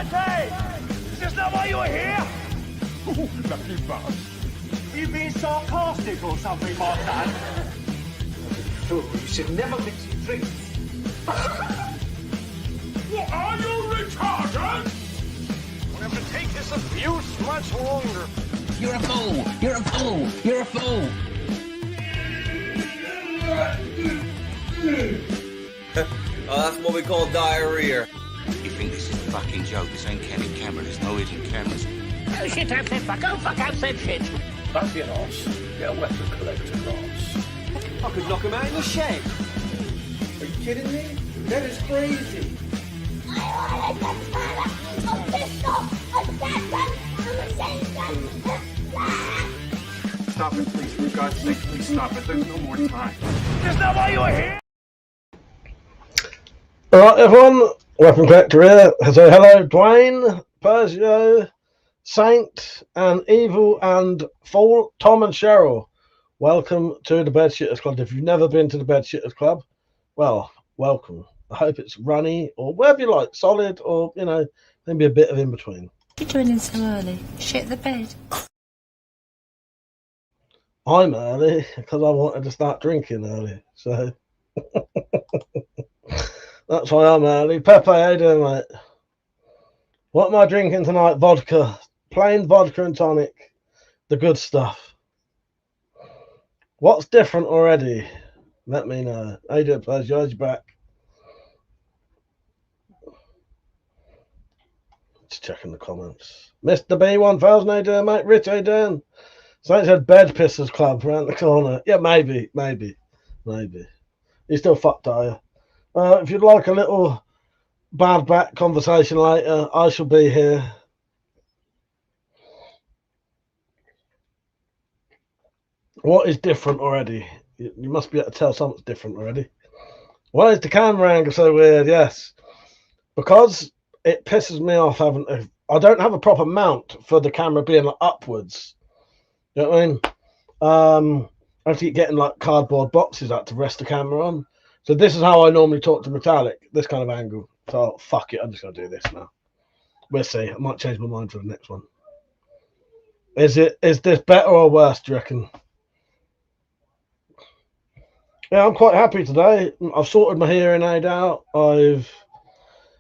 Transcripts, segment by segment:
Is this not why you're here? Ooh, lucky bastard. Are you being sarcastic or something, my son? Fool, you should never mix your drinks. What are you, retarded? We have to take this abuse much longer. You're a fool! You're a fool! You're a fool! Oh, that's what we call diarrhea. You think this is a fucking joke? This ain't candid camera. There's no hidden cameras. Oh shit, I've said fuck. Oh fuck, I've said shit. Don't be an arse. Get a weapon collector, arse. I could knock him out in the shed. Are you kidding me? That is crazy. Stop it, please. For God's sake, please stop it. There's no more time. Is this not why you're here? Alright everyone, WeaponCollector here. So hello Dwayne, Persia, Saint, and Evil and Fall, Tom and Cheryl. Welcome to the Bedshitters Club. If you've never been to the Bedshitters Club, well, welcome. I hope it's runny or whatever you like, solid or, you know, maybe a bit of in between. You're joining so early. Shit the bed. I'm early because I wanted to start drinking early, so that's why I'm early. Pepe, how you doing, mate? What am I drinking tonight? Vodka. Plain vodka and tonic. The good stuff. What's different already? Let me know. How you doing, Persia? How's your back? Just checking the comments. Mr. B1000, how you doing, mate? Rich, how you doing? Saint said Bed Pissers Club around the corner. Yeah, maybe. You still fucked, are you? If you'd like a little bad back conversation later, I shall be here. What is different already? You must be able to tell something's different already. Why is the camera angle so weird? Yes, because it pisses me off I don't have a proper mount for the camera being like upwards. You know what I mean? I have to keep getting like cardboard boxes out to rest the camera on. So this is how I normally talk to Metallic, this kind of angle. So fuck it, I'm just gonna do this now. We'll see. I might change my mind for the next one. Is this better or worse, do you reckon? Yeah, I'm quite happy today. I've sorted my hearing aid out. I've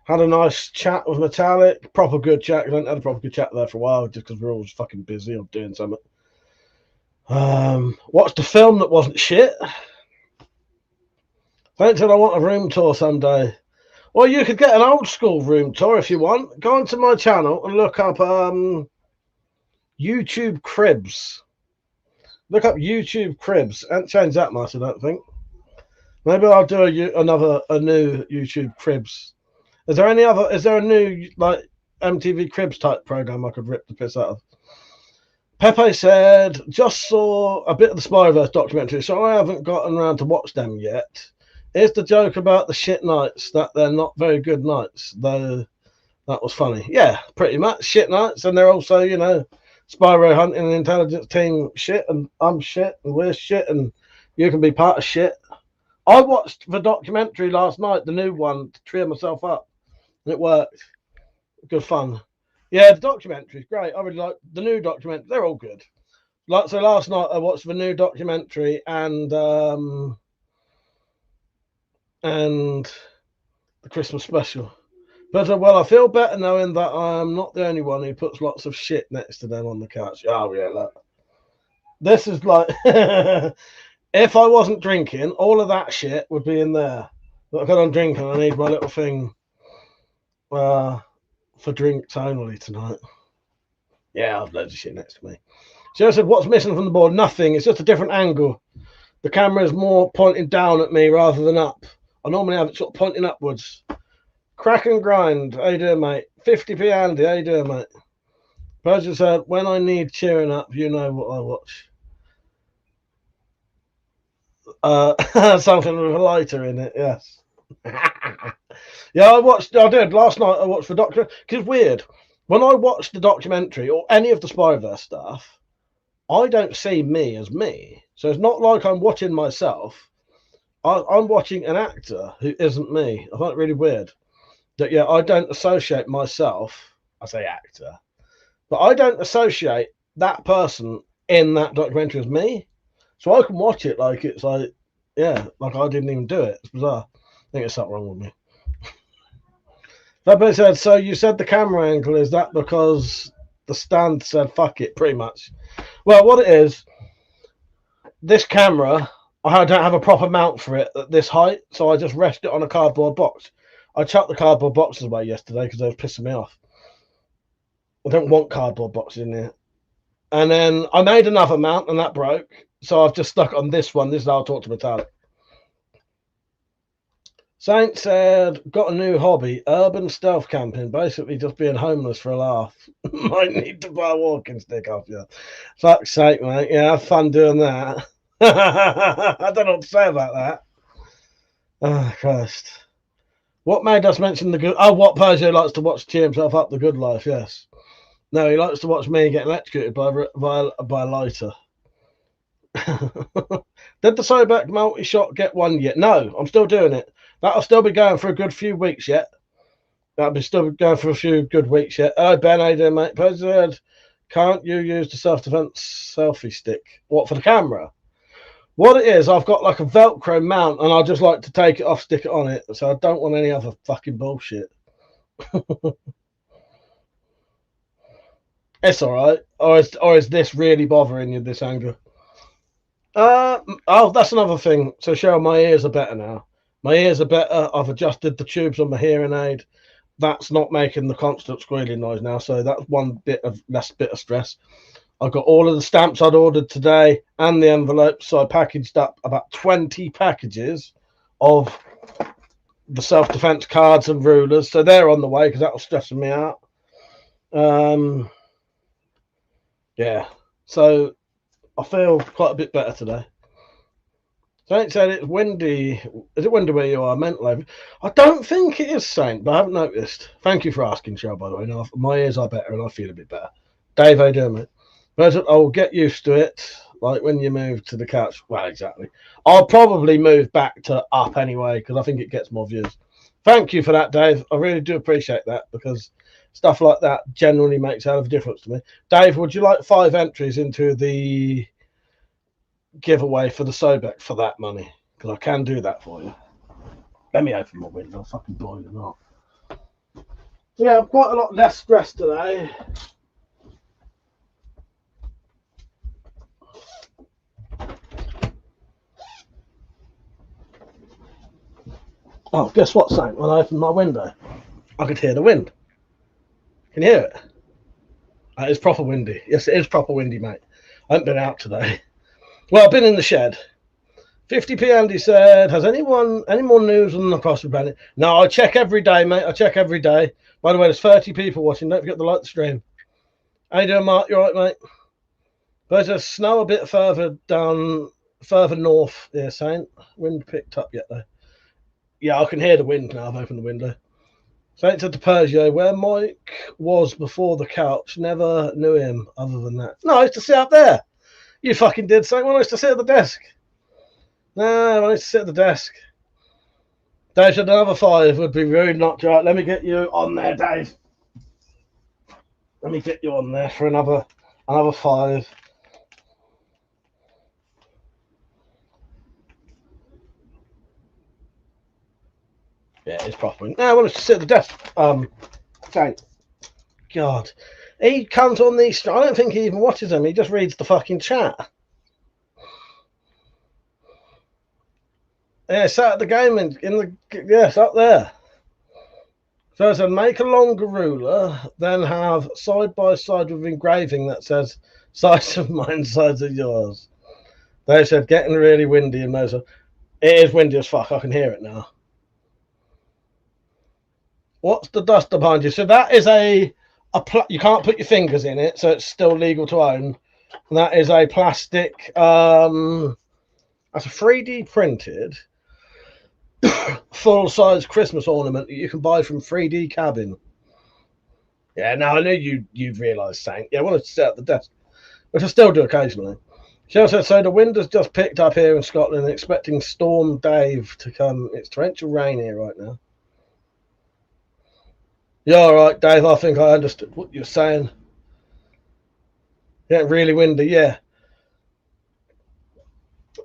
had a nice chat with Metallic, proper good chat. I haven't had a proper good chat there for a while just because we're always fucking busy or doing something. Watched a film that wasn't shit. Thanks, said I want a room tour someday. Well, you could get an old school room tour if you want. Go onto my channel and look up YouTube Cribs. Look up YouTube Cribs. I haven't changed that much, I don't think. Maybe I'll do a new YouTube Cribs. Is there a new like MTV Cribs type program I could rip the piss out of? Pepe said, just saw a bit of the Spyverse documentary, so I haven't gotten around to watch them yet. Is the joke about the shit nights that they're not very good nights, though that was funny. Yeah, pretty much shit nights, and they're also, you know, Spyro hunting and intelligence team shit, and I'm shit, and we're shit, and you can be part of shit. I watched the documentary last night, the new one, to cheer myself up, and it worked. Good fun. Yeah, the documentary's great. I really like the new documentary. They're all good. Like, so last night I watched the new documentary and the Christmas special. But well, I feel better knowing that I'm not the only one who puts lots of shit next to them on the couch. Oh yeah, look. This is like if I wasn't drinking, all of that shit would be in there. But because I'm drinking, I need my little thing for drinks only tonight. Yeah, I've loads of shit next to me. So I said, what's missing from the board? Nothing. It's just a different angle. The camera is more pointing down at me rather than up. I normally have it sort of pointing upwards. Crack and grind. How you doing, mate? 50p Andy. How you doing, mate? Persia said, when I need cheering up, you know what I watch. Something with a lighter in it, yes. Yeah, I did last night. I watched the documentary. Because weird, when I watch the documentary or any of the Spyverse stuff, I don't see me as me. So it's not like I'm watching myself. I'm watching an actor who isn't me. I find it really weird that, yeah, I don't associate myself I say actor, but I don't associate that person in that documentary as me. So I can watch it like it's like, yeah, like I didn't even do it. It's bizarre. I think there's something wrong with me. That said, so you said the camera angle, is that because the stand said fuck it, pretty much? Well, what it is, this camera, I don't have a proper mount for it at this height, so I just rest it on a cardboard box. I chucked the cardboard boxes away yesterday because they was pissing me off. I don't want cardboard boxes in here. And then I made another mount and that broke, so I've just stuck on this one. This is how I talk to Metallic. Saint said, got a new hobby, urban stealth camping, basically just being homeless for a laugh. Might need to buy a walking stick off you. Fuck's sake, mate. Yeah, have fun doing that. I don't know what to say about that. Oh, Christ. What made us mention the good... Oh, what Peugeot likes to watch cheer himself up, the good life, yes. No, he likes to watch me get electrocuted by a lighter. Did the Sobek multi-shot get one yet? No, I'm still doing it. That'll still be going for a good few weeks yet. That'll be still going for a few good weeks yet. Hello, Ben. How you doing, mate? President, can't you use the self-defense selfie stick? What, for the camera? What it is, I've got like a Velcro mount, and I just like to take it off, stick it on it. So I don't want any other fucking bullshit. It's all right. Or is this really bothering you, this angle? Oh, that's another thing. So, Cheryl, my ears are better now. My ears are better. I've adjusted the tubes on my hearing aid. That's not making the constant squealing noise now. So that's one less bit of stress. I've got all of the stamps I'd ordered today and the envelopes. So I packaged up about 20 packages of the self-defense cards and rulers. So they're on the way because that was stressing me out. Yeah. So I feel quite a bit better today. Saint said it's windy. Is it windy where you are? Mentally, I don't think it is, Saint, but I haven't noticed. Thank you for asking, Cheryl, by the way. No, my ears are better and I feel a bit better. Dave, how you doing, mate? But I'll get used to it, like when you move to the couch. Well, exactly. I'll probably move back to up anyway because I think it gets more views. Thank you for that, Dave. I really do appreciate that because stuff like that generally makes a hell of a difference to me. Dave, would you like 5 entries into the giveaway for the Sobek for that money? Because I can do that for you. Let me open my window. Fucking boiling hot. Yeah, I'm quite a lot less stressed today. Oh, guess what, Saint? When I opened my window, I could hear the wind. Can you hear it? It's proper windy. Yes, it is proper windy, mate. I haven't been out today. Well, I've been in the shed. 50p Andy said, has any more news on the CrossFit Bandit? No, I check every day, mate. I check every day. By the way, there's 30 people watching. Don't forget to like the stream. How you doing, Mark? You all right, mate? But there's snow a bit further north. Yeah, Saint. Wind picked up yet, though. Yeah, I can hear the wind now. I've opened the window. Saint said to Peugeot, where Mike was before the couch. Never knew him other than that. No, I used to sit up there. You fucking did, Saint. When I used to sit at the desk. No, I used to sit at the desk. Dave said another 5 would be rude not to. Right, let me get you on there, Dave. Let me get you on there for another 5. Yeah, it's proper. No, I want to sit at the desk. Saint. God. He comes on these. I don't think he even watches them. He just reads the fucking chat. Yeah, sat at the game yes, up there. So I said, make a longer ruler, then have side by side with engraving that says size of mine, size of yours. They said getting really windy in Mosul. It is windy as fuck. I can hear it now. What's the duster behind you? So that is you can't put your fingers in it, so it's still legal to own. And that is a plastic. That's a 3D printed full-size Christmas ornament that you can buy from 3D Cabin. Yeah, now I knew you'd realise, Saint. Yeah, I wanted to sit at the desk, which I still do occasionally. She said, so the wind has just picked up here in Scotland, expecting Storm Dave to come. It's torrential rain here right now. You're all right, Dave. I think I understood what you're saying. Yeah, really windy. Yeah.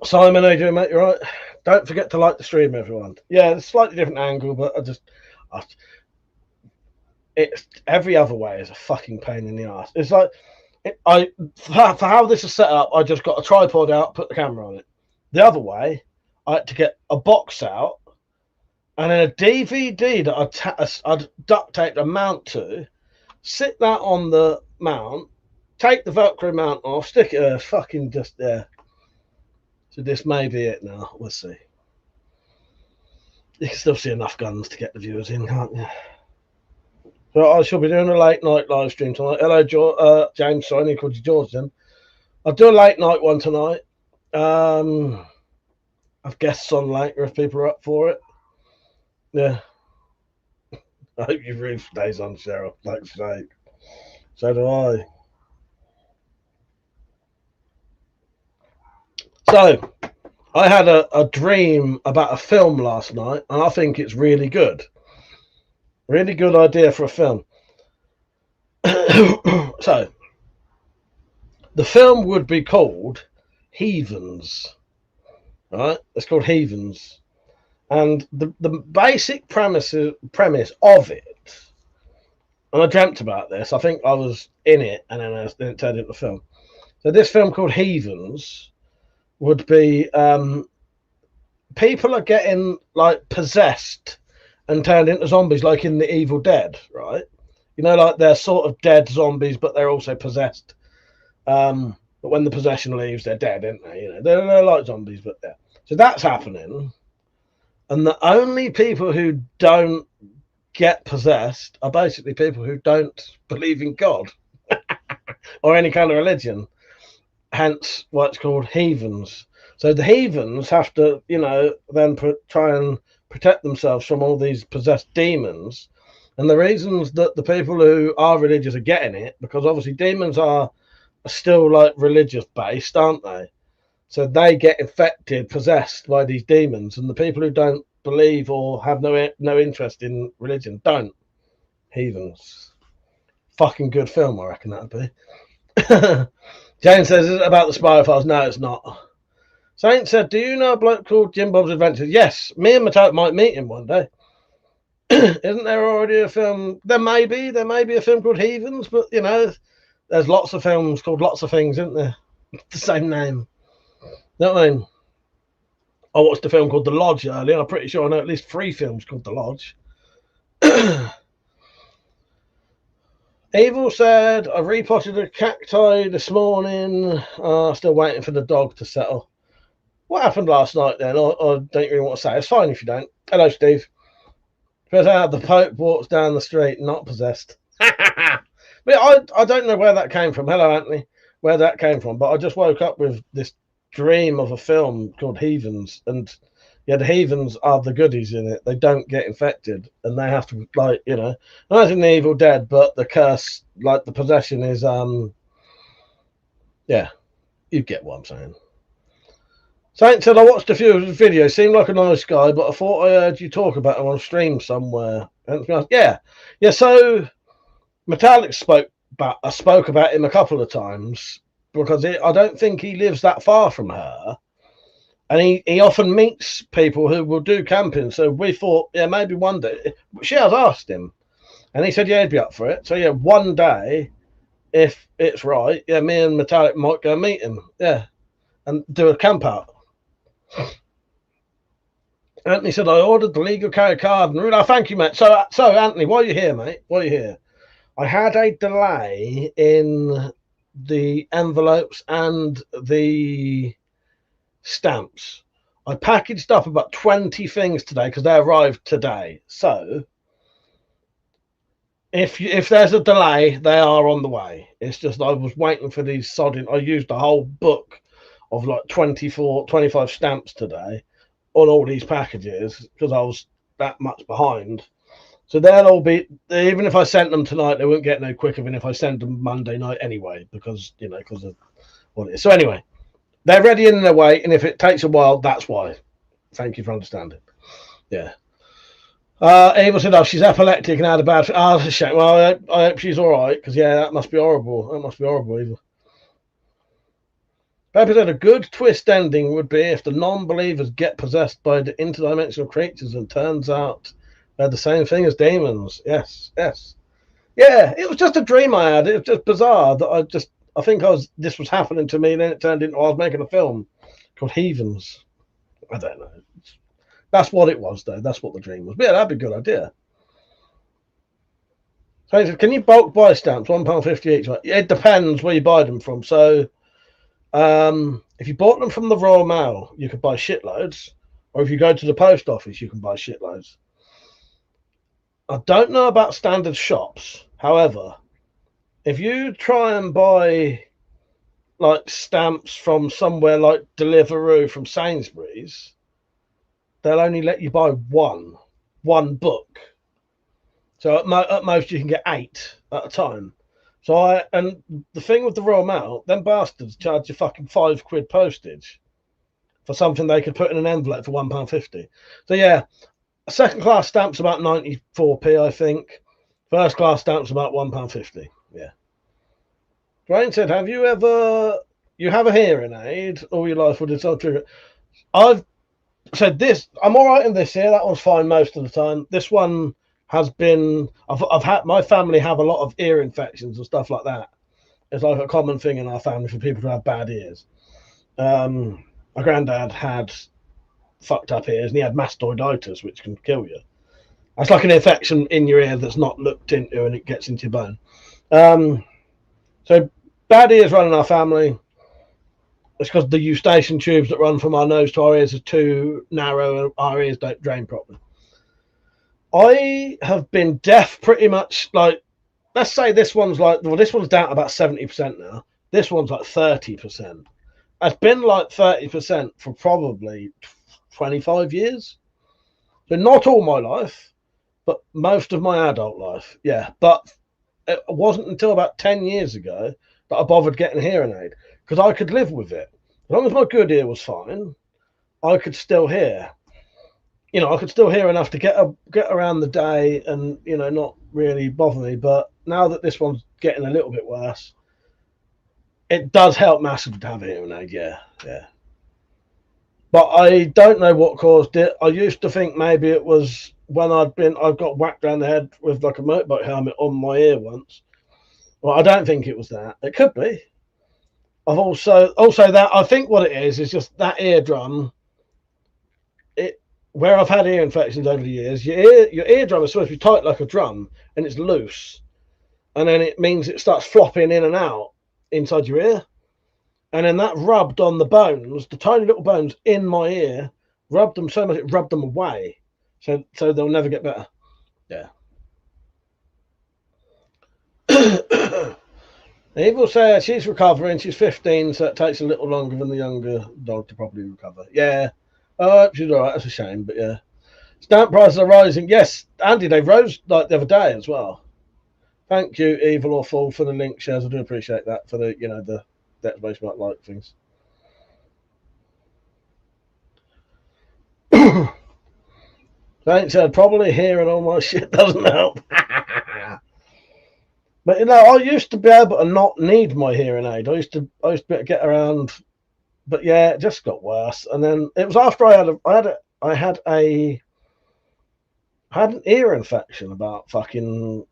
Simon, how you doing, mate? You all right? Don't forget to like the stream, everyone. Yeah, it's a slightly different angle, but it's every other way is a fucking pain in the ass. It's like for how this is set up, I just got a tripod out, put the camera on it. The other way, I had to get a box out and then a DVD that I'd duct taped a mount to, sit that on the mount, take the Velcro mount off, stick it fucking just there. So this may be it now. We'll see. You can still see enough guns to get the viewers in, can't you? So I shall be doing a late night live stream tonight. Hello, James. Sorry, I need to call you George then. I'll do a late night one tonight. I've guests on later if people are up for it. Yeah. I hope your roof stays on, Cheryl. Thanks, sake. So do I. So, I had a dream about a film last night, and I think it's really good. Really good idea for a film. So, the film would be called Heathens. Right? It's called Heathens. And the basic premise of it, and I dreamt about this, I think I was in it, and then it turned into a film. So this film called Heathens would be people are getting like possessed and turned into zombies, like in the Evil Dead, right? You know, like they're sort of dead zombies, but they're also possessed. But when the possession leaves, they're dead, aren't they? You know, they're like zombies, but they're so that's happening. And the only people who don't get possessed are basically people who don't believe in God or any kind of religion. Hence why it's called heathens. So the heathens have to, you know, then try and protect themselves from all these possessed demons. And the reasons that the people who are religious are getting it, because obviously demons are still like religious based, aren't they? So they get infected, possessed by these demons, and the people who don't believe or have no interest in religion don't. Heathens. Fucking good film, I reckon that'd be. Jane says, is it about the Spy Files? No, it's not. Saint said, do you know a bloke called Jim Bob's Adventures? Yes, me and Matt might meet him one day. Isn't there already a film? There may be a film called Heathens, but you know, there's lots of films called lots of things, isn't there? The same name. You know what I mean? I watched a film called The Lodge earlier. I'm pretty sure I know at least 3 films called The Lodge. Evil said, I repotted a cacti this morning. Still waiting for the dog to settle. What happened last night then? I don't really want to say. It's fine if you don't. Hello, Steve. Turns out the Pope walks down the street, not possessed. But I don't know where that came from. Hello, Anthony. Where that came from. But I just woke up with this dream of a film called Heathens, and yeah, the heathens are the goodies in it. They don't get infected, and they have to, like, you know, not in the Evil Dead, but the curse, like the possession is yeah, you get what I'm saying. Saint said, I watched a few of his videos, seemed like a nice guy, but I thought I heard you talk about him on stream somewhere. Yeah, so Metallic spoke about him a couple of times, because I don't think he lives that far from her, and he often meets people who will do camping. So we thought, yeah, maybe one day. She has asked him, and he said, yeah, he'd be up for it. So yeah, one day, if it's right, yeah, me and Metallic might go meet him, yeah, and do a camp out. Anthony said, I ordered the legal carry card. And oh, thank you, mate. So Anthony, why are you here, mate? Why are you here? I had a delay in the envelopes and the stamps. I packaged up about 20 things today because they arrived today. So if there's a delay, they are on the way. It's just I was waiting for these sodding. I used a whole book of like 25 stamps today on all these packages because I was that much behind. So they'll all be, even if I sent them tonight, they won't get no quicker than if I send them Monday night anyway, because, you know, because of what it is. So anyway, they're ready in their way, and if it takes a while, that's why. Thank you for understanding. Yeah. Ava said, "Oh, she's epileptic and had a bad." Oh, that's a shame. Well, I hope she's all right because yeah, that must be horrible. That must be horrible, Eva. Pepper said a good twist ending would be if the non-believers get possessed by the interdimensional creatures and turns out they're the same thing as demons. Yes, yes, yeah. It was just a dream I had. It was just bizarre that I think this was happening to me. And then it turned into I was making a film called Heathens. I don't know. That's what it was, though. That's what the dream was. But yeah, that'd be a good idea. So he said, can you bulk buy stamps? £1.50 each. It depends where you buy them from. So if you bought them from the Royal Mail, you could buy shitloads. Or if you go to the post office, you can buy shitloads. I don't know about standard shops. However, if you try and buy like stamps from somewhere like Deliveroo from Sainsbury's, they'll only let you buy one book. So at most you can get 8 at a time. So and the thing with the Royal Mail, them bastards charge you fucking £5 postage for something they could put in an envelope for £1.50. So yeah, a second class stamp's about 94p, I think. First class stamp's about £1.50. Yeah. Dwayne said, have you have a hearing aid all your life with its old trigger? I've said this, I'm all right in this here. That one's fine most of the time. This one has been, I've had, my family have a lot of ear infections and stuff like that. It's like a common thing in our family for people to have bad ears. My granddad had fucked up ears and he had mastoiditis, which can kill you. That's like an infection in your ear that's not looked into and it gets into your bone. So bad ears run in our family. It's because the eustachian tubes that run from our nose to our ears are too narrow and our ears don't drain properly. I have been deaf pretty much, like, let's say this one's like, well, this one's down to about 70% now. This one's like 30%. It's been like 30% for probably 25 years. So not all my life, but most of my adult life. Yeah. But it wasn't until about 10 years ago that I bothered getting a hearing aid because I could live with it. As long as my good ear was fine, I could still hear. You know, I could still hear enough to get around the day and, you know, not really bother me. But now that this one's getting a little bit worse, it does help massively to have a hearing aid. Yeah, yeah. But I don't know what caused it. I used to think maybe it was when I've got whacked around the head with like a motorbike helmet on my ear once. Well, I don't think it was that. It could be. I've also that I think what it is just that eardrum. Where I've had ear infections over the years, your eardrum is supposed to be tight like a drum, and it's loose, and then it means it starts flopping in and out inside your ear, and then that rubbed on the bones, the tiny little bones in my ear, rubbed them so much it rubbed them away, so they'll never get better. Yeah. Evil says she's recovering. She's 15, so it takes a little longer than the younger dog to properly recover. Yeah. Oh, she's all right. That's a shame, but yeah. Stamp prices are rising. Yes, Andy, they rose like the other day as well. Thank you, Evil or Fool, for the link shares. I do appreciate that for the, you know, the database might like things. Thanks, probably hearing all my shit doesn't help. But you know, I used to be able to not need my hearing aid. I used to be able to get around. But yeah, it just got worse. And then it was after I had an ear infection about fucking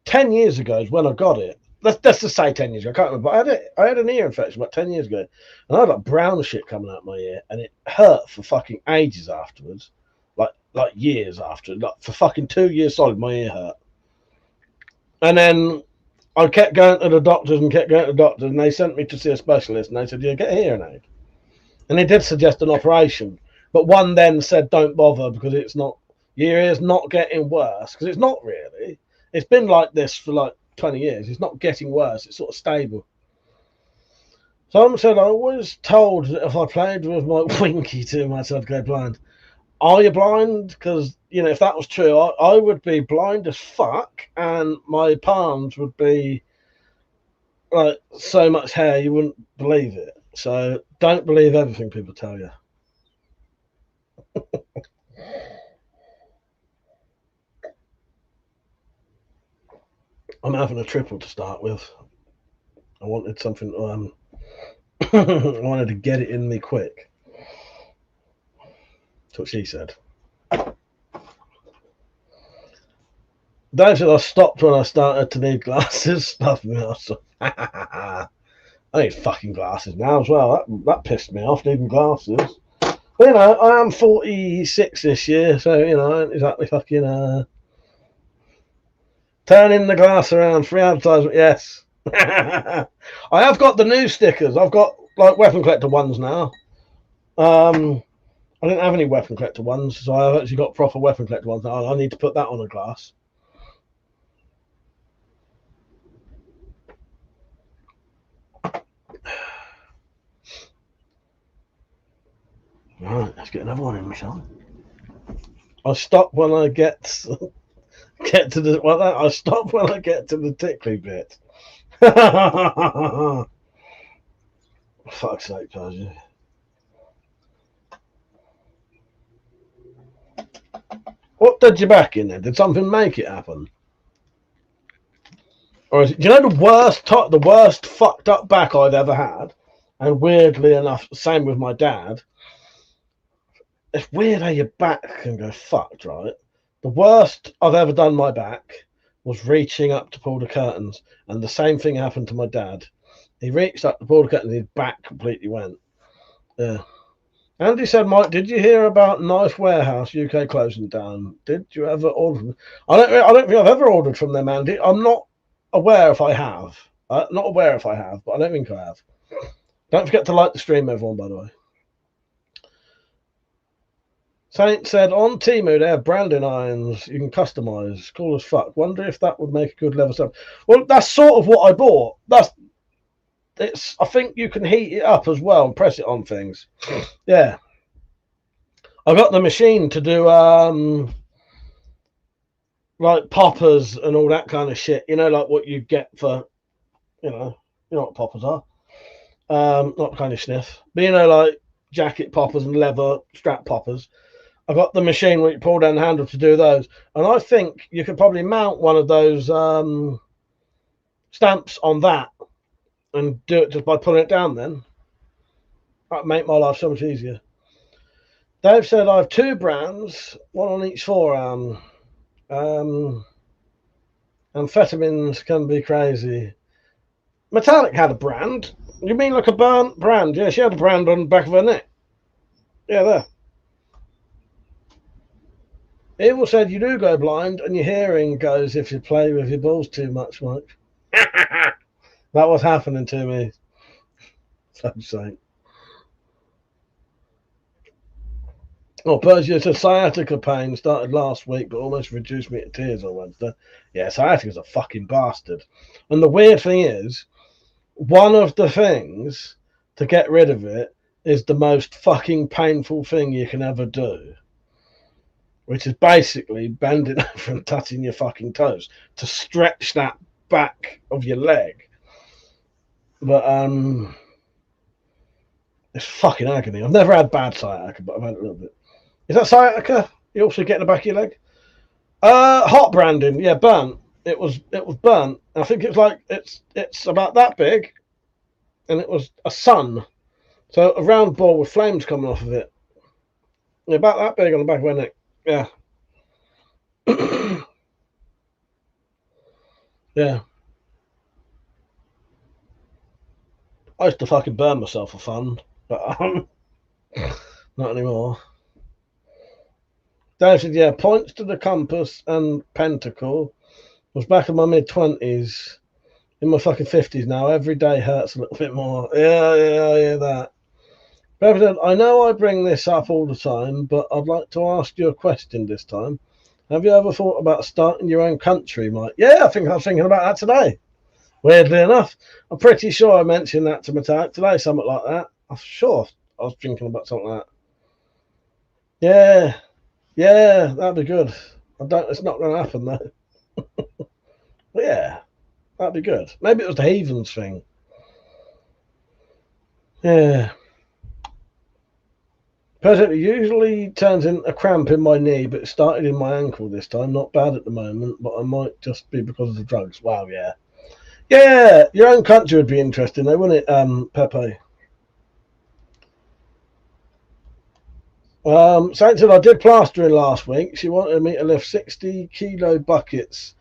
10 years ago is when I got it. Let's just say 10 years ago. I can't remember. But I had an ear infection about 10 years ago. And I had like brown shit coming out of my ear. And it hurt for fucking ages afterwards. Like years after. Like for fucking 2 years solid, my ear hurt. And then I kept going to the doctors and they sent me to see a specialist. And they said, yeah, get a hearing aid. And they did suggest an operation, but one then said, don't bother because it's not, your ear's not getting worse, because it's not really. It's been like this for like 20 years. It's not getting worse. It's sort of stable. Someone said, I was told that if I played with my winky too much, I'd go blind. Are you blind? Because, you know, if that was true, I would be blind as fuck and my palms would be like so much hair you wouldn't believe it. So don't believe everything people tell you. I'm having a triple to start with. I wanted something. I wanted to get it in me quick. That's what she said. Dave said I stopped when I started to need glasses. Stuff me off. So I need fucking glasses now as well. That pissed me off, needing glasses. But, you know, I am 46 this year, so, you know, I ain't exactly fucking turning the glass around, free advertisement, yes. I have got the new stickers. I've got, like, Weapon Collector ones now. I didn't have any Weapon Collector ones, so I've actually got proper Weapon Collector ones now. I need to put that on a glass. Right, let's get another one in, Michelle. I stop when I get to the I stop when I get to the tickly bit. Fuck's sake, Persia. What did you back in there? Did something make it happen? Or is it, do you know the worst fucked up back I've ever had? And weirdly enough, same with my dad. It's weird how your back can go fucked, right? The worst I've ever done my back was reaching up to pull the curtains, and the same thing happened to my dad. He reached up to pull the curtains, his back completely went. Yeah. Andy said, Mike, did you hear about Knife Warehouse UK closing down? Did you ever order? I don't think I've ever ordered from them, Andy. I'm not aware if I have. Not aware if I have, but I don't think I have. Don't forget to like the stream, everyone, by the way. Saint said, on Temu, they have branding irons you can customise. Cool as fuck. Wonder if that would make a good level stuff. Well, that's sort of what I bought. I think you can heat it up as well and press it on things. Yeah. I got the machine to do like poppers and all that kind of shit. You know, like what you get for, you know what poppers are. Not kind of sniff. But, you know, like jacket poppers and leather strap poppers. I got the machine where you pull down the handle to do those. And I think you could probably mount one of those stamps on that and do it just by pulling it down then. That'd make my life so much easier. Dave said, I have 2 brands, one on each forearm. Amphetamines can be crazy. Metallic had a brand. You mean like a brand? Yeah, she had a brand on the back of her neck. Yeah, there. Evil said, you do go blind and your hearing goes if you play with your balls too much, Mike. That was happening to me. So saying. Oh, Persia said sciatica pain started last week, but almost reduced me to tears on Wednesday. Yeah, sciatica's a fucking bastard. And the weird thing is, one of the things to get rid of it is the most fucking painful thing you can ever do, which is basically bending over and touching your fucking toes to stretch that back of your leg. But it's fucking agony. I've never had bad sciatica, but I've had a little bit. Is that sciatica? You also get in the back of your leg? Hot branding, yeah, burnt. It was burnt. I think it's like it's about that big, and it was a sun, so a round ball with flames coming off of it. Yeah, about that big on the back of my neck. Yeah. Yeah. I used to fucking burn myself for fun, but not anymore. Dave said, yeah, points to the compass and pentacle. Was back in my mid-20s, in my fucking 50s now. Every day hurts a little bit more. Yeah, that. President, I know I bring this up all the time, but I'd like to ask you a question this time. Have you ever thought about starting your own country, Mike? Yeah, I think I was thinking about that today. Weirdly enough, I'm pretty sure I mentioned that to Metallic today, something like that. I'm sure I was thinking about something like that. Yeah, that'd be good. It's not going to happen though. But yeah, that'd be good. Maybe it was the heathens thing. Yeah. It usually turns in a cramp in my knee, but it started in my ankle this time. Not bad at the moment, but I might just be because of the drugs. Wow, yeah. Yeah, your own country would be interesting though, wouldn't it, Pepe? Saint said I did plastering last week. She wanted me to lift 60-kilo buckets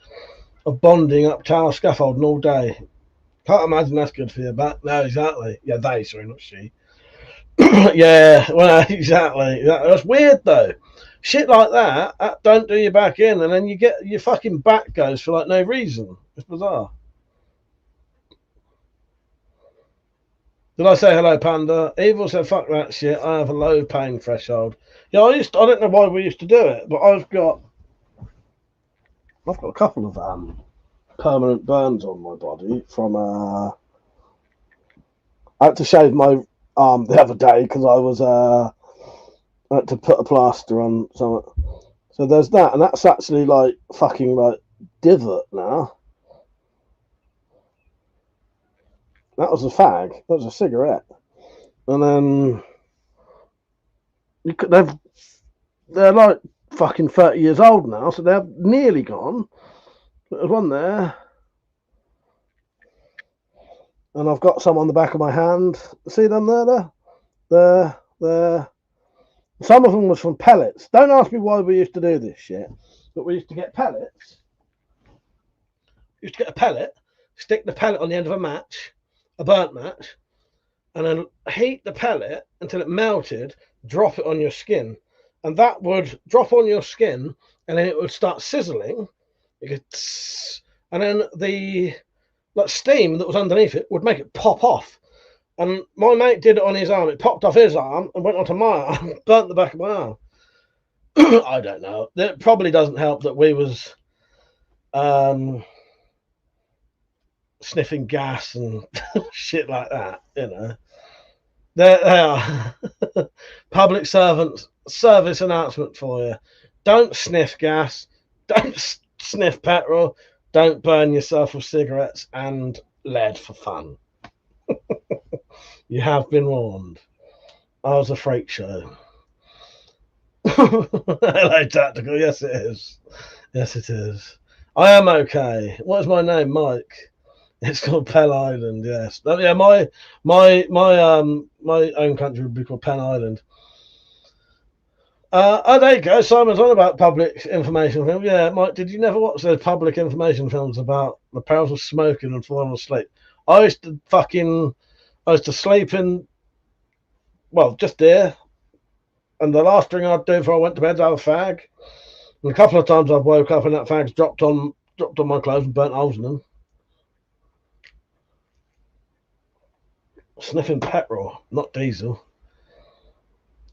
of bonding up tower scaffolding all day. Can't imagine that's good for your back. No, exactly. Yeah, they, sorry, not she. Yeah, well, exactly. That's weird though. Shit like that don't do your back in, and then you get your fucking back goes for like no reason. It's bizarre. Did I say hello, Panda? Evil said, "Fuck that shit. I have a low pain threshold." Yeah, I don't know why we used to do it, but I've got a couple of permanent burns on my body from I had to shave my arm the other day because I had to put a plaster on something. So there's that, and that's actually like fucking like divot now. That was a fag. That was a cigarette. And then they're like fucking 30 years old now, so they're nearly gone. But there's one there. And I've got some on the back of my hand. See them there? There. Some of them was from pellets. Don't ask me why we used to do this shit. But we used to get pellets. We used to get a pellet, stick the pellet on the end of a match, a burnt match, and then heat the pellet until it melted, drop it on your skin. And that would drop on your skin, and then it would start sizzling. You could, and then the steam that was underneath it would make it pop off. And my mate did it on his arm. It popped off his arm and went onto my arm, burnt the back of my arm. I don't know. It probably doesn't help that we was sniffing gas and shit like that, you know. There they are. Public service announcement for you. Don't sniff gas. Don't sniff petrol. Don't burn yourself with cigarettes and lead for fun. You have been warned. I was a freak show. Hello, Tactical. Yes, it is. Yes, it is. I am okay. What is my name, Mike? It's called Penn Island. Yes. Yeah. My own country would be called Penn Island. Oh, there you go. Simon's on about public information film. Yeah, Mike. Did you never watch those public information films about the perils of smoking and falling asleep? I used to sleep in, well, just there. And the last thing I'd do before I went to bed was have a fag. And a couple of times I've woke up and that fag's dropped on my clothes and burnt holes in them. Sniffing petrol, not diesel.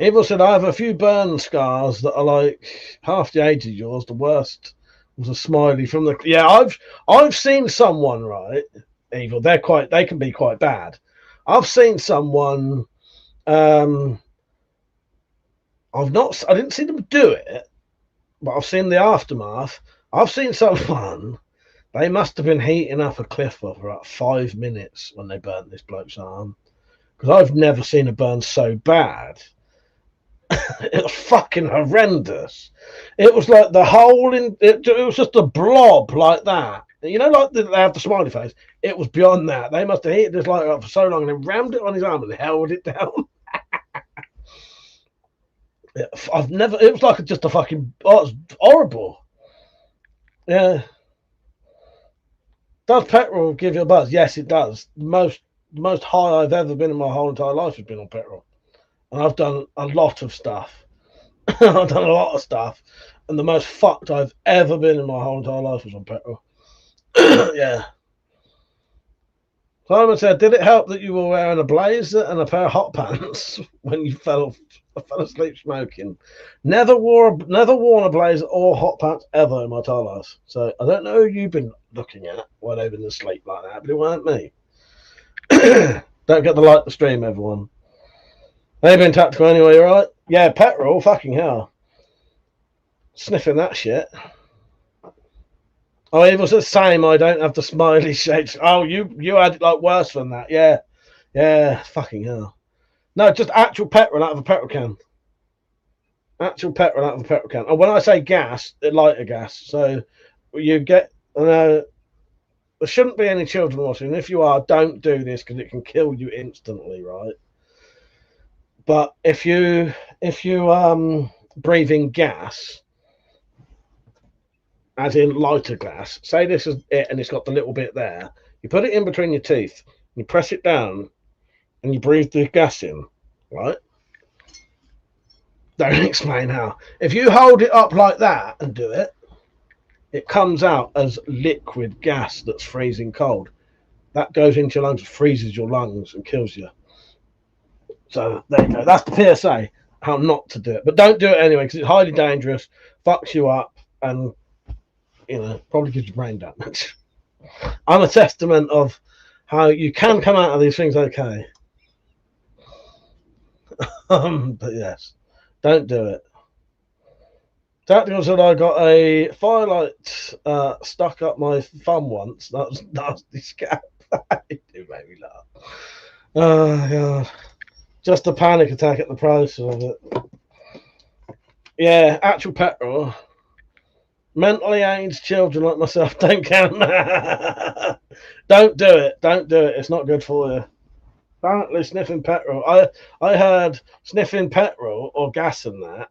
Evil said, I have a few burn scars that are like half the age of yours. The worst was a smiley from the... Yeah, I've seen someone, right, Evil. They can be quite bad. I've seen someone... I didn't see them do it, but I've seen the aftermath. I've seen someone, they must have been heating up a cliff for about 5 minutes when they burnt this bloke's arm. Because I've never seen a burn so bad. It was fucking horrendous. It was like the hole in it was just a blob like that. You know, like they have the smiley face. It was beyond that. They must have heated this light up for so long and then rammed it on his arm and held it down. It was like just a fucking, it was horrible. Yeah. Does petrol give you a buzz? Yes, it does. The most high I've ever been in my whole entire life has been on petrol. And I've done a lot of stuff. I've done a lot of stuff. And the most fucked I've ever been in my whole entire life was on petrol. Yeah. Simon said, did it help that you were wearing a blazer and a pair of hot pants when you fell asleep smoking? Never worn a blazer or hot pants ever in my entire life. So I don't know who you've been looking at when they've been asleep like that, but it weren't me. Don't get to like the stream, everyone. Maybe in Tactical anyway, you right? Yeah, petrol, fucking hell. Sniffing that shit. Oh, it was the same. I don't have the smiley shapes. Oh, you had it like worse than that. Yeah. Yeah, fucking hell. No, just actual petrol out of a petrol can. Actual petrol out of a petrol can. And when I say gas, lighter gas. So you get, there shouldn't be any children watching. If you are, don't do this because it can kill you instantly, right? But if you breathe in gas, as in lighter gas, say this is it and it's got the little bit there, you put it in between your teeth, you press it down, and you breathe the gas in, right? Don't explain how. If you hold it up like that and do it, it comes out as liquid gas that's freezing cold. That goes into your lungs, freezes your lungs, and kills you. So there you go. That's the PSA, how not to do it. But don't do it anyway because it's highly dangerous, fucks you up, and probably gives you brain damage. I'm a testament of how you can come out of these things okay. But yes, don't do it. Tactical said I got a firelight stuck up my thumb once. That was nasty scab. It made me laugh. Oh god. Just a panic attack at the price of it. Yeah, actual petrol. Mentally aged children like myself don't count. Don't do it. Don't do it. It's not good for you. Apparently sniffing petrol. I heard sniffing petrol or gas and that.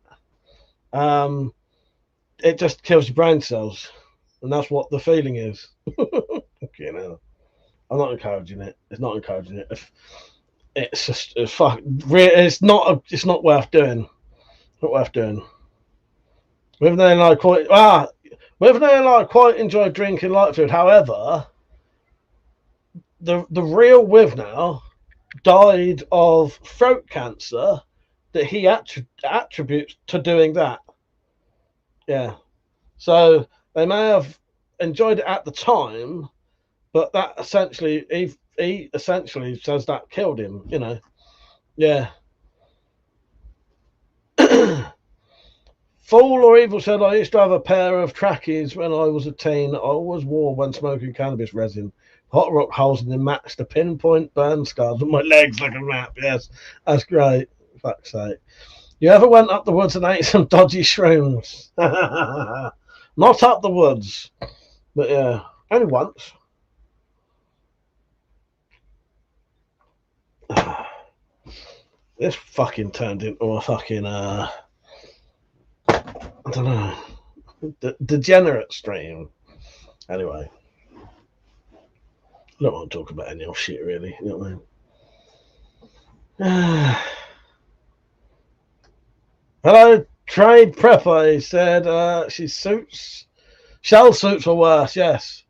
It just kills your brain cells. And that's what the feeling is. I'm not encouraging it. It's not encouraging it. It's just it's not worth doing. Not worth doing. Whether they quite enjoy drinking light food. However, the real Wivnow died of throat cancer that he attributes to doing that. Yeah. So they may have enjoyed it at the time, but that essentially he essentially says that killed him, Yeah. Fool or Evil said, I used to have a pair of trackies when I was a teen. I always wore when smoking cannabis resin. Hot rock holes in the match to pinpoint burn scars on my legs like a map. Yes, that's great. Fuck's sake. You ever went up the woods and ate some dodgy shrooms? Not up the woods, but yeah, only once. This fucking turned into a fucking I don't know, degenerate stream. Anyway, I don't want to talk about any old shit really. You know what I mean? Hello, Trade Prepper. He said shell suits are worse. Yes,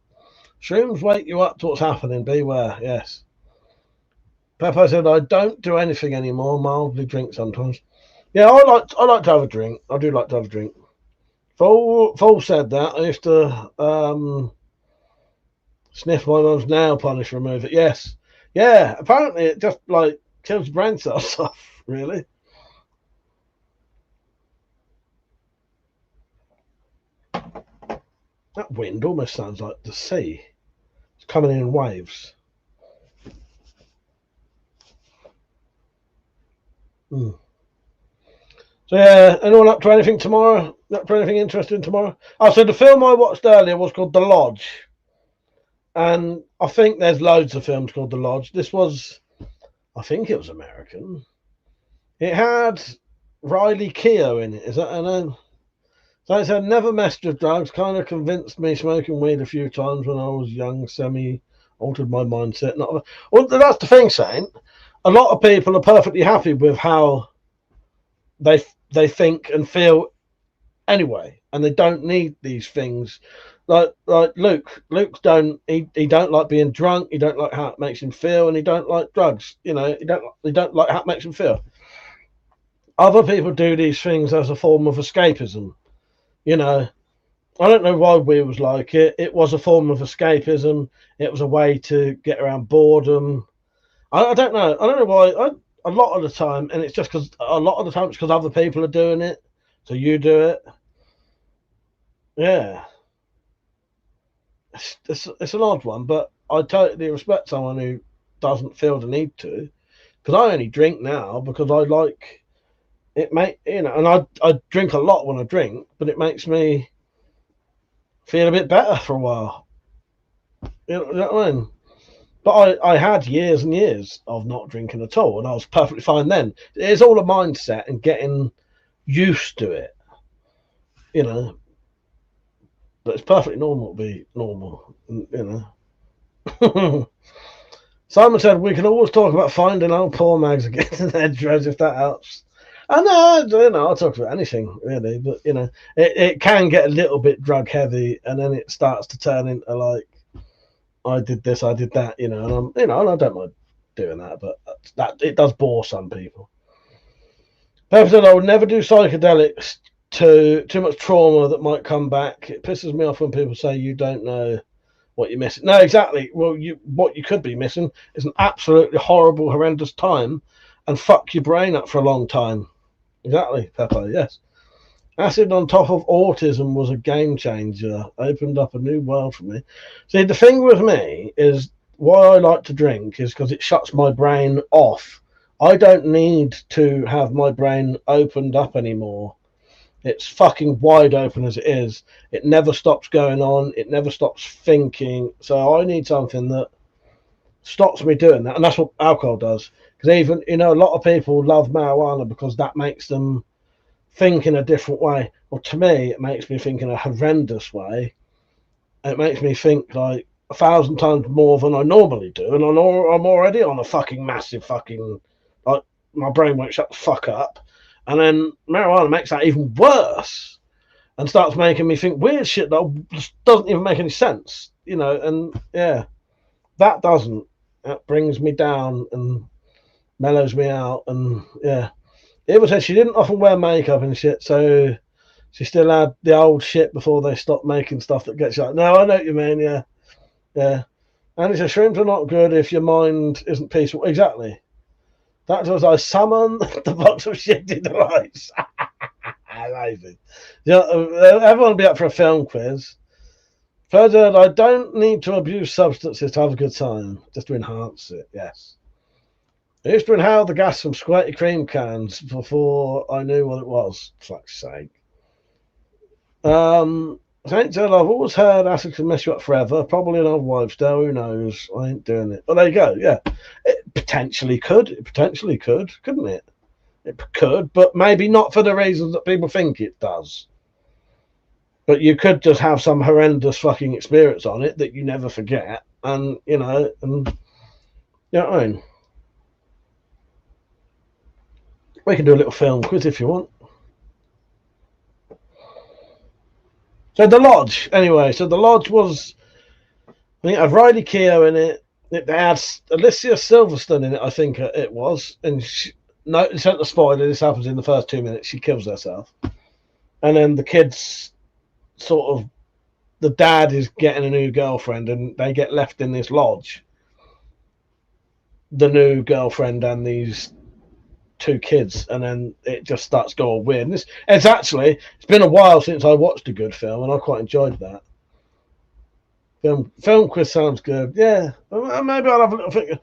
shrooms wake you up to what's happening. Beware. Yes. Pepper said, I don't do anything anymore. Mildly drink sometimes. Yeah, I like to have a drink. I do like to have a drink. Full said that. I used to sniff my mum's nail polish, remove it. Yes. Yeah, apparently it just kills brain cells off, really. That wind almost sounds like the sea. It's coming in waves. So yeah, anyone up to anything tomorrow? Up to anything interesting tomorrow? Oh, so the film I watched earlier was called The Lodge. And I think there's loads of films called The Lodge. This was, I think it was American. It had Riley Keough in it. Is that her name? So it said, never messed with drugs. Kind of convinced me smoking weed a few times when I was young. Semi-altered my mindset. Well, that's the thing, Saint. A lot of people are perfectly happy with how they think and feel anyway, and they don't need these things. Like Luke don't like being drunk. He don't like how it makes him feel, and he don't like drugs. He don't like how it makes him feel. Other people do these things as a form of escapism. I don't know why we was like it. It was a form of escapism. It was a way to get around boredom. I don't know. I don't know why. A lot of the time, and it's just because other people are doing it, so you do it. Yeah, it's an odd one, but I totally respect someone who doesn't feel the need to. Because I only drink now because I like it and I drink a lot when I drink, but it makes me feel a bit better for a while. You know what I mean? But I had years and years of not drinking at all, and I was perfectly fine then. It's all a mindset and getting used to it, you know. But it's perfectly normal to be normal, you know. Simon said we can always talk about finding old poor mags and getting their drugs if that helps. I know, I'll talk about anything really, but you know, it can get a little bit drug heavy, and then it starts to turn into like, I did this, I did that, you know, and and I don't mind doing that, but that it does bore some people. Pepper said I would never do psychedelics to too much trauma that might come back. It pisses me off when people say you don't know what you're missing. No, exactly. Well, what you could be missing is an absolutely horrible, horrendous time, and fuck your brain up for a long time. Exactly, Pepper. Yes. Acid on top of autism was a game changer. Opened up a new world for me. See, the thing with me is why I like to drink is because it shuts my brain off. I don't need to have my brain opened up anymore. It's fucking wide open as it is. It never stops going on. It never stops thinking. So I need something that stops me doing that. And that's what alcohol does. Because even, you know, a lot of people love marijuana because that makes them think in a different way. Well, to me, it makes me think in a horrendous way. It makes me think like 1,000 times more than I normally do. And I'm already on a fucking massive fucking, like, my brain won't shut the fuck up. And then marijuana makes that even worse and starts making me think weird shit that just doesn't even make any sense, you know. And yeah, that doesn't. That brings me down and mellows me out. And yeah, Eva said she didn't often wear makeup and shit, so she still had the old shit before they stopped making stuff that gets you like, no, I know what you mean, yeah. Yeah. And he said shrimps are not good if your mind isn't peaceful. Exactly. That was I summon the box of shit in the lights. Amazing. Yeah, everyone will be up for a film quiz. Further, I don't need to abuse substances to have a good time, just to enhance it, yes. I used to inhale the gas from squirty cream cans before I knew what it was. Fuck's sake. Saint said, I've always heard acid can mess you up forever. Probably an old wives' tale. Who knows? I ain't doing it. But there you go. Yeah, it potentially could. It potentially could, couldn't it? It could, but maybe not for the reasons that people think it does. But you could just have some horrendous fucking experience on it that you never forget, and you know, and you know what I mean. We can do a little film quiz if you want. So the lodge, anyway. So the lodge was, I think, had Riley Keough in it. It had Alicia Silverstone in it, I think it was. And no, it's not the spoiler. This happens in the first 2 minutes. She kills herself, and then the kids, sort of, the dad is getting a new girlfriend, and they get left in this lodge. The new girlfriend and these two kids, and then it just starts going weird. And it's been a while since I watched a good film, and I quite enjoyed that. Film quiz sounds good. Yeah, maybe I'll have a little think.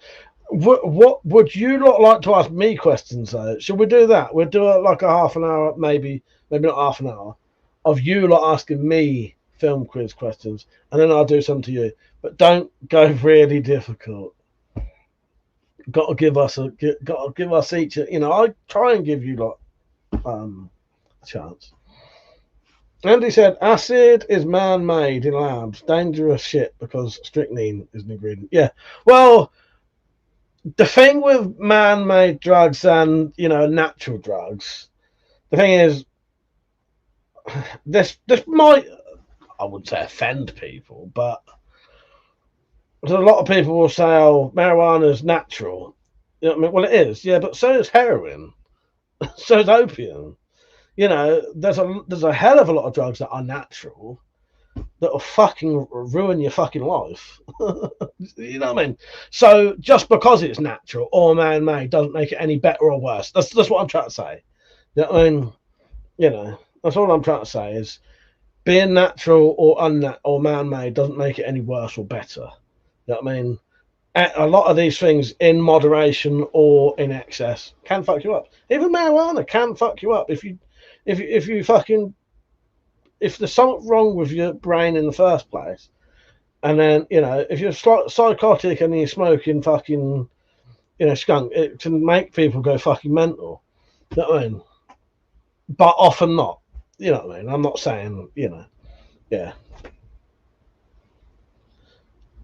What would you not like to ask me questions though? Should we do that? We'll do like a half an hour, maybe not half an hour, of you lot asking me film quiz questions, and then I'll do some to you. But don't go really difficult. Got to give us each. You know, I try and give you lot a chance. Andy said acid is man-made in labs, dangerous shit because strychnine is an ingredient. Yeah, well, the thing with man-made drugs and, you know, natural drugs, the thing is, this might, I wouldn't say offend people, but a lot of people will say, oh, marijuana is natural. You know what I mean? Well, it is, yeah, but so is heroin. So is opium. You know, there's a hell of a lot of drugs that are natural that will fucking ruin your fucking life. You know what I mean? So just because it's natural or man-made doesn't make it any better or worse. That's what I'm trying to say. You know what I mean? You know, that's all I'm trying to say is being natural or man-made doesn't make it any worse or better. You know what I mean? a lot of these things in moderation or in excess can fuck you up. Even marijuana can fuck you up if you fucking, if there's something wrong with your brain in the first place, and then if you're psychotic and you're smoking fucking skunk, it can make people go fucking mental. You know what I mean? But often not. You know what I mean? I'm not saying yeah.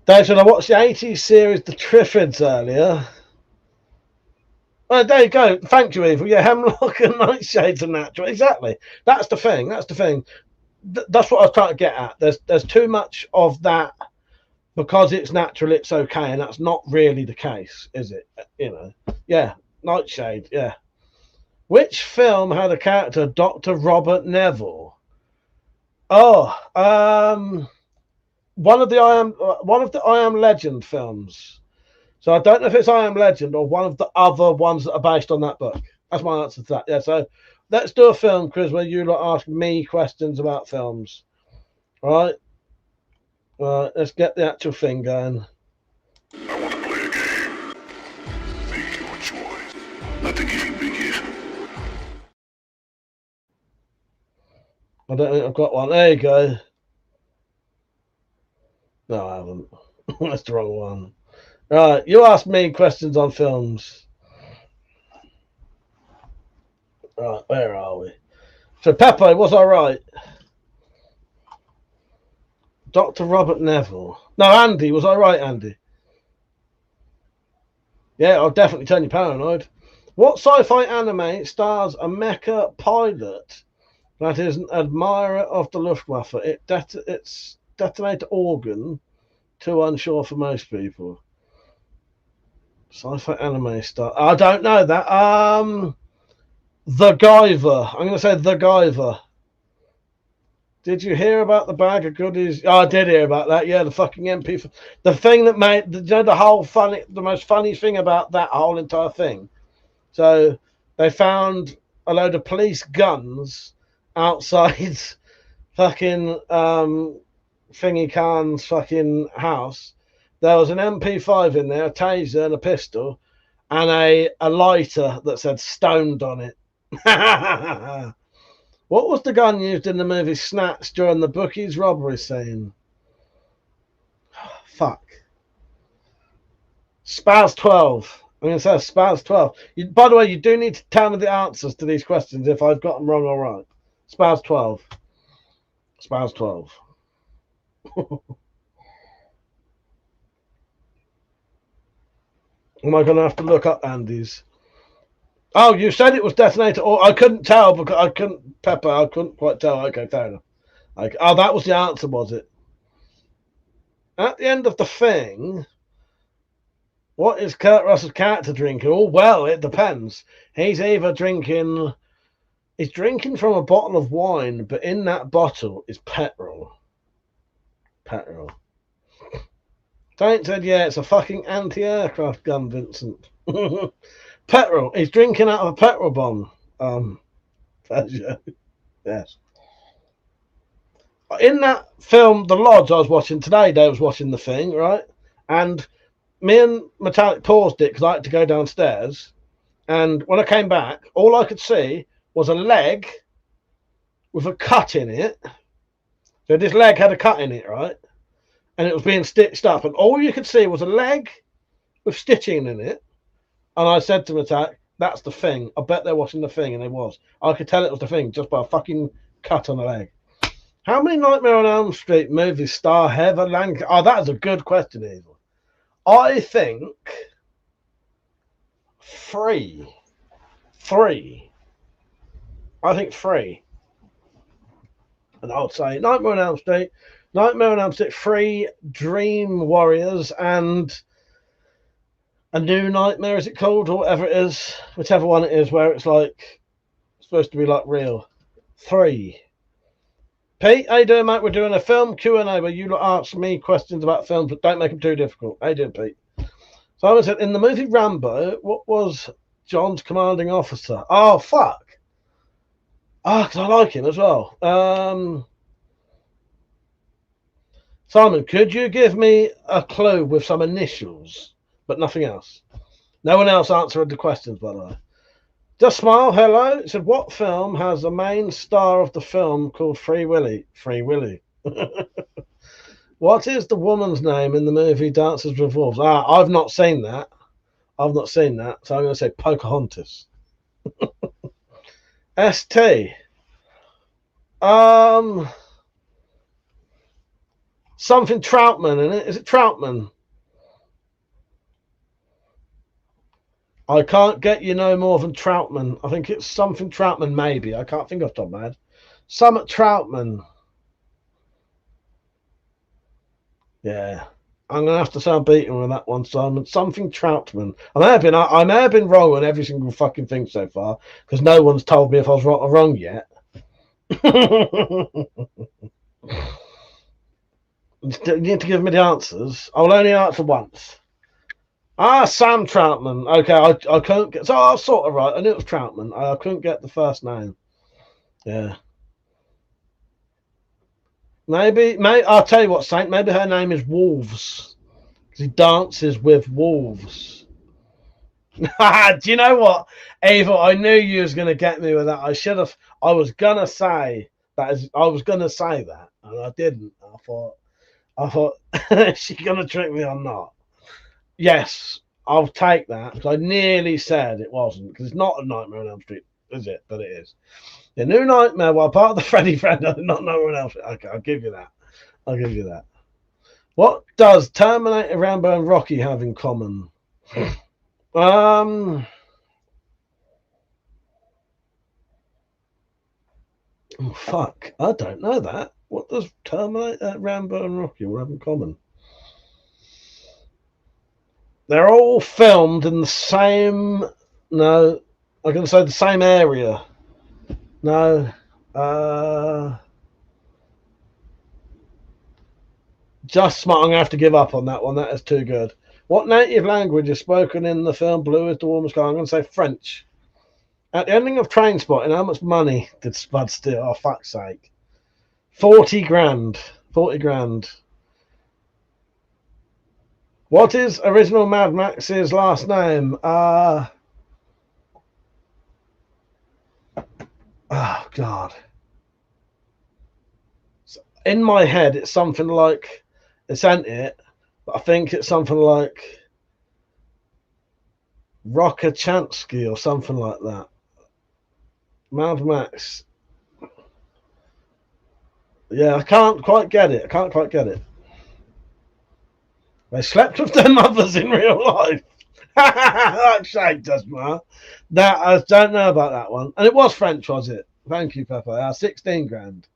Dave said I watched the 80s series The Triffids earlier. Well, there you go. Thank you, Evil. Yeah, hemlock and nightshades are natural. Exactly. That's the thing. That's what I was trying to get at. There's too much of that because it's natural, it's okay, and that's not really the case, is it? Yeah, nightshade. Yeah. Which film had a character, Dr. Robert Neville? Oh, one of the I Am Legend films. So I don't know if it's I Am Legend or one of the other ones that are based on that book. That's my answer to that. Yeah, so let's do a film quiz where you ask me questions about films. All right, let's get the actual thing going. I want to play a game. Make your choice. Let the game begin. I don't think I've got one. There you go. No, I haven't. That's the wrong one. Right, you ask me questions on films. Right, where are we? So, Pepe, was I right? Dr. Robert Neville. No, Andy, was I right, Andy? Yeah, I'll definitely turn you paranoid. What sci-fi anime stars a mecha pilot that is an admirer of the Luftwaffe? It's detonator organ, too unsure for most people. Sci-fi anime star. I don't know that. The Guyver. I'm going to say The Guyver. Did you hear about the bag of goodies? Oh, I did hear about that. Yeah, the fucking MP. The thing that made the most funny thing about that whole entire thing. So they found a load of police guns outside fucking Thingy Khan's fucking house. There was an MP5 in there, a taser and a pistol, and a lighter that said stoned on it. What was the gun used in the movie Snatch during the bookies robbery scene? Fuck. Spouse 12. I'm going to say Spouse 12. By the way, you do need to tell me the answers to these questions if I've got them wrong or right. Spouse 12. Spouse 12. Am I going to have to look up Andy's? Oh, you said it was detonator, or I couldn't tell because I couldn't quite tell. Okay, fair enough. Oh, that was the answer, was it? At the end of the thing, what is Kurt Russell's character drinking? Oh, well, it depends. He's either drinking from a bottle of wine, but in that bottle is petrol. Petrol. Don't said, yeah, it's a fucking anti-aircraft gun, Vincent. Petrol. He's drinking out of a petrol bomb. Yes. In that film, The Lodge, I was watching today, Dave was watching the thing, right? And me and Metallic paused it because I had to go downstairs. And when I came back, all I could see was a leg with a cut in it. So this leg had a cut in it, right? And it was being stitched up. And all you could see was a leg with stitching in it. And I said to Metallic, that's the thing. I bet they're watching the thing. And it was. I could tell it was the thing just by a fucking cut on the leg. How many Nightmare on Elm Street movies star Heather Langenkamp? Oh, that is a good question, Evil. I think 3. 3. I think 3. And I would say Nightmare on Elm Street, 3 Dream Warriors, and A New Nightmare, is it called, or whatever it is, whichever one it is, where it's like supposed to be like real. 3. Pete, how you doing, mate? We're doing a film Q&A where you ask me questions about films, but don't make them too difficult. How you doing, Pete? So I said, in the movie Rambo, what was John's commanding officer? Oh, fuck. Ah, because I like him as well. Simon, could you give me a clue with some initials? but nothing else. No one else answered the questions, by the way. Just Smile, hello. It said, what film has the main star of the film called Free Willy? Free Willy. What is the woman's name in the movie Dances with Wolves? I've not seen that. I've not seen that, so I'm going to say Pocahontas. ST. Something Troutman in it. Is it Troutman? I can't get you no more than Troutman. I think it's something Troutman, maybe. I can't think off the top of my head. Summit Troutman. Yeah. I'm gonna have to sound beaten with that one, Simon. Something Troutman. I may have been wrong on every single fucking thing so far, because no one's told me if I was right or wrong yet. You need to give me the answers. I'll only answer once. Sam Troutman. Okay, I couldn't get. So I was sort of right. I knew it was Troutman. I couldn't get the first name. Yeah. Maybe I'll tell you what, Saint. Maybe her name is Wolves. Because he dances with wolves. Do you know what, Ava? I knew you was gonna get me with that. I was gonna say that, and I didn't. I thought, is she gonna trick me or not? Yes, I'll take that, because I nearly said it wasn't, because it's not a Nightmare on Elm Street, is it? But it is. The New Nightmare, well, part of the Freddy friend, I did not know what else. Okay, I'll give you that. What does Terminator, Rambo, and Rocky have in common? Oh, fuck. I don't know that. What does Terminator, Rambo, and Rocky all have in common? They're all filmed in the same... No, I'm going to say the same area. No. Just Smart. I'm going to have to give up on that one. That is too good. What native language is spoken in the film Blue is the Warmest Sky? I'm going to say French. At the ending of Trainspotting, how much money did Spud steal? Oh, fuck's sake. 40 grand. 40 grand. What is original Mad Max's last name? Oh, God. In my head, it's something like, it's ain't it, but I think it's something like Rockachansky or something like that. Mad Max. Yeah, I can't quite get it. They slept with their mothers in real life. That's shame, Desma. That I don't know about that one. And it was French, was it? Thank you, Pepper. 16 grand.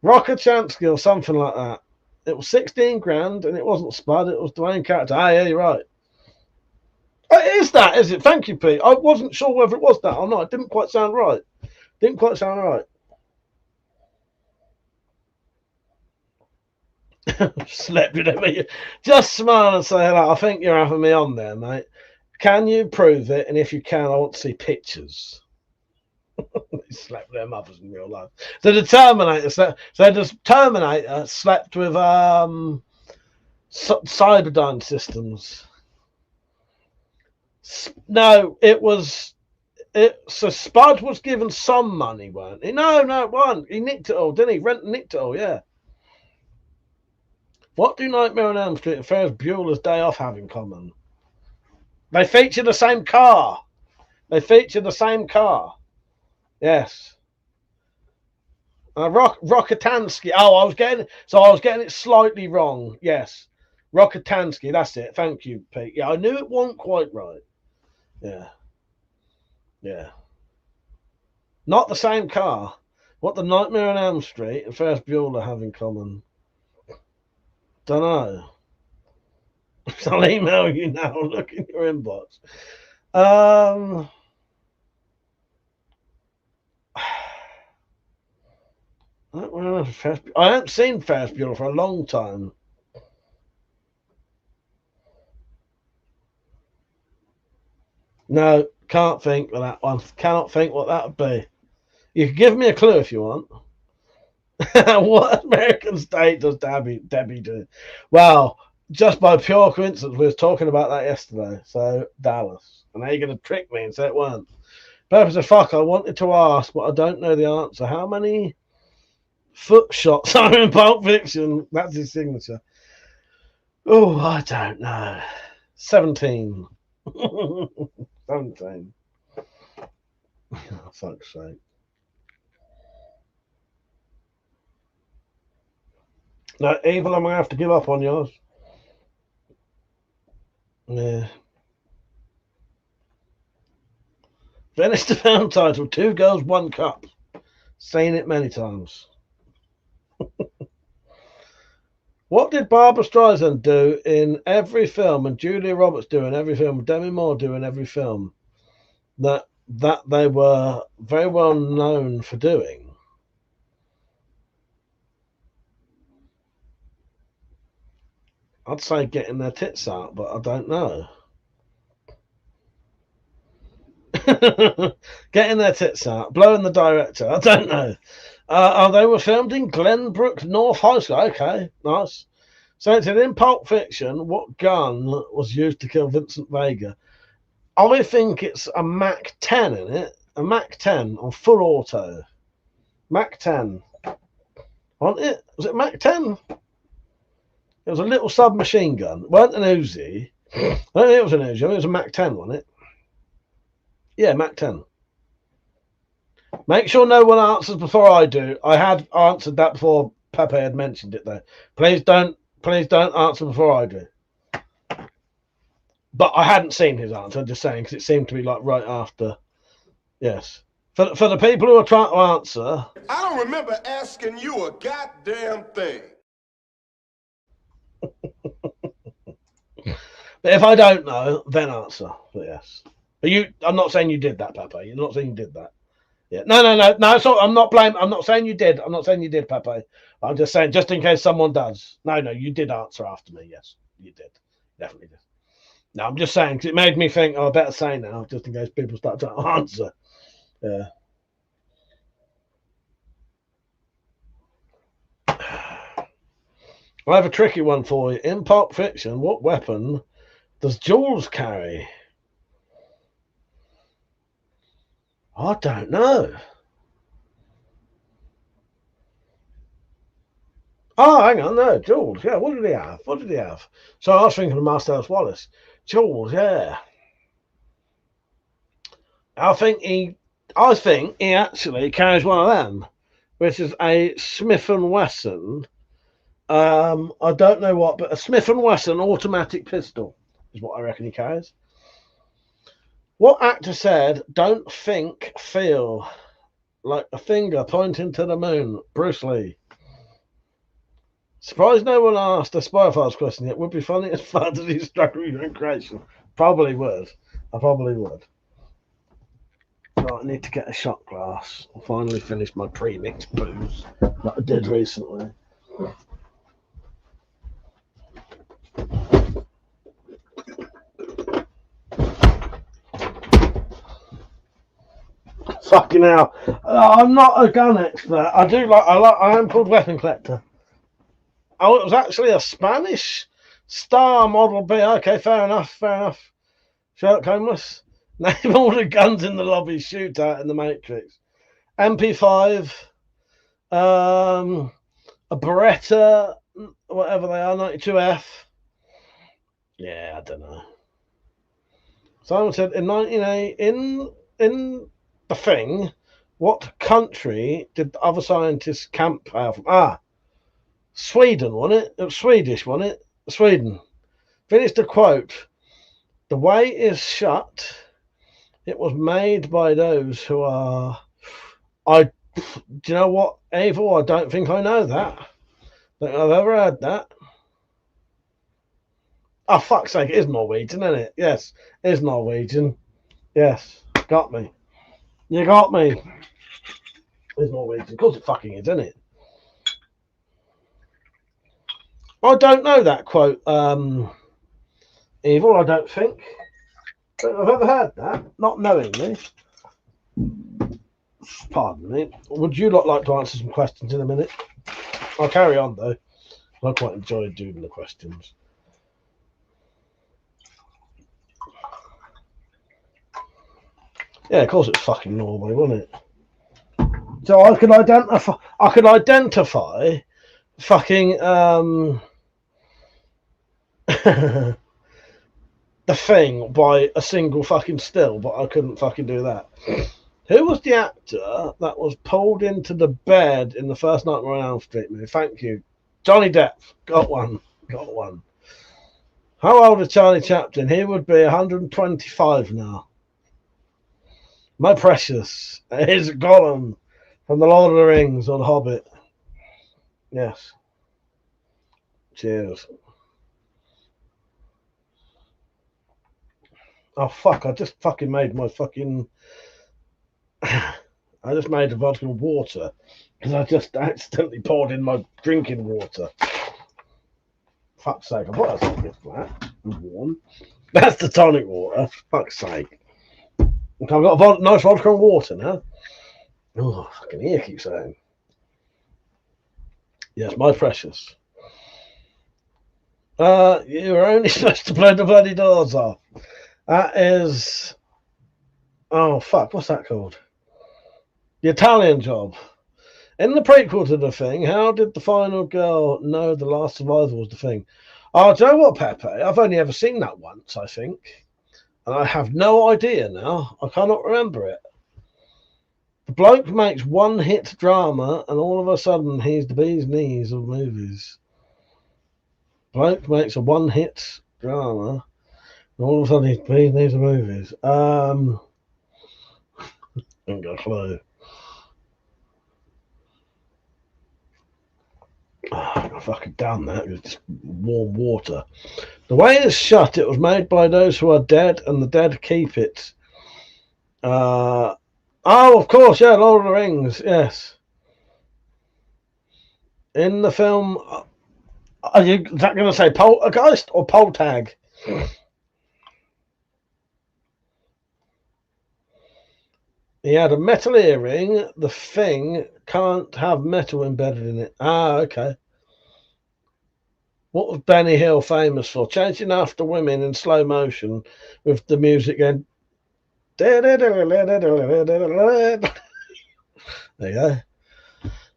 Rockachansky or something like that. It was 16 grand, and it wasn't Spud. It was Dwayne character. Yeah, you're right. It is that, is it? Thank you, Pete. I wasn't sure whether it was that or not. It didn't quite sound right. Slept with him. Just smile and say hello. I think you're having me on there, mate. Can you prove it? And if you can, I want to see pictures. They slept with their mothers in real life. So the Terminator slept with Cyberdyne Systems. No, it was. So Spud was given some money, weren't he? No, it wasn't. He nicked it all, didn't he? Nicked it all, yeah. What do Nightmare on Elm Street and Ferris Bueller's Day Off have in common? They feature the same car. Yes. Rokitansky. Oh, I was getting it slightly wrong. Yes. Rokitansky, that's it. Thank you, Pete. Yeah, I knew it wasn't quite right. Yeah. Not the same car. What the Nightmare on Elm Street and Ferris Bueller have in common? Don't know. I'll email you now. Look in your inbox. I haven't seen Ferris Bueller for a long time. No, can't think of that one. Cannot think what that would be. You can give me a clue if you want. What American state does Debbie do? Well, just by pure coincidence, we was talking about that yesterday. So Dallas, and now you're going to trick me and say it weren't. Purpose of fuck. I wanted to ask, but I don't know the answer. How many foot shots are in Pulp Fiction? That's his signature. Oh, I don't know. 17. 17. Oh, fuck's sake. No, Evil, I'm going to have to give up on yours. Yeah. Finished the film title, 2 Girls, 1 Cup. Seen it many times. What did Barbara Streisand do in every film and Julia Roberts do in every film, Demi Moore do in every film that they were very well known for doing? I'd say getting their tits out, but I don't know. Getting their tits out, blowing the director, I don't know. They were filmed in Glenbrook North High School. Okay, nice. So it said in Pulp Fiction, what gun was used to kill Vincent Vega? I think it's a Mac 10 in it. A Mac 10 on full auto. Mac 10. Wasn't it? Was it Mac 10? It was a little submachine gun. It weren't an Uzi. I don't think it was an Uzi. I mean, it was a Mac 10, wasn't it? Yeah, Mac 10. Make sure no one answers before I do. I had answered that before Pepe had mentioned it, though. Please don't answer before I do. But I hadn't seen his answer, I'm just saying, because it seemed to be like right after. Yes. For the people who are trying to answer. I don't remember asking you a goddamn thing. But if I don't know, then answer. But yes. But I'm not saying you did that, Pepe. You're not saying you did that. Yeah. No. So I'm not blaming. I'm not saying you did. I'm not saying you did, Pepe. I'm just saying, just in case someone does. No, you did answer after me. Yes, you did. Definitely did. No, I'm just saying, because it made me think, I better say now, just in case people start trying to answer. Yeah. I have a tricky one for you. In Pulp Fiction, what weapon does Jules carry? I don't know. Oh, hang on, no, Jules. Yeah, what did he have? So I was thinking of Marcellus Wallace. Jules, yeah. I think he actually carries one of them, which is a Smith & Wesson. I don't know what, but a Smith & Wesson automatic pistol is what I reckon he carries. What actor said, "Don't think, feel," like a finger pointing to the moon? Bruce Lee. Surprised no one asked a Spy Files question. It would be funny as far as he struggled with creation. Probably would. I probably would. Right, I need to get a shot glass. I'll finally finish my pre-mixed booze that I did recently. Fucking hell. I'm not a gun expert. I am called WeaponCollector. Oh, it was actually a Spanish Star Model B. Okay, fair enough. Sherlock Holmes. Name all the guns in the lobby shootout in the Matrix. MP5, a Beretta, whatever they are, 92F. Yeah, I don't know. Simon said in 1980, in The Thing, what country did the other scientists camp out from? Sweden, wasn't it? It was Swedish, wasn't it? Sweden. Finished the quote. The way is shut. It was made by those who are. Do you know what, Evil? I don't think I know that. Don't think I've ever heard that. Oh, fuck's sake, it is Norwegian, isn't it? Yes, it is Norwegian. Yes, got me. You got me. It's Norwegian. Of course it fucking is, isn't it? I don't know that quote, Evil, I don't think. I've ever heard that, not knowingly. Pardon me. Would you lot like to answer some questions in a minute? I'll carry on, though. I quite enjoyed doing the questions. Yeah, of course it's fucking Norway, wasn't it? So I could identify. Fucking the Thing by a single fucking still, but I couldn't fucking do that. Who was the actor that was pulled into the bed in the first Nightmare on Elm Street movie? Thank you. Johnny Depp. Got one. How old is Charlie Chaplin? He would be 125 now. My precious. Here's Gollum from The Lord of the Rings or The Hobbit. Yes. Cheers. Oh, fuck. I just fucking made my fucking... I just made a vodka and water because I just accidentally poured in my drinking water. Fuck's sake, I thought that was a bit flat and warm. That's the tonic water. Fuck's sake. Okay, I've got a nice vodka and water now. Oh, fucking ear keeps saying. Yes, my precious. You were only supposed to blow the bloody doors off. That is... Oh, fuck, what's that called? The Italian Job. In the prequel to The Thing, how did the final girl know the last survivor was the Thing? Oh, do you know what, Pepe? I've only ever seen that once, I think. And I have no idea now. I cannot remember it. The bloke makes one-hit drama, and all of a sudden he's the bee's knees of movies. Bloke makes a one-hit drama, and all of a sudden he's the bee's knees of movies. I ain't got a clue. I fucking down that. It was just warm water. The way it's shut, it was made by those who are dead, and the dead keep it. Oh, of course, yeah, Lord of the Rings, yes. In the film, are you is that going to say poltergeist or poltag? He had a metal earring. The Thing can't have metal embedded in it. Ah, okay. What was Benny Hill famous for? Chasing after women in slow motion with the music going. There you go.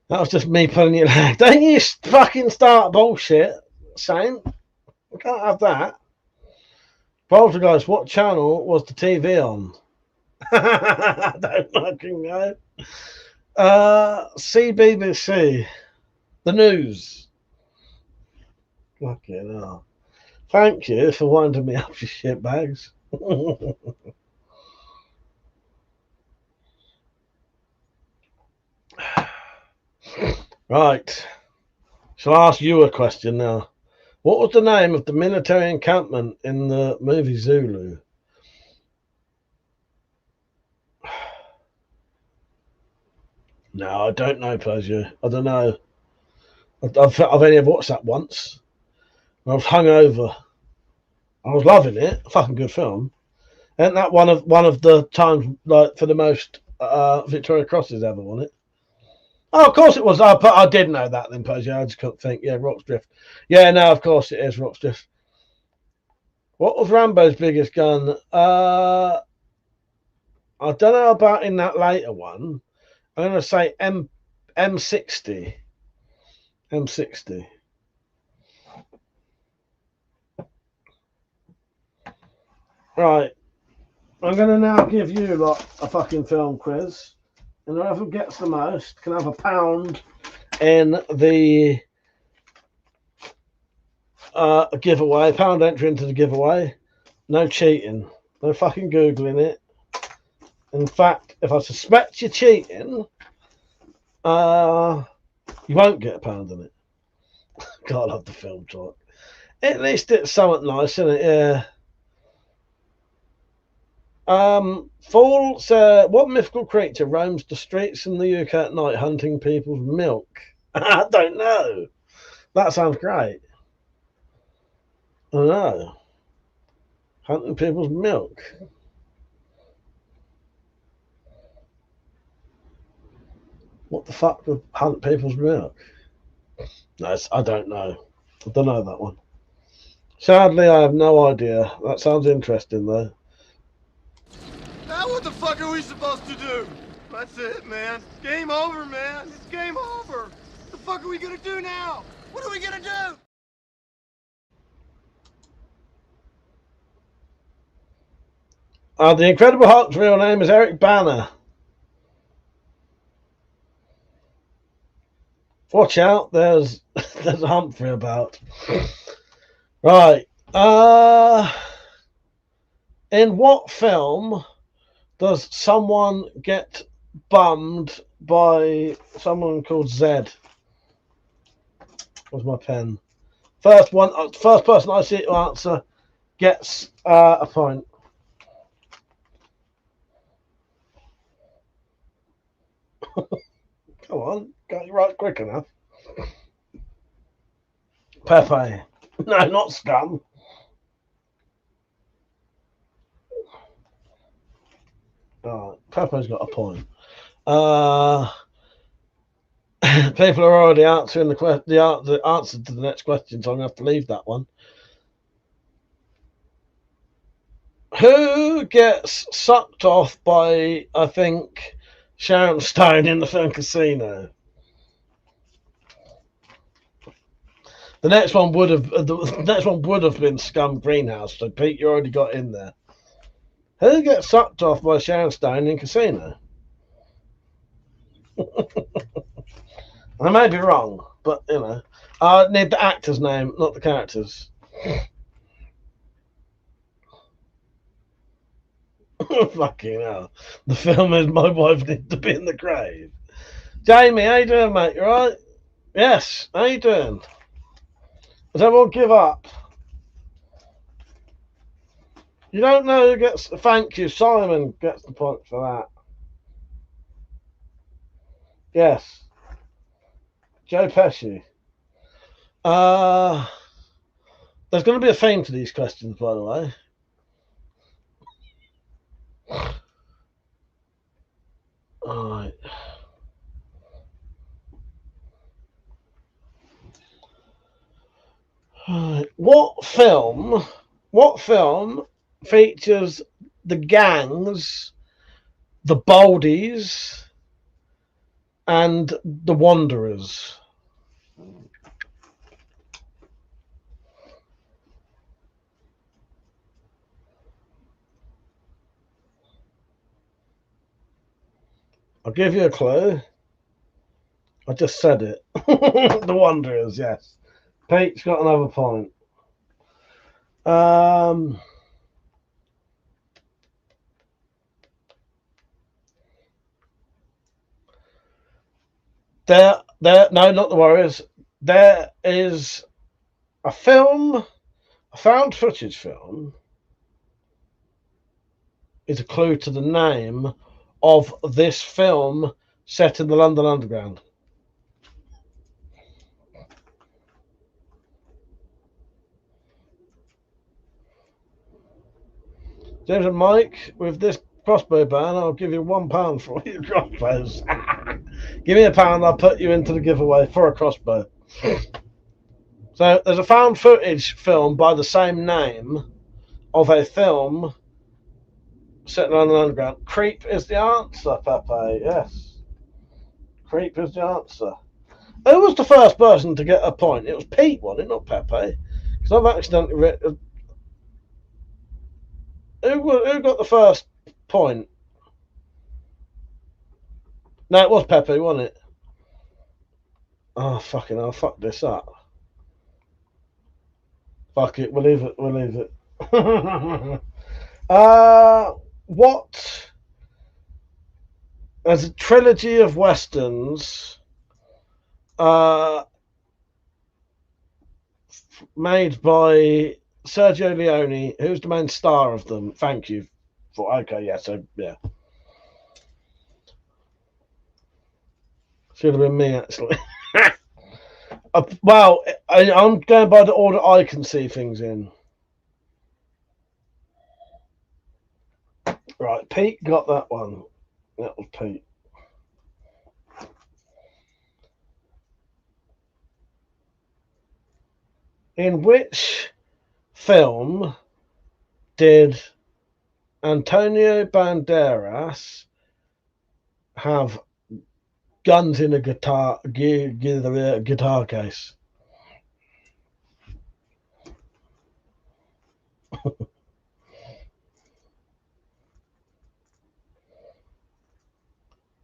That was just me pulling your leg. Don't you fucking start bullshit, Saint. We can't have that. Poltergeist, what channel was the TV on? I don't fucking know. CBBC. The news. Fucking hell. Thank you for winding me up, you shit bags. Right. Shall I ask you a question now? What was the name of the military encampment in the movie Zulu? No, I don't know, Persia. I don't know. I've only ever watched that once. I was hungover. I was loving it. Fucking good film. Isn't that one of the times like for the most Victoria Crosses ever, wasn't it? Oh, of course it was. I did know that then, Persia. I just couldn't think. Yeah, Rock's Drift. Yeah, no, of course it is Rock's Drift. What was Rambo's biggest gun? I don't know about in that later one. I'm going to say M60. M60. Right. I'm going to now give you lot a fucking film quiz. And whoever gets the most can have £1 in the giveaway. £1 entry into the giveaway. No cheating. No fucking Googling it. In fact, if I suspect you're cheating, you won't get £1 in it. God, I love the film talk. At least it's something nice, isn't it? Yeah. Falls, what mythical creature roams the streets in the UK at night hunting people's milk? I don't know. That sounds great. I don't know. Hunting people's milk. What the fuck would hunt people's milk? No, I don't know. I don't know that one. Sadly, I have no idea. That sounds interesting, though. Now what the fuck are we supposed to do? That's it, man. Game over, man. It's game over. What the fuck are we gonna do now? What are we gonna do? The Incredible Hulk's real name is Eric Banner. Watch out, there's a Humphrey about. Right. In what film does someone get bummed by someone called Zed? Where's my pen? First person I see to answer gets a point. Come on, got you right quick enough. Pepe. No, not Scum. Oh, Pepe's got a point. People are already answering the answer to the next question, so I'm going to have to leave that one. Who gets sucked off by, I think, Sharon Stone in the film Casino? The next one would have been Scum Greenhouse. So Pete, you already got in there. Who gets sucked off by Sharon Stone in Casino? I may be wrong, but you know, I need the actor's name, not the character's. Fucking hell. The film is My Wife Needs to Be in the Grave. Jamie, how you doing, mate? You alright? Yes, how you doing? Does everyone give up? You don't know who gets... Thank you, Simon gets the point for that. Yes. Joe Pesci. There's going to be a theme to these questions, by the way. Alright. What film features the gangs, the Baldies, and the Wanderers? I'll give you a clue. I just said it. The Wanderers, yes. Pete's got another point. No, not the Warriors. There is a film, a found footage film, is a clue to the name of this film set in the London Underground. James and Mike, with this crossbow ban, I'll give you £1 for all your crossbows. Give me £1, I'll put you into the giveaway for a crossbow. So there's a found footage film by the same name of a film set in London Underground. Creep is the answer, Pepe. Yes. Creep is the answer. Who was the first person to get a point? It was Pete, wasn't it? Not Pepe. Because I've accidentally written... Who got the first point? No, it was Pepe, wasn't it? Oh, fucking hell, fuck this up. Fuck it, we'll leave it. What? There's a trilogy of westerns made by Sergio Leone. Who's the main star of them? Thank you. Okay, yeah, so, yeah. Should have been me, actually. Well, I'm going by the order I can see things in. Right, Pete got that one. That was Pete. In which film did Antonio Banderas have guns in a guitar case?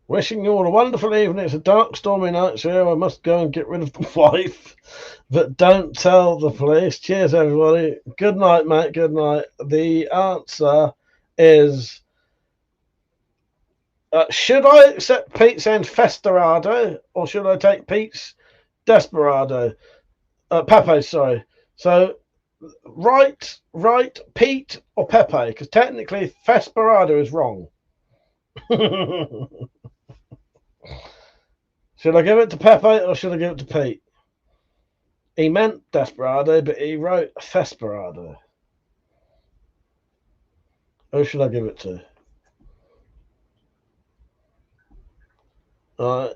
Wishing you all a wonderful evening. It's a dark, stormy night, so I must go and get rid of the wife. But don't tell the police. Cheers, everybody. Good night, mate. Good night. The answer is... should I accept Pete saying Fesperado, or should I take Pete's Desperado? Pepe, sorry. So, right, Pete or Pepe? Because technically, Fesperado is wrong. Should I give it to Pepe or should I give it to Pete? He meant Desperado, but he wrote Fesperado. Who should I give it to? All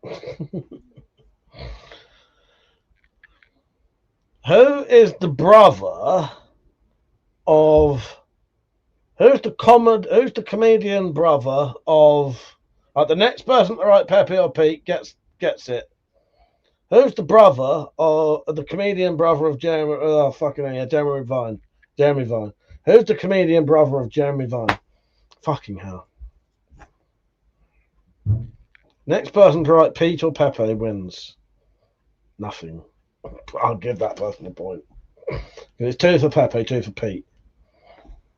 right. Who is the brother of... Who's the comedian brother of... the next person to write Pepe or Pete gets it. Who's the brother or the comedian brother of Jeremy? Oh, fucking hell, yeah, Jeremy Vine. Jeremy Vine. Who's the comedian brother of Jeremy Vine? Fucking hell. Next person to write Pete or Pepe wins. Nothing. I'll give that person a point. It's 2 for Pepe, 2 for Pete.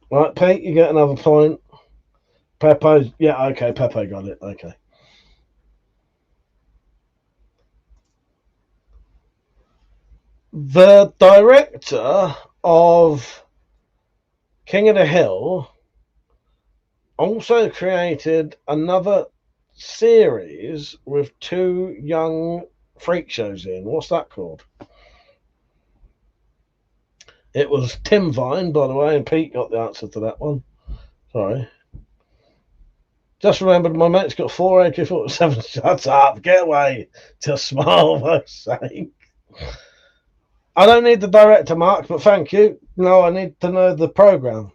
Right, Pete, you get another point. Pepe, yeah, okay, Pepe got it, okay. The director of King of the Hill also created another series with 2 young freak shows in. What's that called? It was Tim Vine, by the way, and Pete got the answer to that one. Sorry. Just remembered my mate's got 4 AK-47. Shut up, get away. Just smile, for sake. I don't need the director, Mark, but thank you. No, I need to know the program.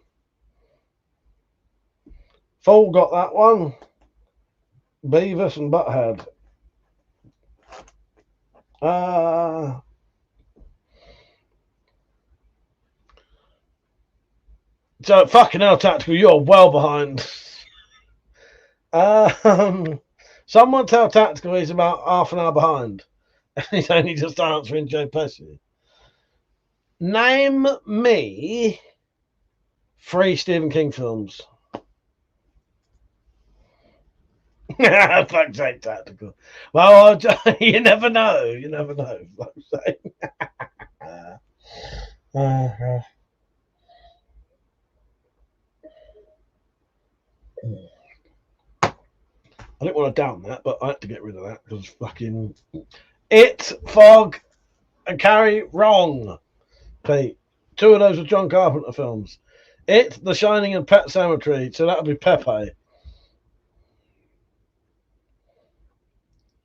Fool got that one. Beavis and Butthead. So, fucking hell, Tactical, you're well behind. Someone tell Tactical he's about half an hour behind. He's only just answering Joe Pesci. Name me 3 Stephen King films. Fuck's sake, Tactical. Well, you never know. You never know. Fuck's sake. I didn't want to down that, but I had to get rid of that because fucking It, Fog, and Carrie, wrong. Pete. 2 of those are John Carpenter films. It, The Shining, and Pet Sematary. So that would be Pepe.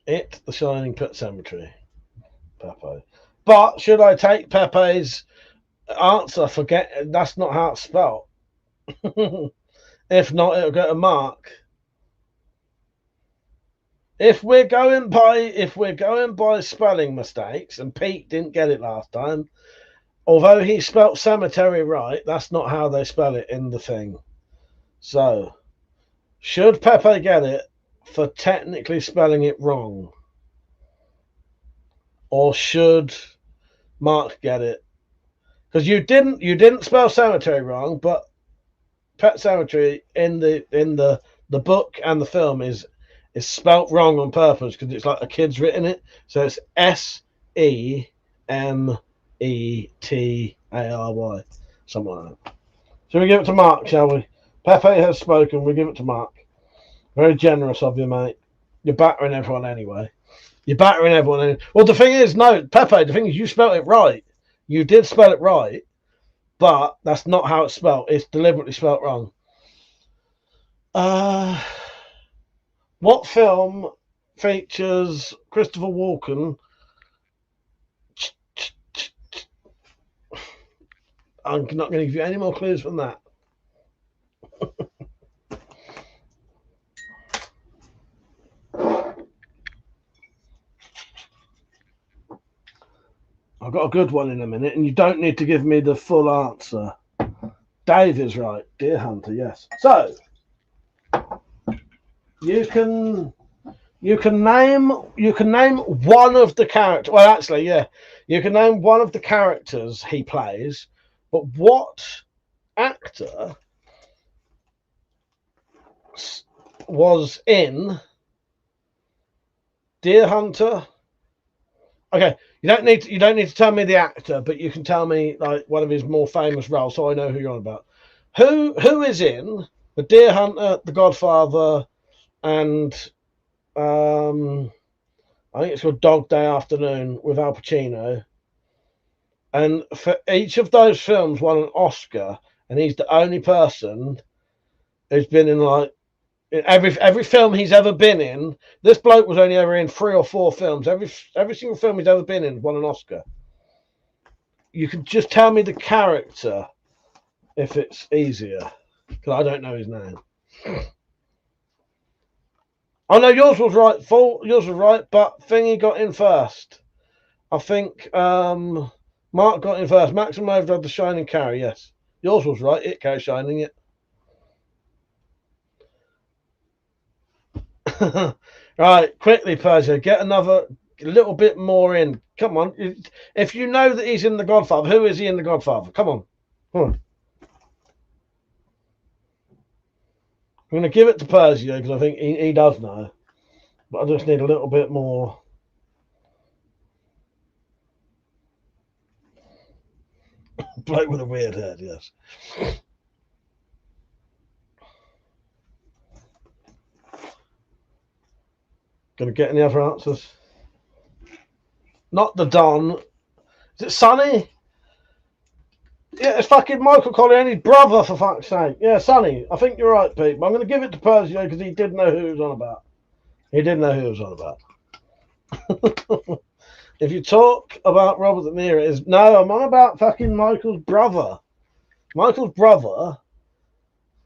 It, The Shining, Pet Sematary. Pepe. But should I take Pepe's answer? Forget that's not how it's spelled. If not, it'll go to Mark. If we're going by spelling mistakes, and Pete didn't get it last time, although he spelt cemetery right, that's not how they spell it in the thing. So, should Pepe get it for technically spelling it wrong? Or should Mark get it? Because you didn't spell cemetery wrong, but Pet Cemetery in the book and the film is spelt wrong on purpose because it's like a kid's written it. So it's Semetary, something like that. So we give it to Mark, shall we? Pepe has spoken. We give it to Mark. Very generous of you, mate. You're battering everyone anyway. Well, the thing is, no, Pepe, the thing is you spelled it right. You did spell it right, but that's not how it's spelled. It's deliberately spelled wrong. What film features Christopher Walken? I'm not going to give you any more clues from that. I've got a good one in a minute, and you don't need to give me the full answer. Dave is right. Deer Hunter, yes. So you can name one of the characters. Well, actually, yeah, you can name one of the characters he plays, but what actor was in Deer Hunter? Okay, you don't need to tell me the actor, but you can tell me like one of his more famous roles, so I know who you're on about. Who is in the Deer Hunter, The Godfather, and I think it's called Dog Day Afternoon with Al Pacino, and for each of those films won an Oscar, and he's the only person who's been in like every film he's ever been in. This bloke was only ever in 3 or 4 films. Every single film he's ever been in won an Oscar. You can just tell me the character if it's easier, because I don't know his name. Oh no, yours was right. Yours was right, but Thingy got in first. I think Mark got in first. Maximum Overdrive, The Shining Carry. Yes, yours was right. It carries Shining. It. Right, quickly, Persia, get another little bit more in. Come on. If you know that he's in The Godfather, who is he in The Godfather? Come on. I'm going to give it to Persia because I think he does know. But I just need a little bit more. Bloke with a weird head, yes. Gonna get any other answers? Not the Don. Is it Sonny? Yeah, it's fucking Michael Corleone's brother, for fuck's sake. Yeah, Sonny. I think you're right, Pete. But I'm gonna give it to Persia because he did know who he was on about. He did know who he was on about. If you talk about Robert De Niro, no, I'm on about fucking Michael's brother. Michael's brother.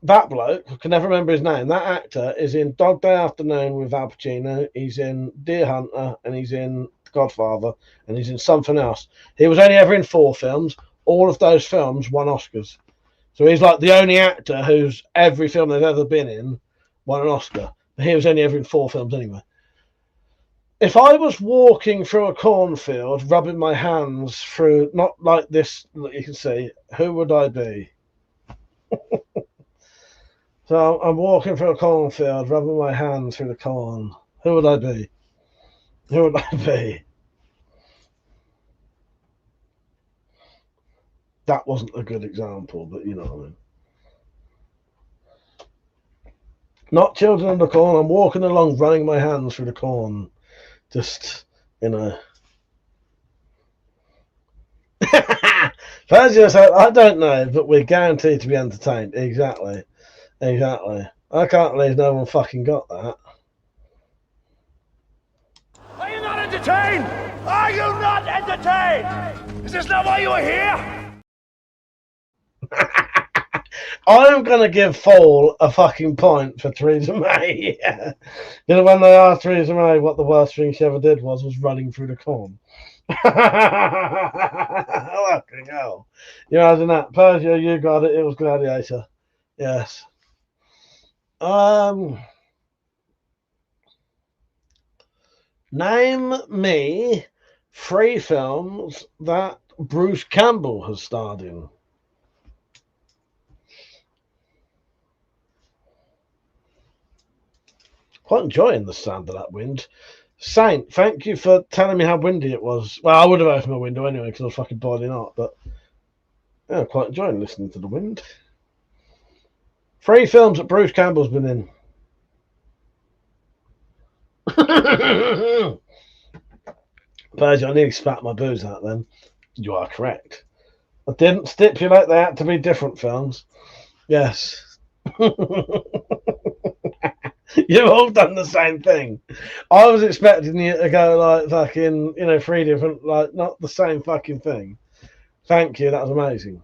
That bloke, I can never remember his name. That actor is in Dog Day Afternoon with Al Pacino. He's in Deer Hunter, and he's in The Godfather, and he's in something else. He was only ever in 4 films. All of those films won Oscars. So he's like the only actor whose every film they've ever been in won an Oscar. But he was only ever in 4 films anyway. If I was walking through a cornfield, rubbing my hands through, not like this, you can see, who would I be? So I'm walking through a cornfield, rubbing my hand through the corn. Who would I be? Who would I be? That wasn't a good example, but you know what I mean. Not Children of the Corn. I'm walking along, running my hands through the corn. Just, you know. I don't know, but we're guaranteed to be entertained. Exactly. Exactly. I can't believe no one fucking got that. Are you not entertained? Are you not entertained? Is this not why you are here? I'm going to give Fall a fucking point for Theresa May. Yeah. You know, when they asked Theresa May what the worst thing she ever did was running through the corn. Fucking hell. You imagine that. Persia, you got it. It was Gladiator. Yes. Name me 3 films that Bruce Campbell has starred in. Quite enjoying the sound of that wind. Saint, thank you for telling me how windy it was. Well, I would have opened my window anyway because I was fucking boiling hot, but yeah, quite enjoying listening to the wind. 3 films that Bruce Campbell's been in. Persia, I nearly spat my booze out then. You are correct. I didn't stipulate they had to be different films. Yes. You've all done the same thing. I was expecting you to go like fucking, 3 different, like not the same fucking thing. Thank you, that was amazing.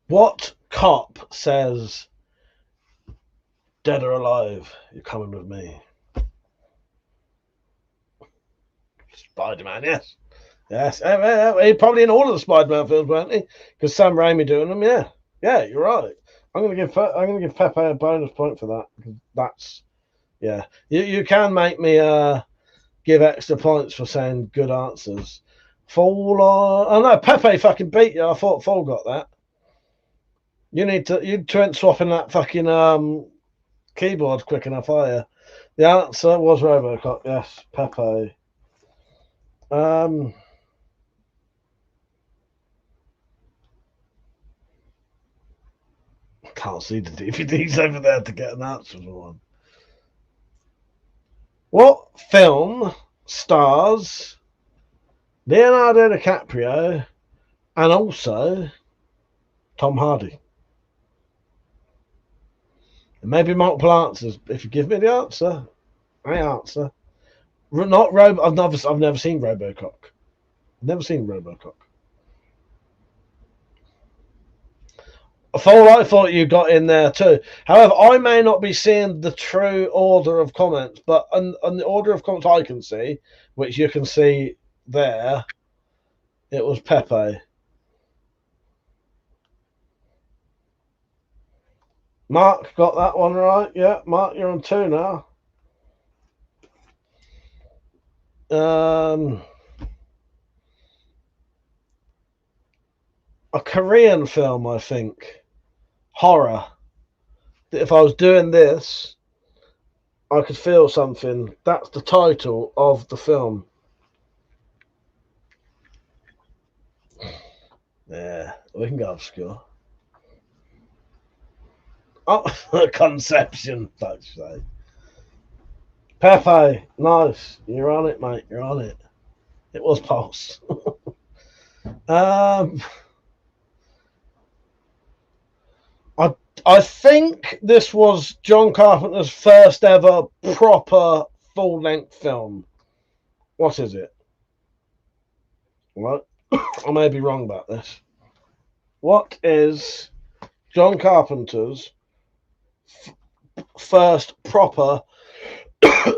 What cop says, "Dead or alive, you're coming with me." Spider-Man, yes. Yes, he probably in all of the Spider-Man films, weren't he? Because Sam Raimi doing them, yeah. Yeah, you're right. I'm gonna give Pepe a bonus point for that. Because that's, yeah. You can make me give extra points for saying good answers. Fall on. Oh no, Pepe fucking beat you. I thought Fall got that. You went swapping that fucking keyboard quick enough, are you? The answer was Robocop. Yes, Pepe. Can't see the DVDs over there to get an answer for one. What film stars Leonardo DiCaprio and also Tom Hardy? There may be multiple answers. If you give me the answer, I answer. Not Robo. I've never seen RoboCop. Never seen RoboCop. I thought you got in there too. However, I may not be seeing the true order of comments, but on the order of comments I can see, which you can see there, it was Pepe. Mark got that one right. Yeah, Mark, you're on 2 now. A Korean film, I think. Horror. If I was doing this, I could feel something. That's the title of the film. Yeah, we can go obscure. Oh, Conception, I'd say. Pepe, nice. You're on it, mate. You're on it. It was Pulse. I think this was John Carpenter's first ever proper full-length film. What is it? What? I may be wrong about this. What is John Carpenter's first proper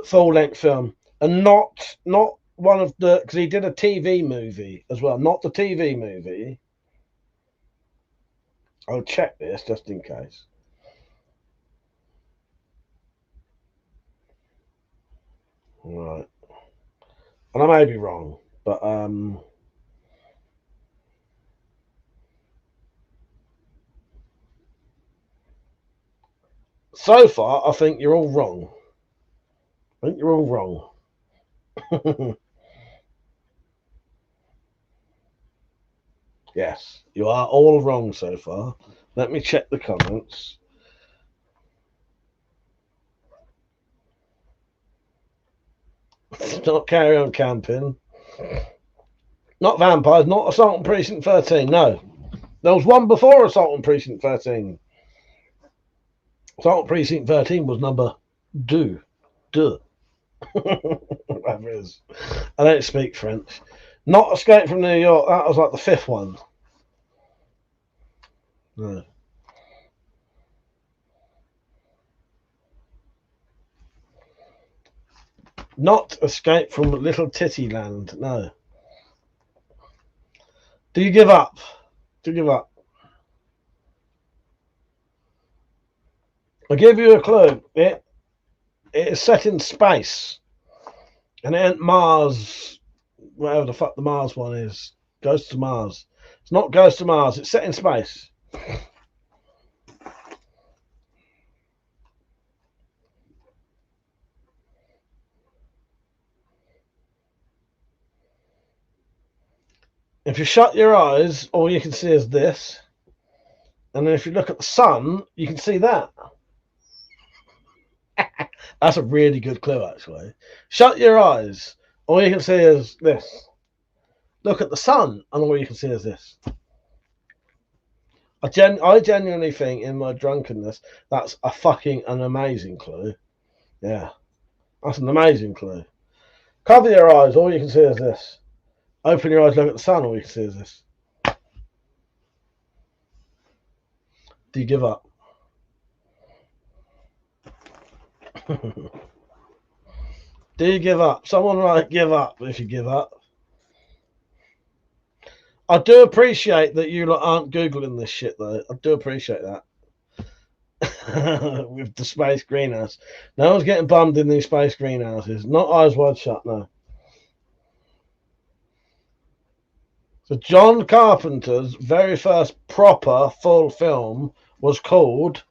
full-length film? And not one of the, because he did a TV movie as well. Not the TV movie. I'll check this just in case. Right. And I may be wrong, but so far I think you're all wrong. I think you're all wrong. Yes, you are all wrong so far. Let me check the comments. Not Carry On Camping. Not Vampires. Not Assault on Precinct 13. No. There was one before Assault on Precinct 13. Assault on Precinct 13 was number 2. Whatever it is. I don't speak French. Not Escape from New York. That was like the 5th one. No. Not Escape from Little Titty Land. No. Do you give up? Do you give up? I'll give you a clue. It is set in space. And it ain't Mars, whatever the fuck the Mars one is. Ghost to Mars. It's not Ghost to Mars. It's set in space. If you shut your eyes, all you can see is this. And then if you look at the sun, you can see that. That's a really good clue, actually. Shut your eyes. All you can see is this. Look at the sun, and all you can see is this. I genuinely think, in my drunkenness, that's an amazing clue. Yeah. That's an amazing clue. Cover your eyes. All you can see is this. Open your eyes, look at the sun. All you can see is this. Do you give up? Do you give up? Someone write give up if you give up. I do appreciate that you lot aren't Googling this shit, though. I do appreciate that. With the space greenhouse. No one's getting bummed in these space greenhouses. Not Eyes Wide Shut, no. So John Carpenter's very first proper full film was called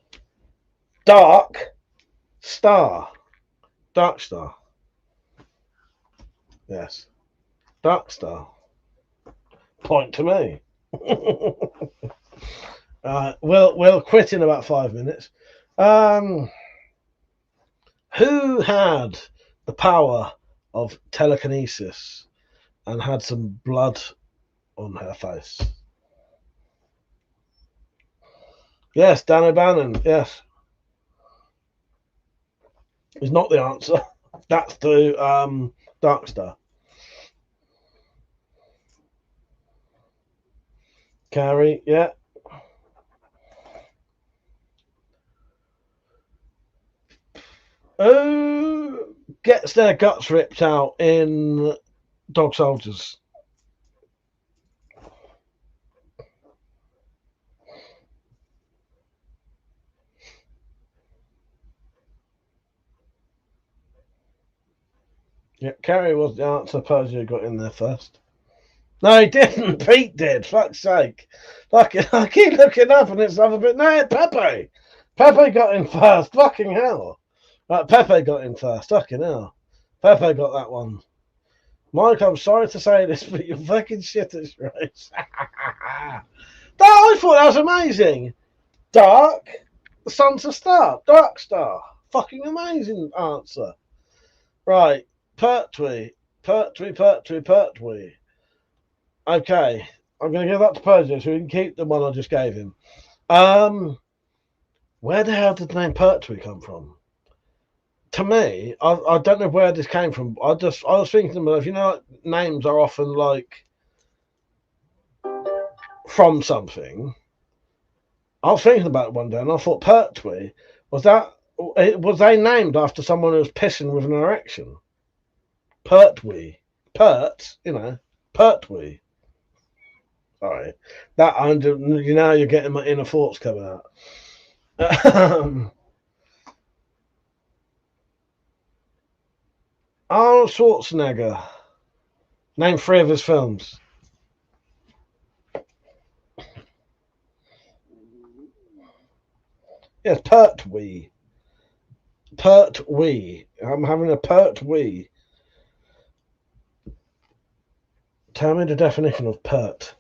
Dark Star. Dark Star. Yes. Dark Star. Point to me. We'll quit in about 5 minutes. Who had the power of telekinesis and had some blood on her face? Yes, Dan O'Bannon. Yes. Is not the answer. That's the Dark Star. Carrie, yeah. Who gets their guts ripped out in Dog Soldiers? Yeah, Carrie was the answer. Persia got in there first. No, he didn't. Pete did. Fuck's sake. Fucking, I keep looking up and it's other bit. No, Pepe. Pepe got in first. Fucking hell. Right, Pepe got in first. Fucking hell. Pepe got that one. Mike, I'm sorry to say this, but you're fucking shit at race. I thought that was amazing. Dark. The sun's a star. Dark Star. Fucking amazing answer. Right. Pertwee. Okay, I'm going to give that to Persia so we can keep the one I just gave him. Where the hell did the name Pertwee come from? To me, I don't know where this came from. I was thinking to myself, you know, names are often like from something. I was thinking about it one day and I thought Pertwee, was they named after someone who was pissing with an erection? Pertwee. Pert, you know, Pertwee. Sorry, that you know you're getting my inner thoughts coming out. Arnold Schwarzenegger. Name 3 of his films. Yes, Pertwee. Pertwee. I'm having a Pertwee. Tell me the definition of pert.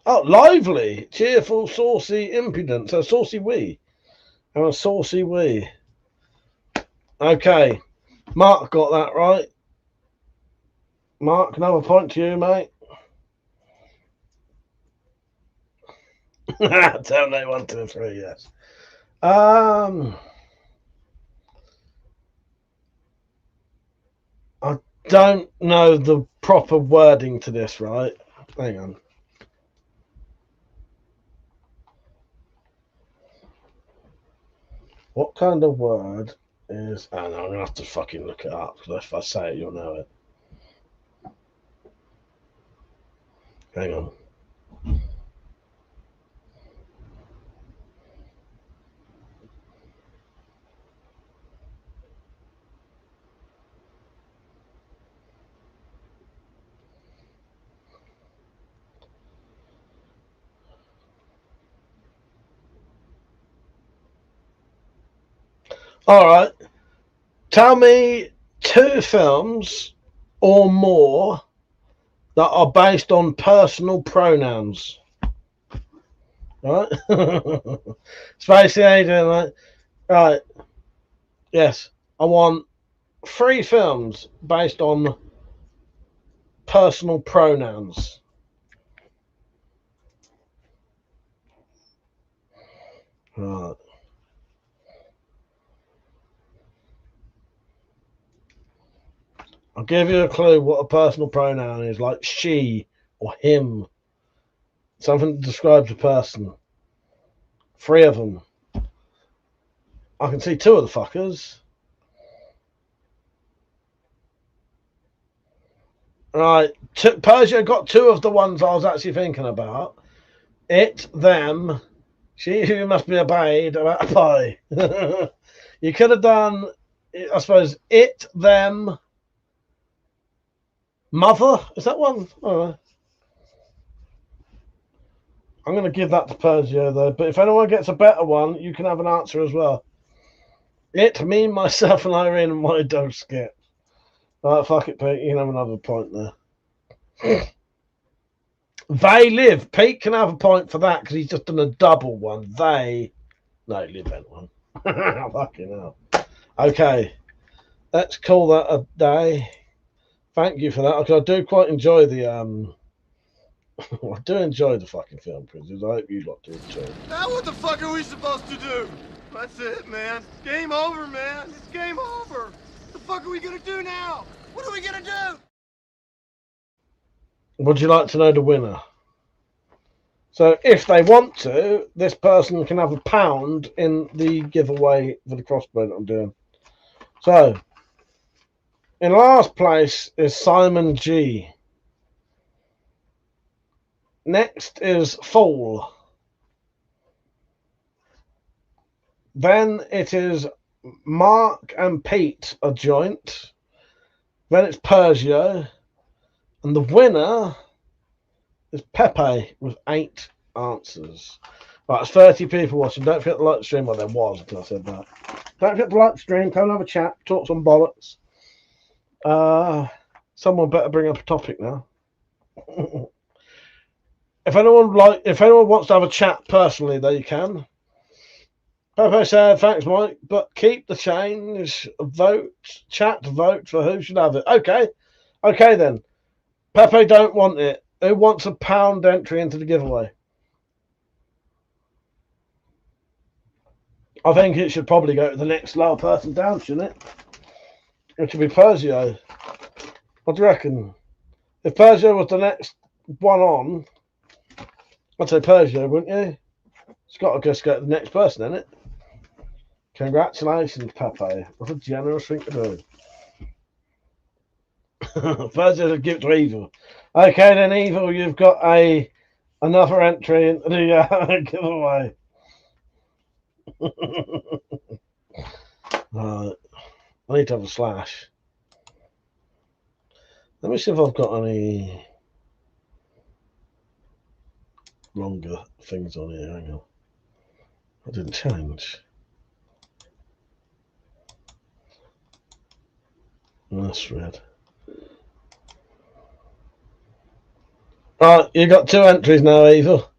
Oh, lively, cheerful, saucy, impudent. So saucy wee. I'm a saucy wee. Okay. Mark got that right. Mark, another point to you, mate. Tell me 1, 2, 3, yes. I don't know the proper wording to this, right? Hang on. What kind of word is... Oh, no, I'm going to have to fucking look it up, because if I say it, you'll know it. Hang on. All right. Tell me 2 films or more that are based on personal pronouns. All right? Spacey, how you doing, mate? Right. Yes. I want 3 films based on personal pronouns. Right. I'll give you a clue what a personal pronoun is, like she or him. Something that describes a person. 3 of them. I can see 2 of the fuckers. Right, Persia got 2 of the ones I was actually thinking about. It, them, she who must be obeyed, about a pie. You could have done, I suppose, it, them, mother. Is that one? Oh, I'm going to give that to Persia, though. But if anyone gets a better one, you can have an answer as well. It, me, myself, and Irene, and my dog skit. Alright, fuck it, Pete. You can have another point there. They live. Pete can have a point for that because he's just done a double one. They. No, live that one. Fucking hell. Okay. Let's call that a day. Thank you for that. Because I do quite enjoy the I do enjoy the fucking film, Princess. I hope you lot do too. Now what the fuck are we supposed to do? That's it, man. Game over, man. It's game over. What the fuck are we gonna do now? What are we gonna do? Would you like to know the winner? So if they want to, this person can have £1 in the giveaway for the crossbow that I'm doing. So, in last place is Simon G. Next is Fall. Then it is Mark and Pete, a joint. Then it's Persia. And the winner is Pepe with 8 answers. Right, it's 30 people watching. Don't forget to like the stream. Well, there was until I said that. Don't forget to like the stream. Come and have a chat. Talk some bollocks. Someone better bring up a topic now. If anyone wants to have a chat personally, they can. Pepe said, thanks, Mike, but keep the change. Chat to vote for who should have it. Okay then. Pepe don't want it. Who wants a £1 entry into the giveaway? I think it should probably go to the next lower person down, shouldn't it? It should be Persia. What do you reckon? If Persia was the next one on, I'd say Persia, wouldn't you? It's got to just go to the next person, isn't it? Congratulations, Pepe. What a generous thing to do. Persia's a gift to Evil. Okay, then, Evil, you've got another entry into the giveaway. Right. I need to have a slash. Let me see if I've got any longer things on here. Hang on. I didn't change. That's red. Right, you got 2 entries now, Evil.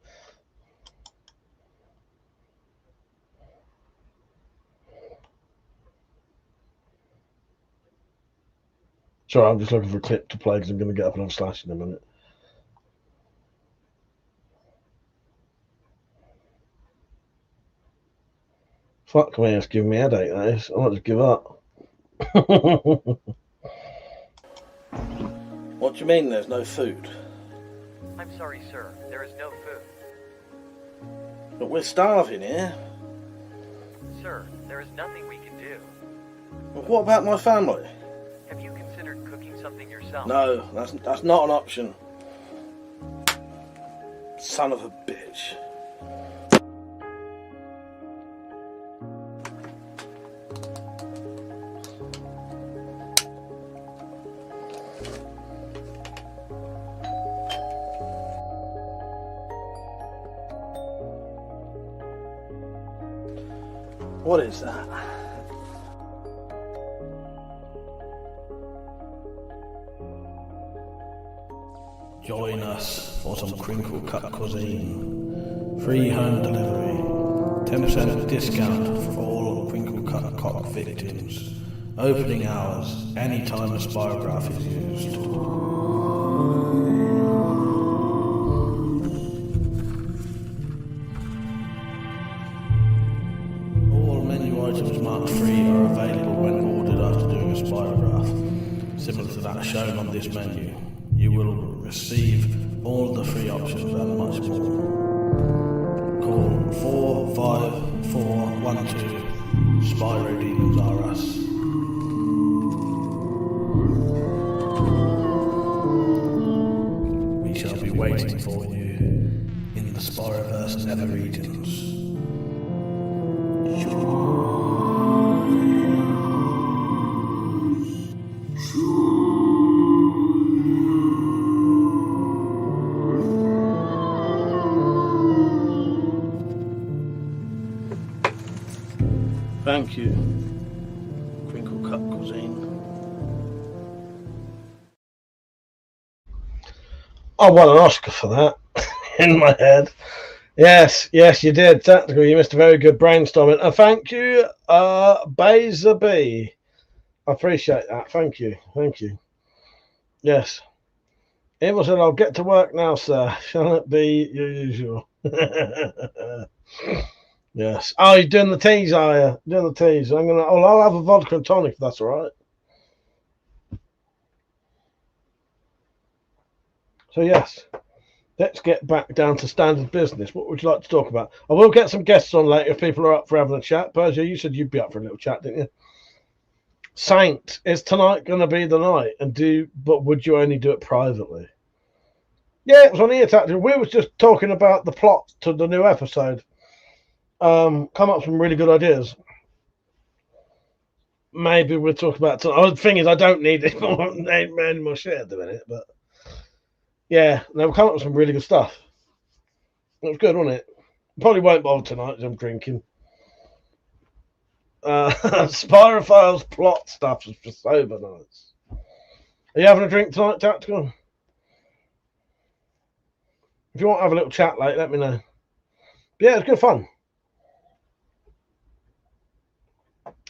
Sorry, I'm just looking for a clip to play because I'm going to get up and have a slash in a minute. Fuck me, it's giving me a headache, that is. I might just give up. What do you mean there's no food? I'm sorry, sir. There is no food. But we're starving here. Sir, there is nothing we can do. Well, what about my family? Have you considered cooking something yourself? No, that's not an option. Son of a bitch. What is that? Join us for some crinkle cut cuisine. Free home delivery. 10% discount for all crinkle cut cock victims. Opening hours anytime a spirograph is used. Items marked free are available when ordered after doing a spirograph. Similar to that shown on this menu, you will receive all the free options and much more. to Spyro Demons R Us. We shall be waiting for you in the Spyroverse Nether regions. Thank you, Crinkle Cut Cuisine. I won an Oscar for that in my head. Yes, you did. Tactical, you missed a very good brainstorming. And thank you, Baza B. I appreciate that. Thank you. Yes. Evil said, I'll get to work now, sir. Shall it be your usual? Yes. Oh, you're doing the teas, are you? Doing the teas. I'll have a vodka and tonic if that's all right. So yes, let's get back down to standard business. What would you like to talk about? I will get some guests on later if people are up for having a chat. Persia, you said you'd be up for a little chat, didn't you? Saint, is tonight going to be the night? But would you only do it privately? Yeah, it was on here. We was just talking about the plot to the new episode. Come up with some really good ideas. Maybe we'll talk about tonight. Oh, the thing is, I don't need any more shit at the minute, but yeah, they'll come up with some really good stuff. It was good, wasn't it? Probably won't bother tonight as I'm drinking. Spyrophile's plot stuff is for sober nights. Are you having a drink tonight, Tactical? If you want to have a little chat later, let me know. But yeah, it's good fun.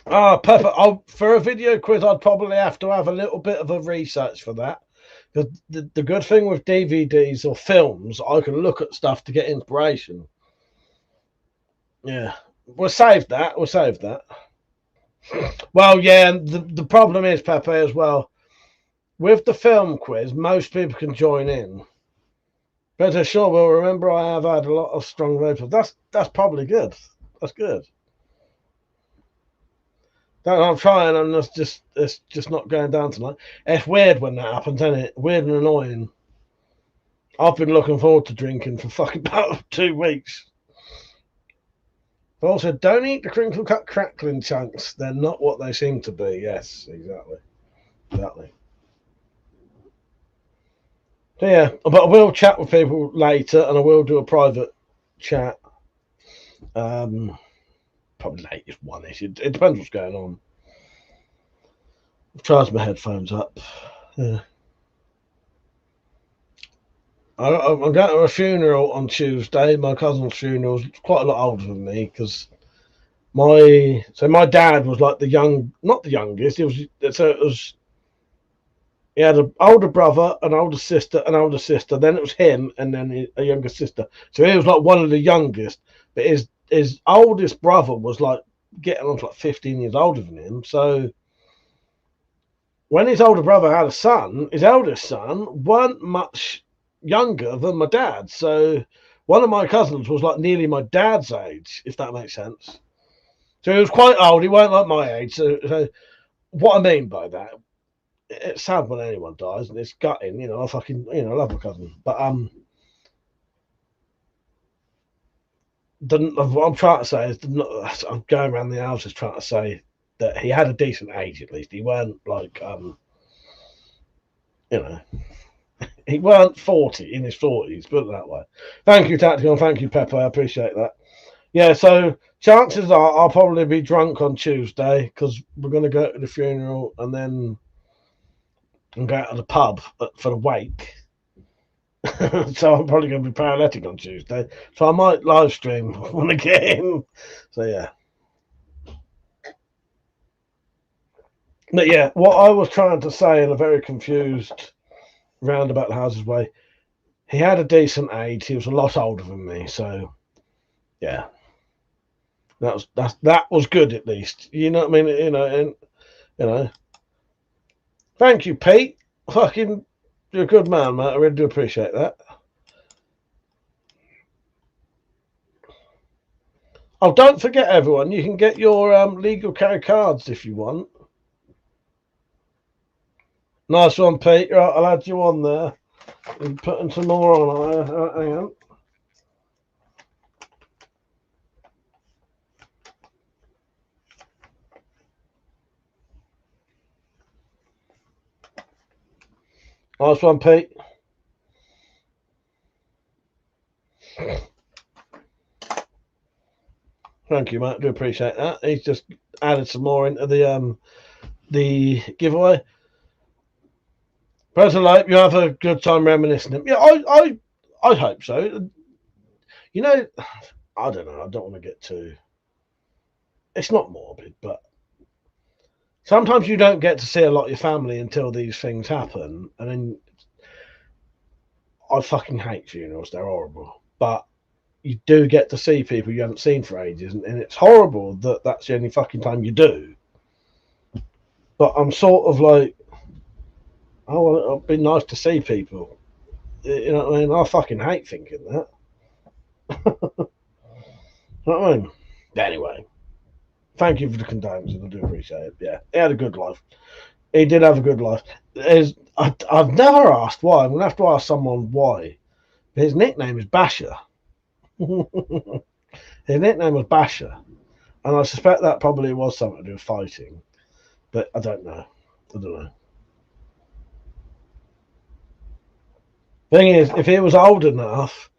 Pepper. For a video quiz, I'd probably have to have a little bit of a research for that. Because the good thing with DVDs or films, I can look at stuff to get inspiration. Yeah. We'll save that. Well, yeah, the problem is, Pepe, as well. With the film quiz, most people can join in. But sure, well, remember I have had a lot of strong votes. That's probably good. That's good. I'm trying, and it's just not going down tonight. It's weird when that happens, isn't it? Weird and annoying. I've been looking forward to drinking for fucking about 2 weeks. But also, don't eat the crinkle cut crackling chunks. They're not what they seem to be. Yes, exactly. So yeah, but I will chat with people later, and I will do a private chat. Probably latest one-ish. It depends what's going on. I've charged my headphones up. Yeah. I'm going to a funeral on Tuesday. My cousin's funeral is quite a lot older than me because my dad was like not the youngest. He had an older brother, an older sister, Then it was him, and then a younger sister. So he was like one of the youngest. But his oldest brother was like getting on to like 15 years older than him. So when his older brother had a son, his eldest son weren't much younger than my dad. So one of my cousins was like nearly my dad's age, if that makes sense. So he was quite old. He weren't like my age. So what I mean by that, it's sad when anyone dies, and it's gutting. I fucking I love my cousin, but what I'm trying to say is, I'm going around the houses trying to say that he had a decent age at least. He weren't like he weren't 40 in his 40s, put it that way. Thank you, Tactical. Thank you, Pepper. I appreciate that. Yeah, so chances are I'll probably be drunk on Tuesday because we're going to go to the funeral and then go out to the pub for the wake. So I'm probably going to be paralytic on Tuesday. So I might live stream when I get in. So yeah. But yeah, what I was trying to say in a very confused roundabout the houses way, he had a decent age. He was a lot older than me. So yeah. That was good at least. You know what I mean? Thank you, Pete. Fucking, you're a good man, mate. I really do appreciate that. Oh, don't forget, everyone, you can get your legal carry cards if you want. Nice one, Pete. Right, I'll add you on there. I'm putting some more on. Hang on. Nice one, Pete. Thank you, mate. I do appreciate that. He's just added some more into the giveaway. President Lope, you have a good time reminiscing. Yeah, I hope so. You know, I don't know. I don't want to get too. It's not morbid, but sometimes you don't get to see a lot of your family until these things happen, and then I fucking hate funerals. They're horrible, but you do get to see people you haven't seen for ages, and it's horrible that that's the only fucking time you do. But I'm sort of like, oh, well, it'd be nice to see people. You know what I mean? I fucking hate thinking that. You know what I mean? Anyway, thank you for the condolences. I do appreciate it. Yeah, he had a good life. He did have a good life. I've never asked why. I'm going to have to ask someone why. His nickname is Basher. His nickname was Basher. And I suspect that probably was something to do with fighting. But I don't know. Thing is, if he was old enough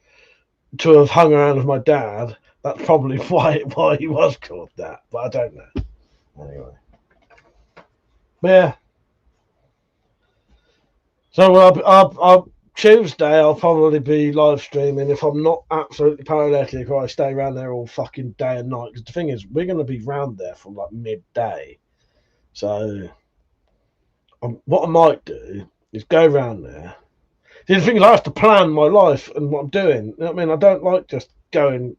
to have hung around with my dad, that's probably why he was called that. But I don't know. Anyway. But yeah. So I'll Tuesday I'll probably be live streaming if I'm not absolutely paralytic or I stay around there all fucking day and night. Because the thing is, we're going to be round there from like midday. So what I might do is go around there. The thing is, I have to plan my life and what I'm doing. You know what I mean? I don't like just going.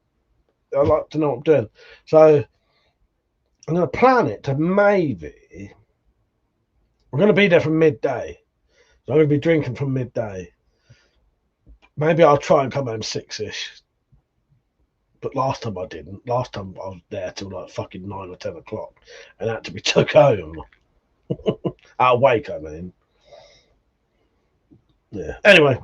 I like to know what I'm doing. So I'm going to plan it to maybe. I'm going to be there from midday. So I'm going to be drinking from midday. Maybe I'll try and come home 6-ish. But last time I didn't. Last time I was there till like fucking 9 or 10 o'clock. And had to be took home. Out of wake, I mean. Yeah. Anyway.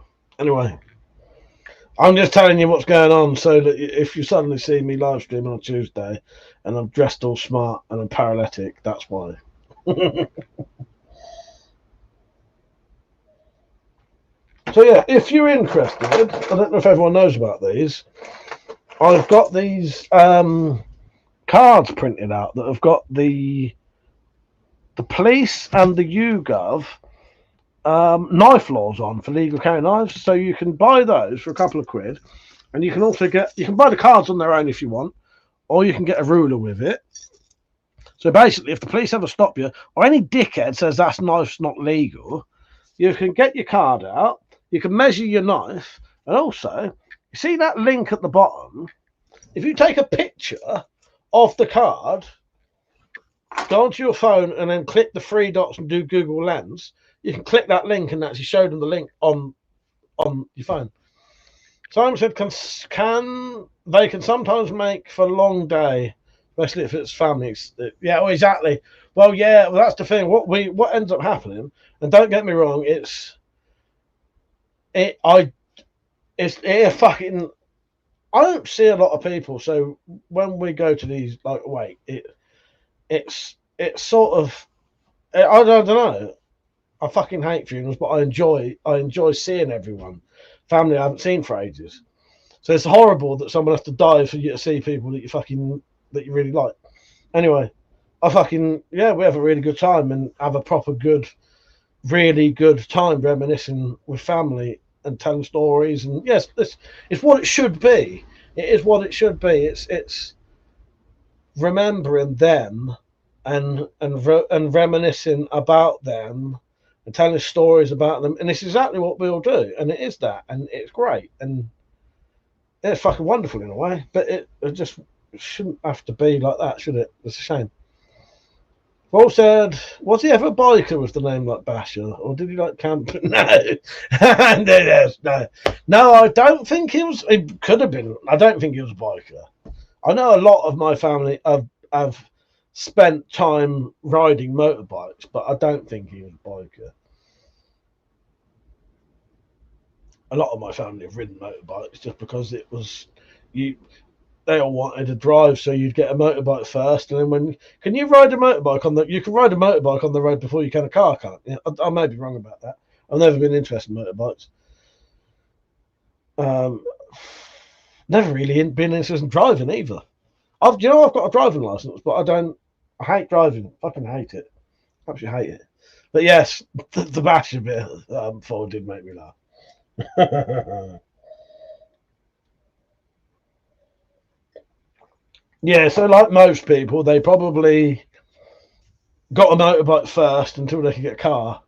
I'm just telling you what's going on so that if you suddenly see me live streaming on Tuesday and I'm dressed all smart and I'm paralytic, that's why. So yeah, if you're interested, I don't know if everyone knows about these. I've got these cards printed out that have got the police and the YouGov knife laws on for legal carry knives. So you can buy those for a couple of quid, and you can also buy the cards on their own if you want, or you can get a ruler with it. So basically, if the police ever stop you, or any dickhead says that knife's not legal, you can get your card out. You can measure your knife, and also, you see that link at the bottom? If you take a picture of the card, go onto your phone and then click the 3 dots and do Google Lens, you can click that link and actually show them the link on your phone. Simon said, they can sometimes make for a long day, especially if it's family. Yeah, well, exactly. Well, yeah, well, that's the thing. What ends up happening, and don't get me wrong, I don't see a lot of people. So when we go to these, it's sort of, I don't know. I fucking hate funerals, but I enjoy seeing everyone, family I haven't seen for ages. So it's horrible that someone has to die for you to see people that you really like. Anyway, we have a really good time and have a really good time reminiscing with family and telling stories. And yes, it's what it should be. It is what it should be. It's remembering them and reminiscing about them and telling stories about them. And it's exactly what we all do. And it is that. And it's great. And it's fucking wonderful in a way. But it just shouldn't have to be like that, should it? It's a shame. Paul said, was he ever a biker with the name like Basher? Or did he like camp? No. No, I don't think he was. He could have been. I don't think he was a biker. I know a lot of my family have spent time riding motorbikes, but I don't think he was a biker. A lot of my family have ridden motorbikes just because it was they all wanted to drive, so you'd get a motorbike first, and then can you ride a motorbike on you can ride a motorbike on the road before you can a car, can't you? I may be wrong about that. I've never been interested in motorbikes. Never really been interested in driving either. I've got a driving license, but I hate driving. Fucking hate it. Absolutely hate it. But yes, the bash a bit before did make me laugh. Yeah, so like most people, they probably got a motorbike first until they could get a car.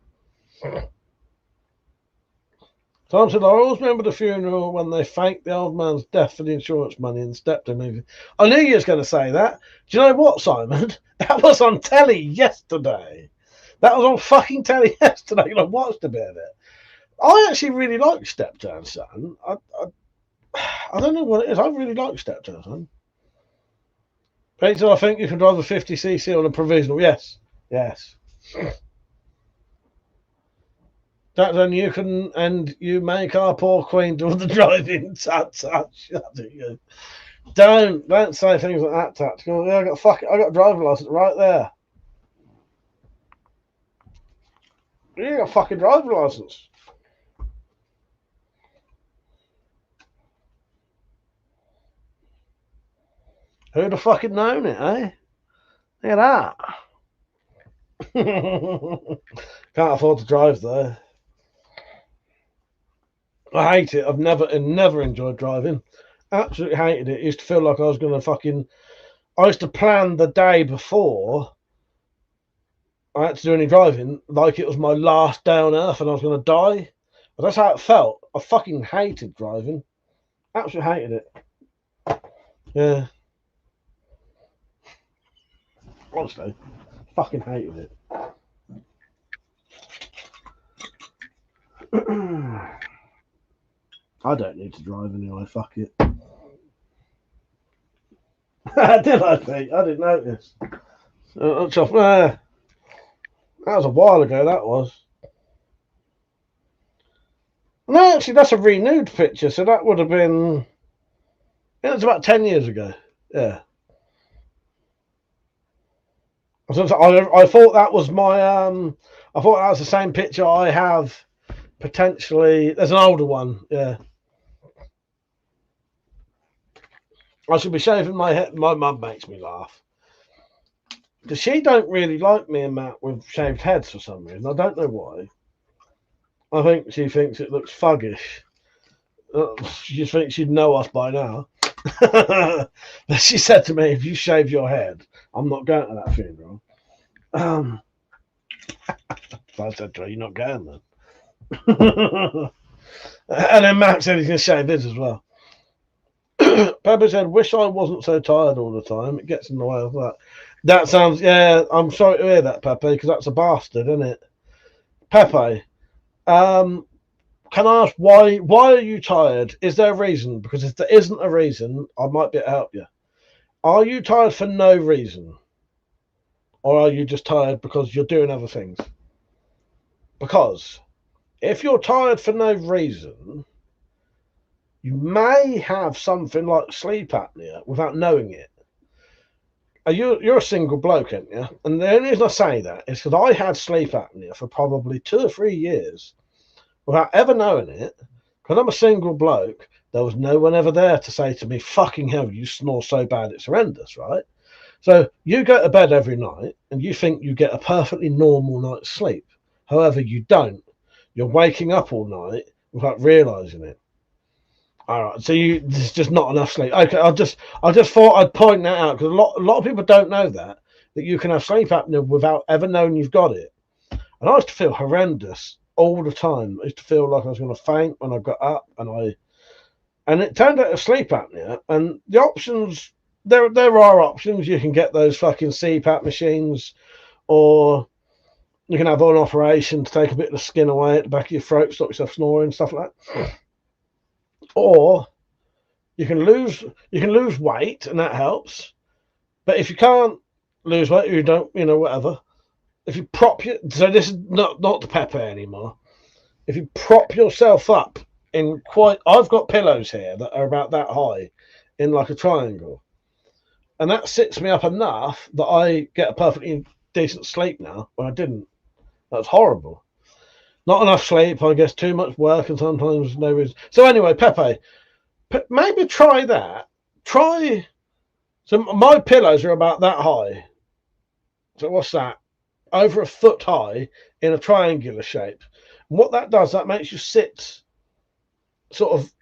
Tom said, I always remember the funeral when they faked the old man's death for the insurance money and stepped him moving. I knew you was going to say that. Do you know what, Simon? That was on telly yesterday. That was on fucking telly yesterday. I watched a bit of it. I actually really like Steptown Son. I don't know what it is. I really like Steptown Son. Peter, I think you can drive a 50cc on a provisional. Yes. Yes. Then you can, and you make our poor queen do the driving. Don't say things like that, Tactical. Yeah, I got a driving license right there. You got a fucking driving license. Who'd have fucking known it, eh? Look at that. Can't afford to drive though. I hate it. I've never enjoyed driving. Absolutely hated it. It used to feel like I was going to I used to plan the day before I had to do any driving like it was my last day on earth and I was going to die. But that's how it felt. I fucking hated driving. Absolutely hated it. Yeah. Honestly, fucking hated it. I don't need to drive anyway, fuck it. Did I, Pete? I didn't notice. That was a while ago, that was. No, actually, that's a renewed picture, so that would have been... It was about 10 years ago, yeah. I thought that was my... I thought that was the same picture I have, potentially... There's an older one, yeah. I should be shaving my head. My mum makes me laugh. Because she don't really like me and Matt with shaved heads for some reason. I don't know why. I think she thinks it looks fuggish. She thinks she'd know us by now. But she said to me, if you shave your head, I'm not going to that funeral. So I said to her, you're not going then. And then Matt said he's going to shave his as well. Pepper said, wish I wasn't so tired all the time. It gets in the way of that. That sounds, yeah, I'm sorry to hear that, Pepe, because that's a bastard, isn't it? Pepe, can I ask why are you tired? Is there a reason? Because if there isn't a reason, I might be able to help you. Are you tired for no reason? Or are you just tired because you're doing other things? Because if you're tired for no reason, you may have something like sleep apnea without knowing it. You're a single bloke, aren't you? And the only reason I say that is because I had sleep apnea for probably 2 or 3 years without ever knowing it. Because I'm a single bloke, there was no one ever there to say to me, fucking hell, you snore so bad it's horrendous, right? So you go to bed every night and you think you get a perfectly normal night's sleep. However, you don't. You're waking up all night without realising it. All right, so there's just not enough sleep. Okay, I just thought I'd point that out because a lot of people don't know that you can have sleep apnea without ever knowing you've got it. And I used to feel horrendous all the time. I used to feel like I was going to faint when I got up, and it turned out it was sleep apnea. And the options, there are options. You can get those fucking CPAP machines, or you can have an operation to take a bit of the skin away at the back of your throat, stop yourself snoring, stuff like that. Or You can lose weight, and that helps. But if you can't lose weight, you don't, whatever. If you prop your, so this is not the Pepe anymore. If you prop yourself up in I've got pillows here that are about that high, in like a triangle, and that sits me up enough that I get a perfectly decent sleep now. When I didn't, that's horrible. Not enough sleep, I guess. Too much work, and sometimes no reason. So anyway, Pepe, maybe try that. So my pillows are about that high. So what's that? Over a foot high in a triangular shape. And what that does, that makes you sit sort of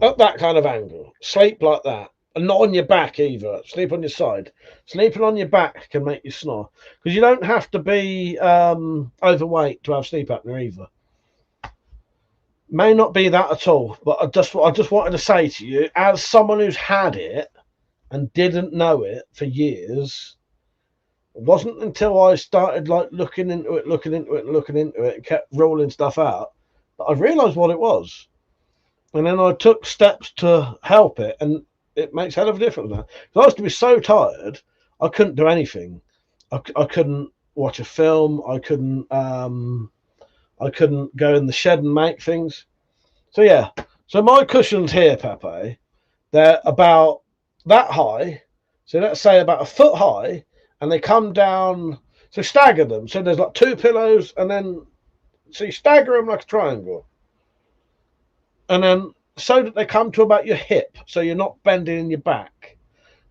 at that kind of angle. Sleep like that. And not on your back either. Sleep on your side. Sleeping on your back can make you snore. Because you don't have to be overweight to have sleep apnea either. May not be that at all. But I just wanted to say to you, as someone who's had it and didn't know it for years, it wasn't until I started like looking into it, and kept rolling stuff out, that I realised what it was. And then I took steps to help it, and it makes a hell of a difference now. I used to be so tired, I couldn't do anything. I couldn't watch a film. I couldn't go in the shed and make things. So yeah. So my cushions here, Pepe, they're about that high. So let's say about a foot high. And they come down, so stagger them. So there's like two pillows, and then, so you stagger them like a triangle. And then, so that they come to about your hip, so you're not bending in your back.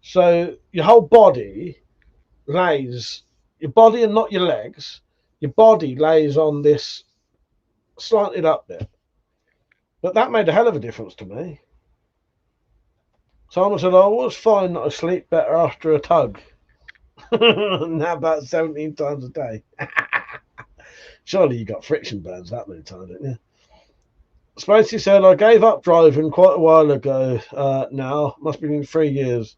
So your whole body lays, your body and not your legs, your body lays on this slanted up bit. But that made a hell of a difference to me. Someone said, I always find that I sleep better after a tug. Now about 17 times a day. Surely you got friction burns that many times, didn't you? Spacey said, I gave up driving quite a while ago now. Must be in 3 years.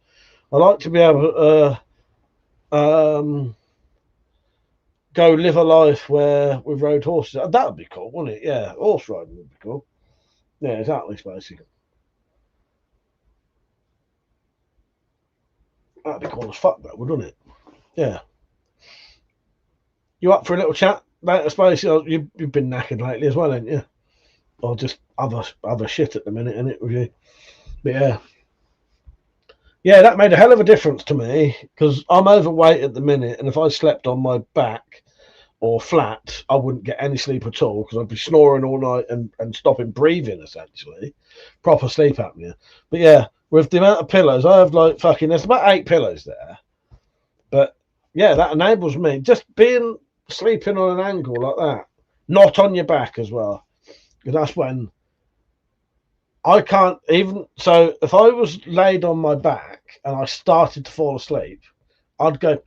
I like to be able to go live a life where we rode horses. That would be cool, wouldn't it? Yeah, horse riding would be cool. Yeah, exactly, Spacey. That'd be cool as fuck, though, wouldn't it? Yeah. You up for a little chat later, Spacey? You've been knackered lately as well, haven't you? Or just other shit at the minute, innit, with you? But yeah. Yeah, that made a hell of a difference to me, because I'm overweight at the minute, and if I slept on my back or flat, I wouldn't get any sleep at all, because I'd be snoring all night and stopping breathing, essentially. Proper sleep apnea. But yeah, with the amount of pillows, I have like there's about 8 pillows there. But yeah, that enables me, just sleeping on an angle like that, not on your back as well. Because that's when I can't even, so if I was laid on my back and I started to fall asleep, I'd go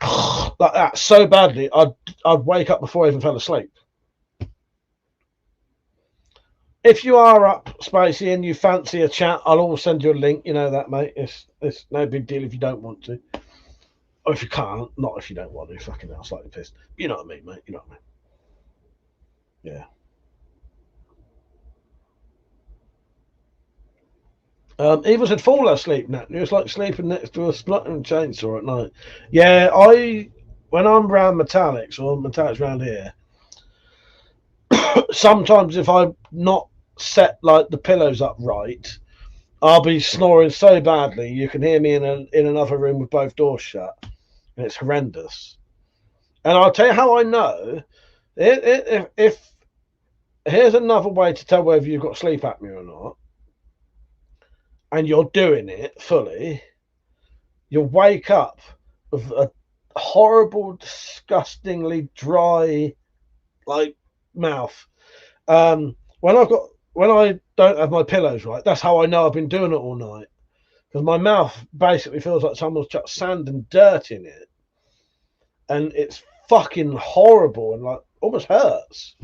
like that so badly, I'd wake up before I even fell asleep. If you are up, Spacey, and you fancy a chat, I'll always send you a link. You know that, mate. It's no big deal if you don't want to. Or if you can't, not if you don't want to. Fucking hell, slightly pissed. You know what I mean, mate. You know what I mean. Yeah. Eva said fall asleep now. It's like sleeping next to a spluttering chainsaw at night. Yeah, when I'm around metallics or metallics around here, sometimes if I'm not set like the pillows up right, I'll be snoring so badly you can hear me in another room with both doors shut. And it's horrendous. And I'll tell you how I know. If here's another way to tell whether you've got sleep apnea or not, and you're doing it fully, you'll wake up with a horrible, disgustingly dry, like, mouth. When I don't have my pillows right, that's how I know I've been doing it all night. Because my mouth basically feels like someone's chucked sand and dirt in it. And it's fucking horrible and like almost hurts.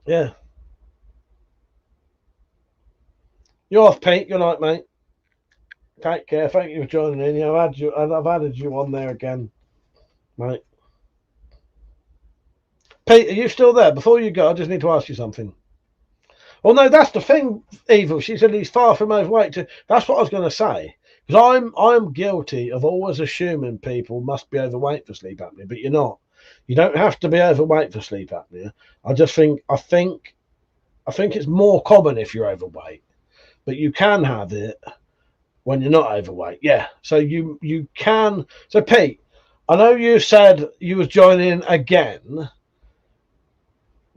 Yeah. You're off, Pete. Good night, mate. Take care. Thank you for joining in. I've added you on there again, mate. Pete, are you still there? Before you go, I just need to ask you something. Well, no, that's the thing, Evil. She said he's far from overweight. That's what I was going to say. Because I'm guilty of always assuming people must be overweight for sleep apnea, but you're not. You don't have to be overweight for sleep apnea. I think it's more common if you're overweight, but you can have it when you're not overweight. Yeah. So you can. So Pete, I know you said you was joining again.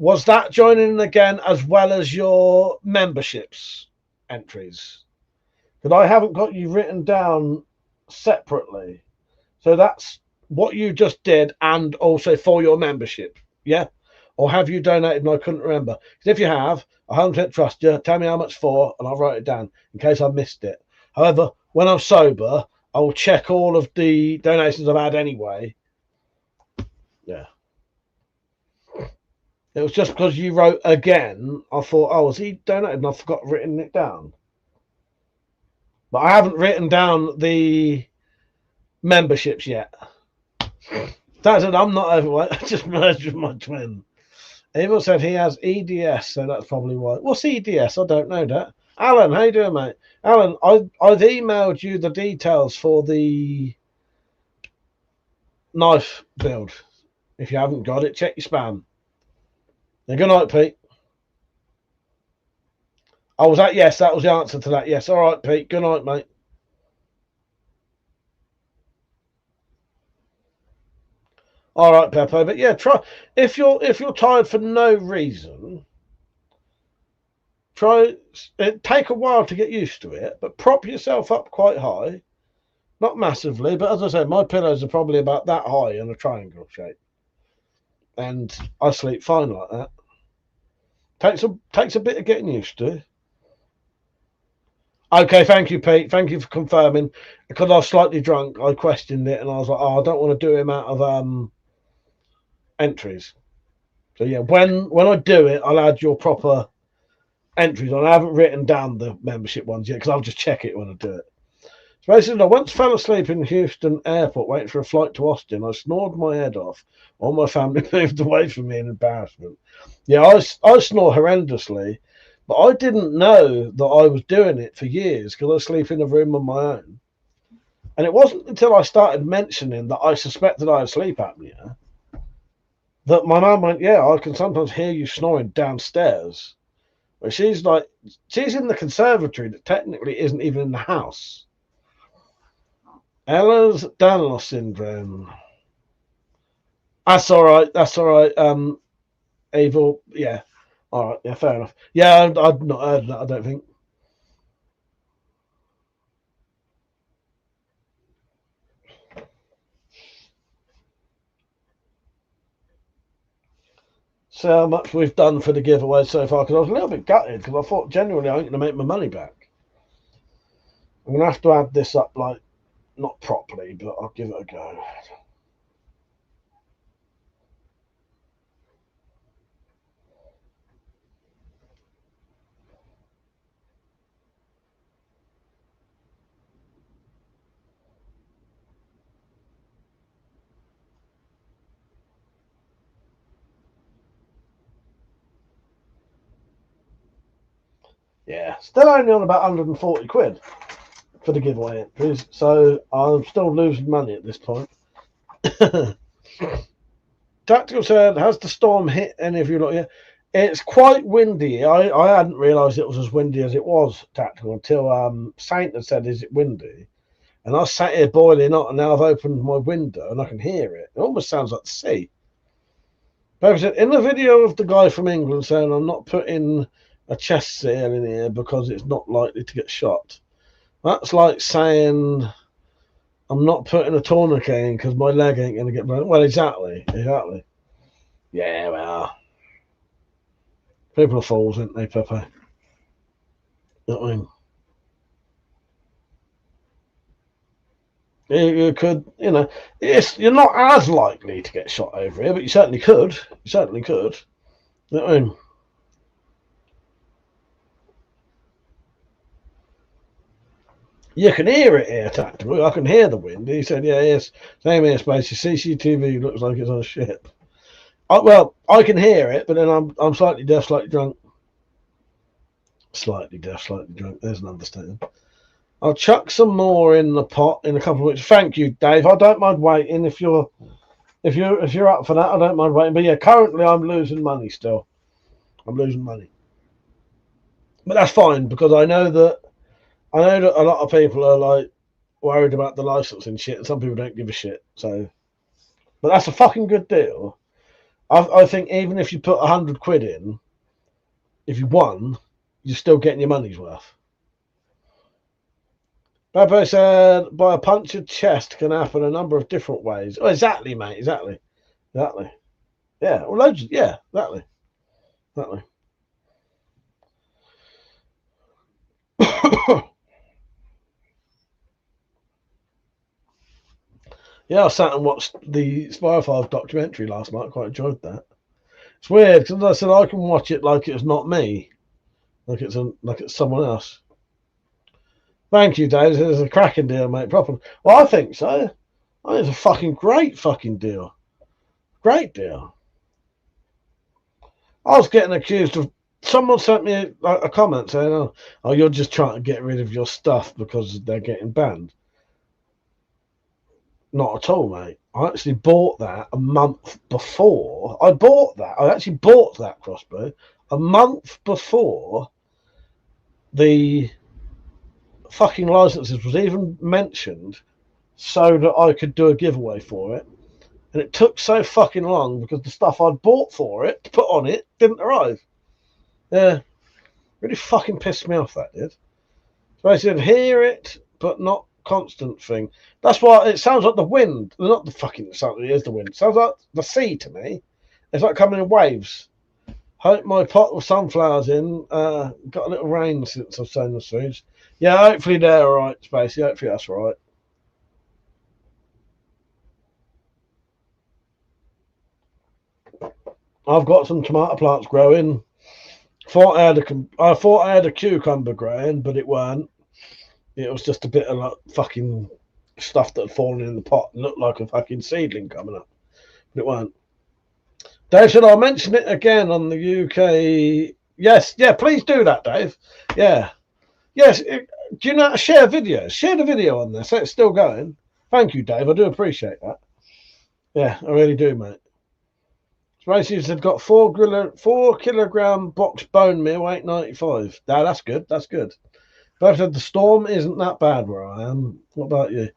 Was that joining again as well as your memberships entries? Because I haven't got you written down separately. So that's what you just did, and also for your membership. Yeah? Or have you donated and I couldn't remember? Because if you have, I 100% trust you. Tell me how much for, and I'll write it down in case I missed it. However, when I'm sober, I will check all of the donations I've had anyway. Yeah. It was just because you wrote again, I thought, oh, was he donated? And I forgot written it down. But I haven't written down the memberships yet. That's it, I'm not overweight. I just merged with my twin. Evil said he has EDS, so that's probably why. What's EDS? I don't know that. Alan, how you doing, mate? Alan, I've emailed you the details for the knife build. If you haven't got it, check your spam. Yeah, good night, Pete. Oh, was that? Yes, that was the answer to that. Yes. All right, Pete. Good night, mate. All right, Peppo. But yeah, try if you're tired for no reason. It take a while to get used to it, but prop yourself up quite high. Not massively, but as I said, my pillows are probably about that high in a triangle shape. And I sleep fine like that. Takes a bit of getting used to. Okay, thank you, Pete. Thank you for confirming. Because I was slightly drunk, I questioned it, and I was like, "Oh, I don't want to do him out of entries." So yeah, when I do it, I'll add your proper entries on. I haven't written down the membership ones yet because I'll just check it when I do it. So basically, I once fell asleep in Houston airport waiting for a flight to Austin. I snored my head off. All my family moved away from me in embarrassment. Yeah, I snore horrendously. But I didn't know that I was doing it for years because I sleep in a room on my own. And it wasn't until I started mentioning that I suspected I had sleep apnea that my mum went, yeah, I can sometimes hear you snoring downstairs. But she's in the conservatory that technically isn't even in the house. Ehlers-Danlos syndrome. That's all right. Evil, yeah. All right, yeah, fair enough. Yeah, I've not heard that, I don't think. So how much we've done for the giveaway so far, because I was a little bit gutted, because I thought genuinely I ain't going to make my money back. I'm going to have to add this up, like, not properly, but I'll give it a go. Yeah, still only on about 140 quid for the giveaway entries, so I'm still losing money at this point. Tactical said, has the storm hit any of you lot yet? It's quite windy. I hadn't realised it was as windy as it was, Tactical, until Saint had said, is it windy? And I sat here boiling hot, and now I've opened my window and I can hear it. It almost sounds like the sea. But in the video of the guy from England saying, I'm not putting a chest seal in here because it's not likely to get shot. That's like saying I'm not putting a tourniquet in because my leg ain't going to get broken. Well, exactly. Yeah, well, people are fools, aren't they, Pepe? You know what I mean? You could, you're not as likely to get shot over here, but you certainly could. You certainly could. You know what I mean? You can hear it here, Tactical. I can hear the wind. He said, yeah, yes. Same here, Spacey. CCTV looks like it's on a ship. Well, I can hear it, but then I'm slightly deaf, slightly drunk. Slightly deaf, slightly drunk. There's an understatement. I'll chuck some more in the pot in a couple of weeks. Thank you, Dave. I don't mind waiting if you're up for that. I don't mind waiting. But yeah, currently I'm losing money still. I'm losing money, but that's fine because I know that a lot of people are like worried about the licensing shit, and some people don't give a shit. So, but that's a fucking good deal. I think even if you put 100 quid in, if you won, you're still getting your money's worth. Babo said, by a punctured chest can happen a number of different ways. Oh, exactly, mate. Exactly. Yeah. Well, loads. Yeah, exactly. Yeah, I sat and watched the Spy 5 documentary last night. Quite enjoyed that. It's weird because I said I can watch it like it's not me, like it's someone else. Thank you, Dave. It's a cracking deal, mate. Proper. Well, I think so. I think it's a fucking great fucking deal. Great deal. I was getting accused of. Someone sent me a comment saying, "Oh, you're just trying to get rid of your stuff because they're getting banned." Not at all, mate. I actually bought that a month before. I actually bought that crossbow a month before the fucking licenses was even mentioned, so that I could do a giveaway for it. And it took so fucking long because the stuff I'd bought for it to put on it didn't arrive. Yeah, really fucking pissed me off, that did. So I said, hear it, but not constant thing. That's why it sounds like the wind. Not the fucking sound. It is the wind. It sounds like the sea to me. It's like coming in waves. Hope my pot with sunflowers in got a little rain since I've sown the seeds. Yeah, hopefully they're all right, Spacey. Hopefully that's all right. I've got some tomato plants growing. I thought I had a cucumber growing, but it weren't. It was just a bit of like fucking stuff that had fallen in the pot and looked like a fucking seedling coming up. But it weren't. Dave said, I'll mention it again on the UK. Yes, yeah, please do that, Dave. Yeah. Yes, do you know how to share videos? Share the video on there so it's still going. Thank you, Dave. I do appreciate that. Yeah, I really do, mate. Spacey said, got 4 kilogram box bone meal, $8.95. Now, that's good. That's good. But the storm isn't that bad where I am. What about you?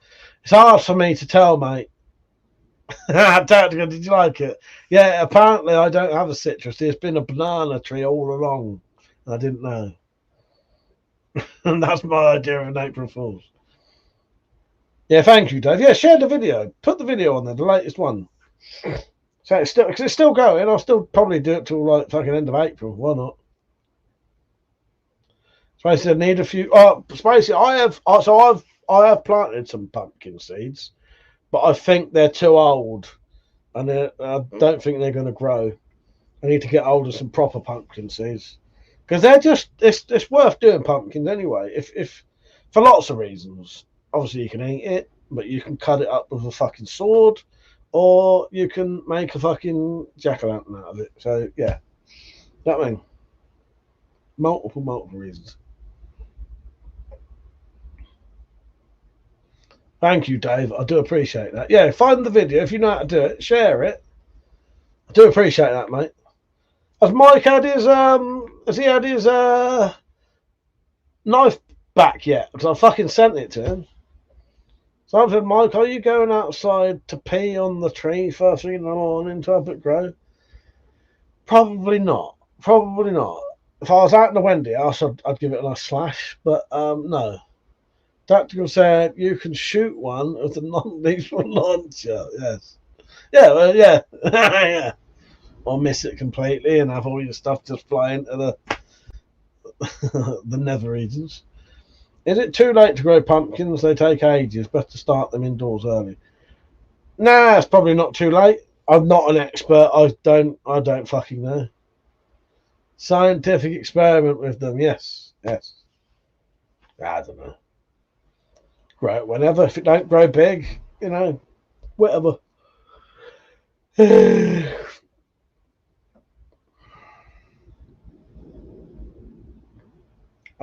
It's hard for me to tell, mate. Tactical, did you like it? Yeah, apparently I don't have a citrus. There's been a banana tree all along. I didn't know. And that's my idea of an April Fool's. Yeah, thank you, Dave. Yeah, share the video. Put the video on there, the latest one. So it's still going. I'll still probably do it till like fucking end of April. Why not? Spacey, I need a few. Spacey, I have planted some pumpkin seeds, but I think they're too old, and I don't think they're going to grow. I need to get hold of some proper pumpkin seeds because they're just it's worth doing pumpkins anyway. If for lots of reasons. Obviously, you can eat it, but you can cut it up with a fucking sword, or you can make a fucking jack-o'-lantern out of it. So yeah, that mean multiple reasons. Thank you, Dave. I do appreciate that. Yeah, find the video if you know how to do it. Share it. I do appreciate that, mate. Has Mike had his knife back yet? Because I fucking sent it to him. So I said, Mike, are you going outside to pee on the tree first thing in the morning to help it grow? Probably not. Probably not. If I was out in the windy house, I'd give it a nice slash. But no. Tactical said you can shoot one with a non-lethal launcher. Yes. Yeah. Well, yeah. Yeah. Or miss it completely and have all your stuff just fly into the nether regions. Is it too late to grow pumpkins? They take ages. Better start them indoors early. Nah, it's probably not too late. I'm not an expert. I don't fucking know. Scientific experiment with them. Yes. I don't know. Grow it whenever. If it don't grow big, whatever.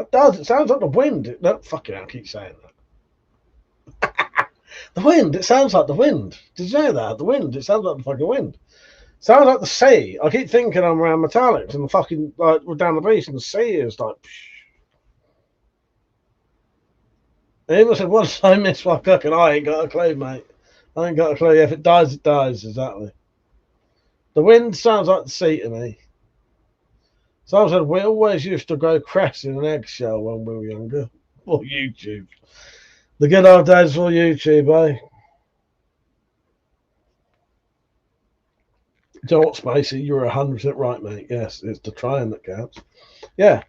it does. It sounds like the wind. No, fucking hell, I keep saying that. The wind. It sounds like the wind. Did you know that? The wind. It sounds like the fucking wind. Sounds like the sea. I keep thinking I'm around Metallics and the fucking, like, we're down the beach and the sea is like, psh. Even said, what did I miss while cooking? I ain't got a clue, mate. I ain't got a clue. If it dies, it dies, exactly. The wind sounds like the sea to me. Someone said, we always used to grow cress in an eggshell when we were younger. For YouTube. The good old days for YouTube, eh? Do you know what, Spacey? You're 100% right, mate. Yes, it's the trying that counts. Yeah.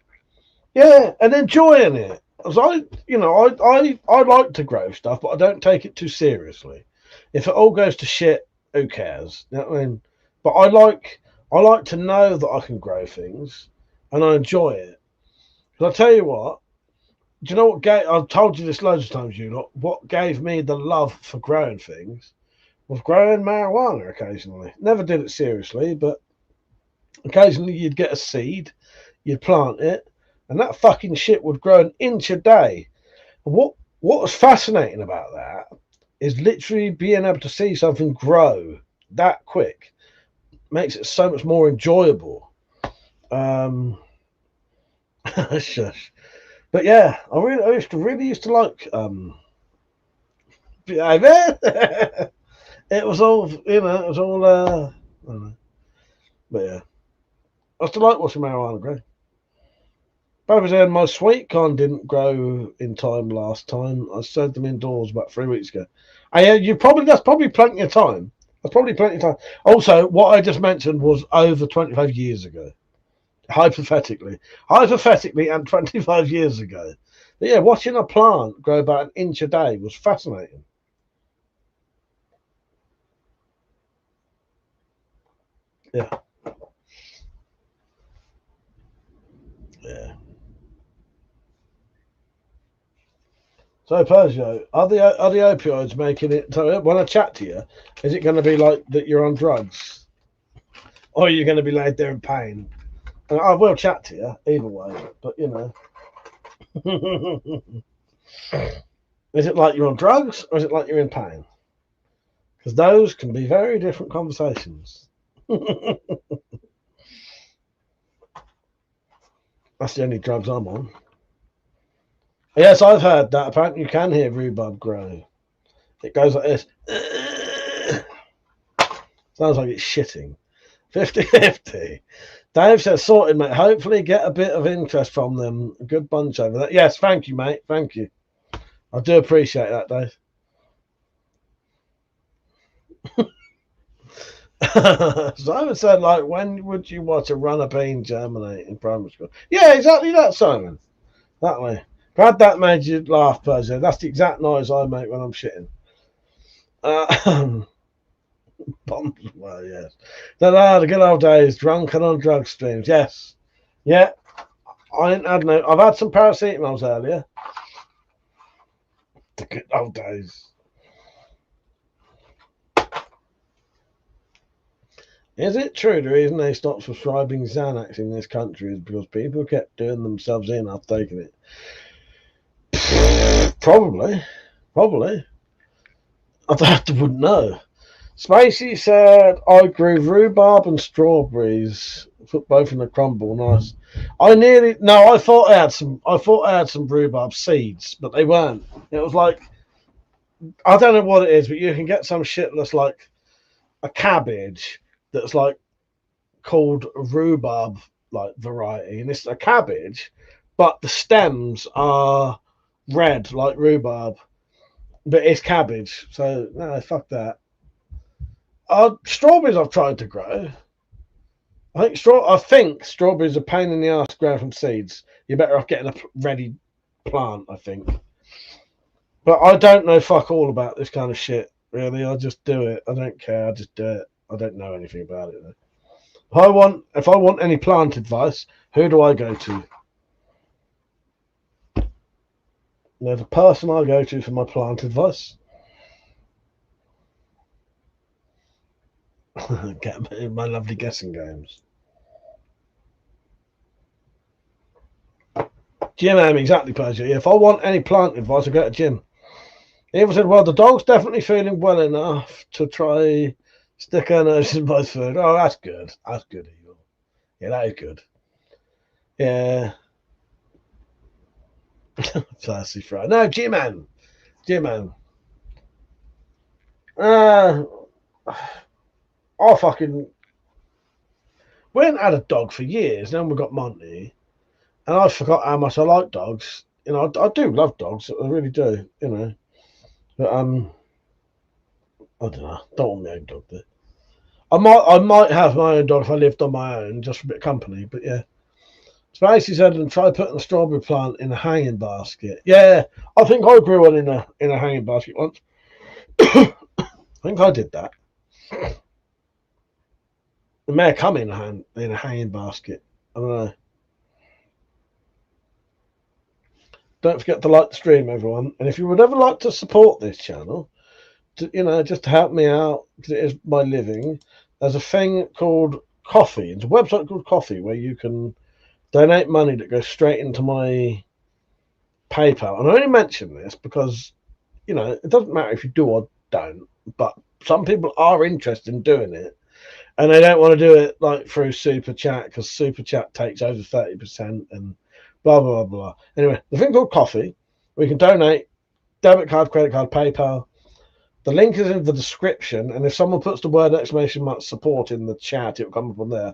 Yeah, and enjoying it. As I like to grow stuff, but I don't take it too seriously. If it all goes to shit, who cares? You know what I mean? But I like to know that I can grow things, and I enjoy it. Because I tell you what, do you know what I've told you this loads of times, you lot, what gave me the love for growing things was growing marijuana occasionally. Never did it seriously, but occasionally you'd get a seed, you'd plant it, and that fucking shit would grow an inch a day. And what was fascinating about that is literally being able to see something grow that quick makes it so much more enjoyable. Shush. But yeah, I used to like it was all, it was all I don't know. But yeah, I used to like watching marijuana grow. Probably saying my sweet corn didn't grow in time last time. I sowed them indoors about 3 weeks ago. That's probably plenty of time. That's probably plenty of time. Also, what I just mentioned was over 25 years ago. Hypothetically, and 25 years ago. But yeah, watching a plant grow about an inch a day was fascinating. Yeah. Yeah. So, Persia, are the opioids making it? So, when I chat to you, is it going to be like that you're on drugs, or are you going to be laid there in pain? And I will chat to you either way, but you know, is it like you're on drugs, or is it like you're in pain? Because those can be very different conversations. That's the only drugs I'm on. Yes, I've heard that. Apparently, you can hear rhubarb grow. It goes like this. Sounds like it's shitting. 50-50. Dave says, sorted, mate. Hopefully get a bit of interest from them. A good bunch over there. Yes, thank you, mate. Thank you. I do appreciate that, Dave. Simon said, like, when would you watch a runner bean germinate in primary school? Yeah, exactly that, Simon. That way. Glad that made you laugh, Persia. That's the exact noise I make when I'm shitting. Bombs, well, yes. The good old days, drunken on drug streams. Yes. Yeah. I've had some paracetamols earlier. The good old days. Is it true the reason they stopped prescribing Xanax in this country is because people kept doing themselves in after taking it? Probably. I wouldn't know. Spacey said, I grew rhubarb and strawberries. Put both in a crumble. Nice. I thought I had some rhubarb seeds, but they weren't. It was like, I don't know what it is, but you can get some shit that's like a cabbage that's like called rhubarb like variety, and it's a cabbage, but the stems are red like rhubarb, but it's cabbage. So no, fuck that. Strawberries I've tried to grow. I think strawberries are a pain in the ass to grow from seeds. You're better off getting a ready plant, I think. But I don't know fuck all about this kind of shit, really. I just do it. I don't care. I just do it. I don't know anything about it, though. If I want any plant advice, who do I go to? There's a person I go to for my plant advice. Get my lovely guessing games. Jim M, exactly, Persia. If I want any plant advice, I go to Jim. Evil said, well, the dog's definitely feeling well enough to try stick her nose in both food. Oh, that's good. That's good, Evil. Yeah, that is good. Yeah. Fancy fry. No, G-Man. G-Man. I fucking... We hadn't had a dog for years. Then we got Monty. And I forgot how much I like dogs. You know, I do love dogs. I really do, you know. But, I don't know. Don't want my own dog there. I might have my own dog if I lived on my own, just for a bit of company. But yeah. Spacey said, and try putting a strawberry plant in a hanging basket. Yeah, I think I grew one in a hanging basket once. I think I did that. It may have come in a hanging basket. I don't know. Don't forget to like the stream, everyone. And if you would ever like to support this channel, you know, just to help me out, because it is my living, there's a thing called Coffee. It's a website called Coffee where you can donate money that goes straight into my PayPal. And I only mention this because, you know, it doesn't matter if you do or don't, but some people are interested in doing it. And they don't want to do it like through Super Chat because Super Chat takes over 30% and blah, blah, blah. Anyway, the thing called Coffee, we can donate debit card, credit card, PayPal. The link is in the description. And if someone puts the word ! support in the chat, it'll come up on there.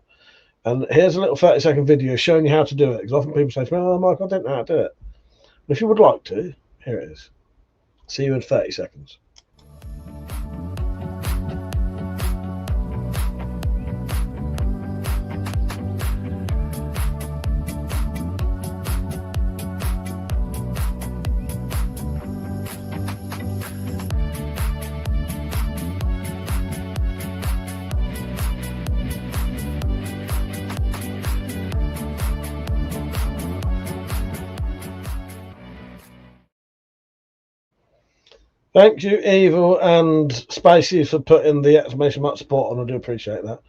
And here's a little 30-second video showing you how to do it. Because often people say to me, oh, Mike, I don't know how to do it. But if you would like to, here it is. See you in 30 seconds. Thank you, Evil and Spacey, for putting the ! support on. I do appreciate that.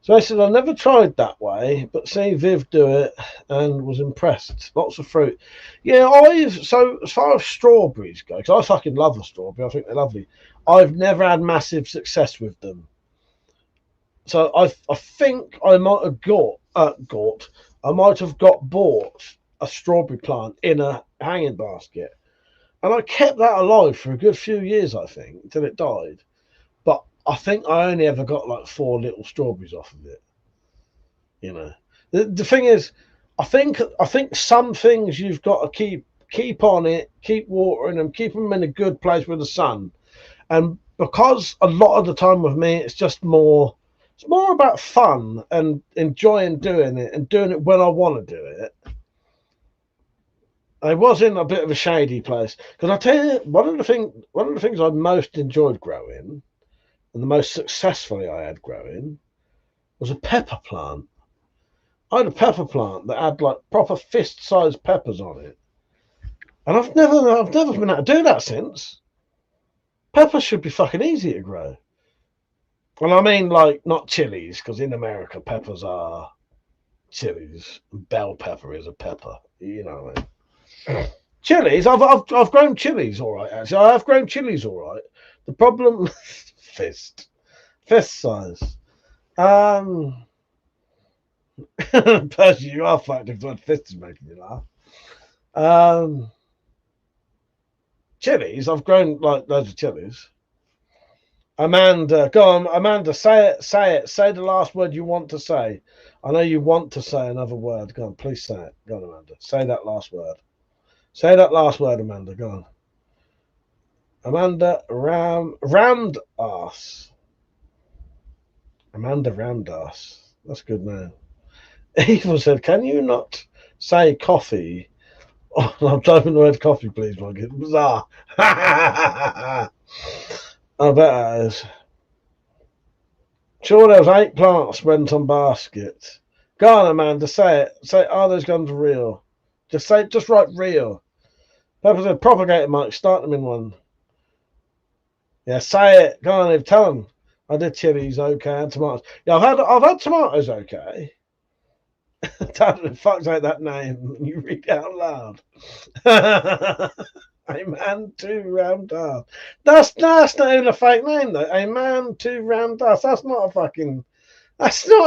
So I said, I never tried that way, but seen Viv do it and was impressed. Lots of fruit. Yeah, so as far as strawberries go, because I fucking love a strawberry, I think they're lovely. I've never had massive success with them. So I think I might have bought a strawberry plant in a hanging basket. And I kept that alive for a good few years, I think, until it died. But I think I only ever got like 4 little strawberries off of it. You know, the thing is, I think some things you've got to keep on it, keep watering them, keep them in a good place with the sun. And because a lot of the time with me, it's more about fun and enjoying doing it and doing it when I want to do it. I was in a bit of a shady place because I tell you, one of the things I most enjoyed growing, and the most successfully I had growing, was a pepper plant. I had a pepper plant that had like proper fist-sized peppers on it, and I've never been able to do that since. Peppers should be fucking easy to grow, and I mean like not chilies, because in America peppers are chilies. Bell pepper is a pepper, you know what I mean. Chilies, I've grown chilies all right. Actually, I have grown chilies all right. The problem, fist size. Personally, you are fucked if the word fist is making you laugh. Chilies, I've grown like loads of chilies. Amanda, go on, Amanda, say it. Say the last word you want to say. I know you want to say another word. Go on, please say it. Go on, Amanda. Say that last word. Say that last word, Amanda. Go on. Amanda Ramdas. Amanda Ramdas. That's a good name. Evil said, can you not say coffee? Oh, I'm typing the word coffee, please, Mike. It's bizarre. I bet that is. Sure, there was 8 plants went on baskets. Go on, Amanda. Say it. Say, are those guns real? Just write real. Pepper said, propagate it, Mike. Start them in one. Yeah, say it. Go on, Eve. Tell them. I did chilies, okay, and tomatoes. Yeah, I've had tomatoes, okay. Totally fuck's like that name. You read it out loud. A man, 2 round ass. That's not even a fake name though. A man, 2 round ass. That's not a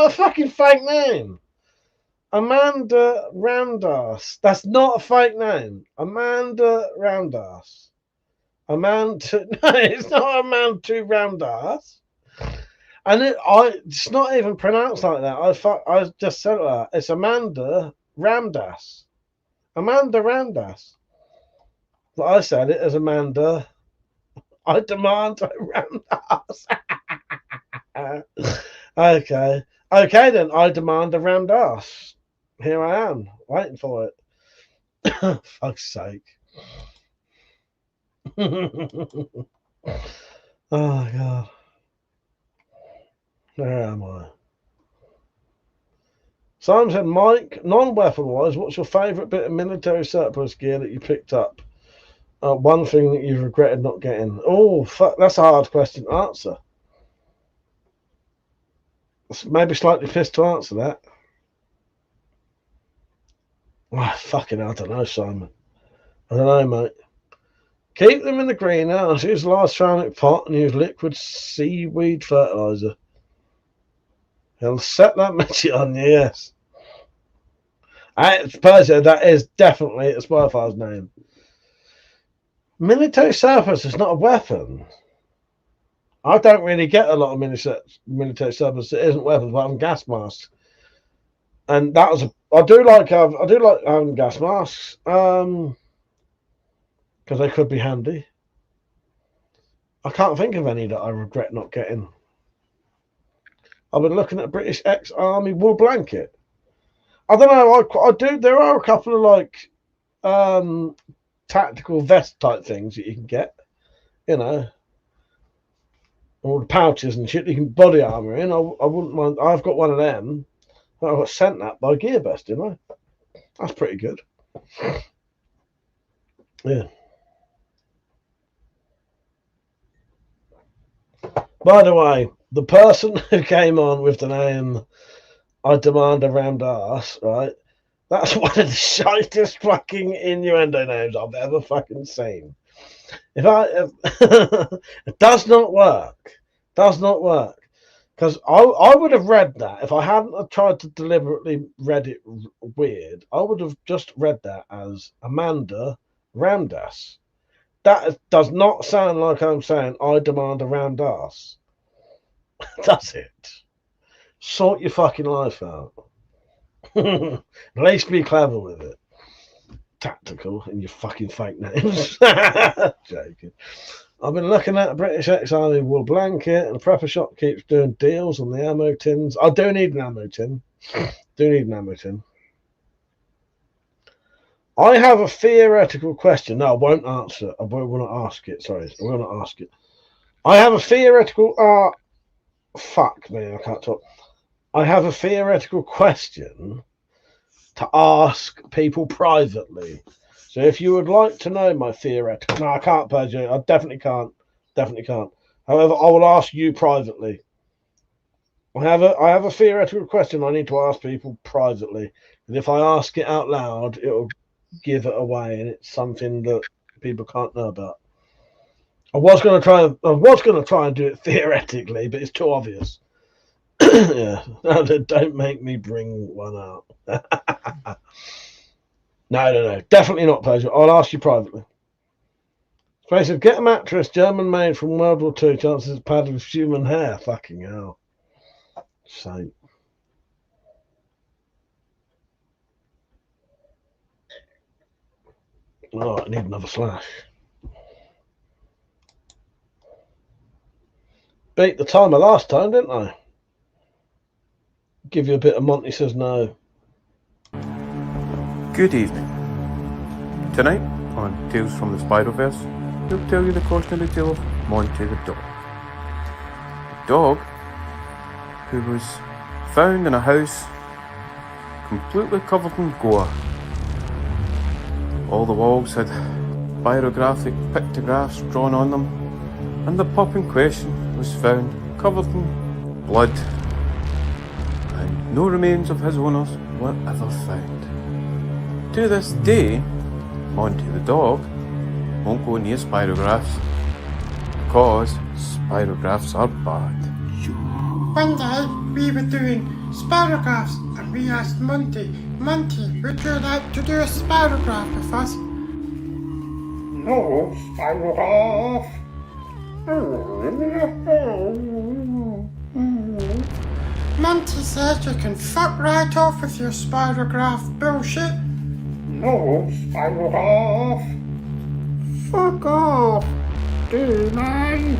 fucking fake name. Amanda Roundass. That's not a fake name. Amanda Roundass. No, it's not Amanda 2 Roundass. And it's not even pronounced like that. I just said that. It's Amanda Ramdas. Amanda Ramdas. But I said it as Amanda. I demand a Ramdas. Okay. Okay then, I demand a Ramdas. Here I am, waiting for it. Fuck's sake. Oh God. Where am I? Simon said, Mike, non-weapon wise, what's your favourite bit of military surplus gear that you picked up? One thing that you've regretted not getting. Oh, fuck, that's a hard question to answer. Maybe slightly pissed to answer that. Oh, fucking, I don't know, Simon. I don't know, mate. Keep them in the greenhouse. Use a large ceramic pot and use liquid seaweed fertilizer. He'll set that message on you, yes. Persia, that is definitely a Spyfire's name. Military surplus is not a weapon. I don't really get a lot of military surplus that isn't weapons, but I'm gas masks. And that was I do like having gas masks. Because they could be handy. I can't think of any that I regret not getting. I've been looking at a British ex-army wool blanket. I don't know. I do. There are a couple of like tactical vest type things that you can get. You know, all the pouches and shit. You can body armor in. I wouldn't mind. I've got one of them. I got sent that by GearBest. You know, that's pretty good. Yeah. By the way, the person who came on with the name I demand a rammed ass, right? That's one of the shittest fucking innuendo names I've ever fucking seen. It does not work. Does not work. Because I would have read that if I hadn't tried to deliberately read it weird. I would have just read that as Amanda Ramdas. That does not sound like I'm saying I demand a round ass. Does it? Sort your fucking life out. At least be clever with it. Tactical in your fucking fake names. Joking. I've been looking at a British ex-army wool blanket, and the prepper shop keeps doing deals on the ammo tins. I do need an ammo tin. I have a theoretical question. No, I won't answer it. I will not ask it. Sorry, I will not ask it. I have a theoretical... fuck me, I can't talk. I have a theoretical question to ask people privately. So if you would like to know my theoretical... No, I can't, Persia. I definitely can't. Definitely can't. However, I will ask you privately. I have a theoretical question I need to ask people privately. And if I ask it out loud, it will give it away, and it's something that people can't know about. I was going to try and do it theoretically, but it's too obvious. Yeah, don't make me bring one out. No, definitely not, Persia. I'll ask you privately. Space of get a mattress, German made from World War II. Chances it's padded with human hair. Fucking hell. So. Oh, I need another slash. Beat the timer last time, didn't I? Give you a bit of Monty Says No. Good evening. Tonight on Tales from the Spider-Verse, we'll tell you the cautionary tale of Monty the dog. A dog who was found in a house completely covered in gore. All the walls had biographic pictographs drawn on them, and the pup in question was found covered in blood, and no remains of his owners whatever found. To this day, Monty the dog won't go near spirographs because spirographs are bad. One day we were doing spirographs and we asked Monty, would you like to do a spirograph with us? No, spirograph. Monty says you can fuck right off with your spirograph bullshit. No, spirograph. Fuck off, D-man.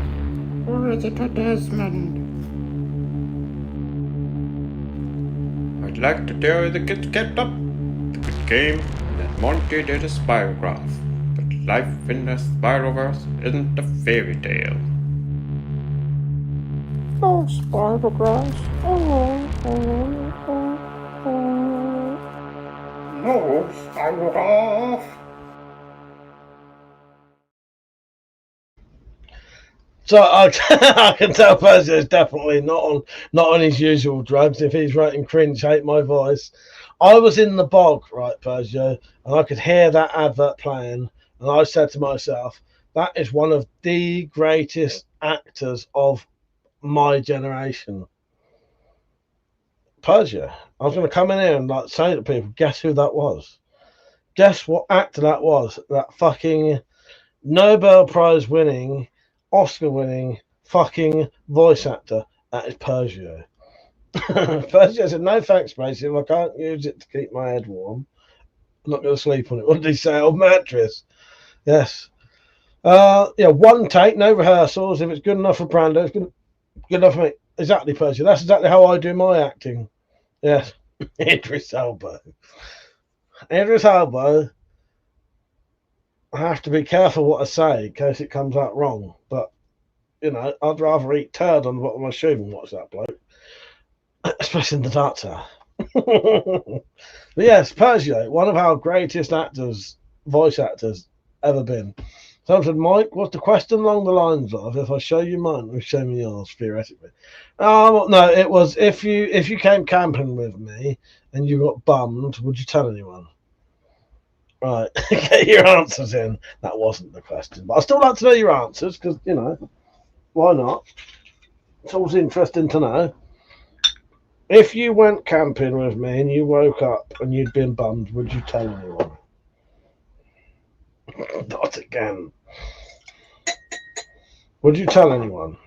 Or is it a Desmond? I'd like to tell you the kids kept up the good game that Monty did a spirograph, but life in the Spiroverse isn't a fairy tale. Oh, spirographs. No, spirograph. So I can tell Percy is definitely not on his usual drugs. If he's writing cringe, hate my voice. I was in the bog, right, Percy, and I could hear that advert playing, and I said to myself, that is one of the greatest actors of my generation. Percy, I was going to come in here and like say to people, guess who that was? Guess what actor that was? That fucking Nobel Prize winning, Oscar winning fucking voice actor. That is Persia. Persia said, no thanks, Macy. I can't use it to keep my head warm. I'm not going to sleep on it. What did he say? Old mattress. Yes. Yeah, one take, no rehearsals. If it's good enough for Brando, it's good enough for me. Exactly, Persia. That's exactly how I do my acting. Yes. Idris Elba. Idris Elba. I have to be careful what I say in case it comes out wrong. But, you know, I'd rather eat turd on the bottom of my shoe than watch that bloke. Especially in the dark side. But yes, Persia, one of our greatest actors, voice actors, ever been. Someone said, Mike, what's the question along the lines of, if I show you mine, or show me yours, theoretically? No, it was, if you came camping with me and you got bummed, would you tell anyone? Right, get your answers in. That wasn't the question, but I'd still like to know your answers because, you know, why not? It's always interesting to know. If you went camping with me and you woke up and you'd been bummed, would you tell anyone? Not again. Would you tell anyone?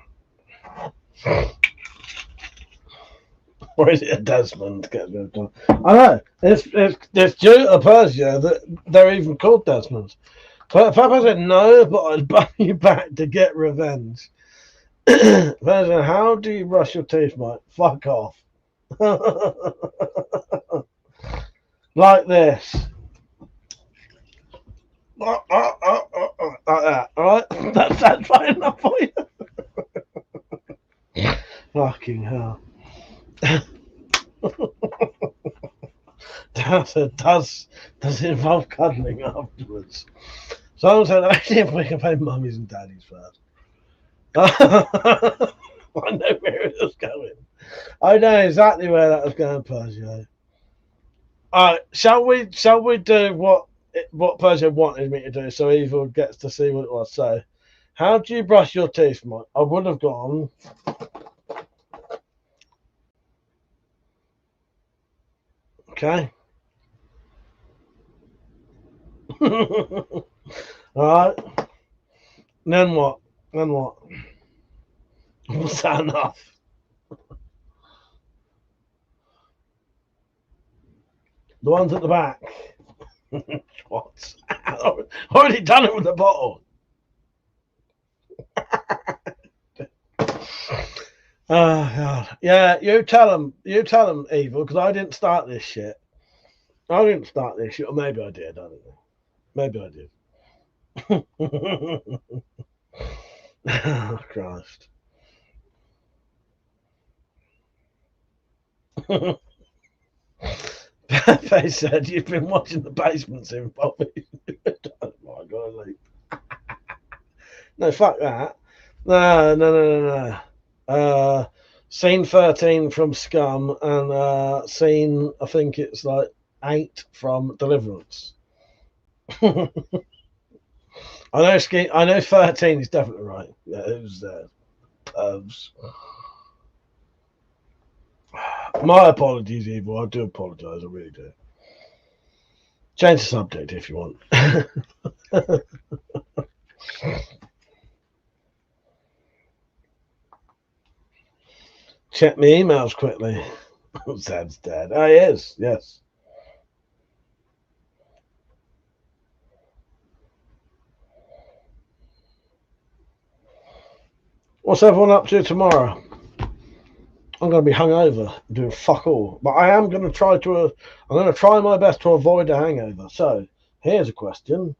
Or is it a Desmond? I know. It's due to Persia that they're even called Desmonds. But Papa said no, but I'd bum you back to get revenge. Persia, how do you brush your teeth, Mike? Fuck off. Like this. Like that, alright? That's fine enough for you. Fucking hell. Does it involve cuddling afterwards? Someone said, I see if we can play mummies and daddies first. I know where it was going. I know exactly where that was going, Persia. Alright, shall we do what Persia wanted me to do so Evil gets to see what it was? So, how do you brush your teeth, Mike? I would have gone. Okay. Alright. Then what? Was that enough? The ones at the back. What? Already done it with the bottle. Oh God. Yeah, you tell them, Evil, because I didn't start this shit. Or maybe I did. I don't know. Maybe I did. Oh Christ. Pepe said you've been watching the basement scene, Bobby. Oh my God, no, fuck that. No. Scene 13 from Scum, and scene, I think it's like 8 from Deliverance. I know 13 is definitely right. Yeah, it was pervs. My apologies, Evil. I do apologise. I really do. Change the subject if you want. Check my emails quickly. Zed's dead. Oh, he is. Yes. What's everyone up to tomorrow? I'm going to be hungover, doing fuck all. But I am going to try to. I'm going to try my best to avoid a hangover. So here's a question: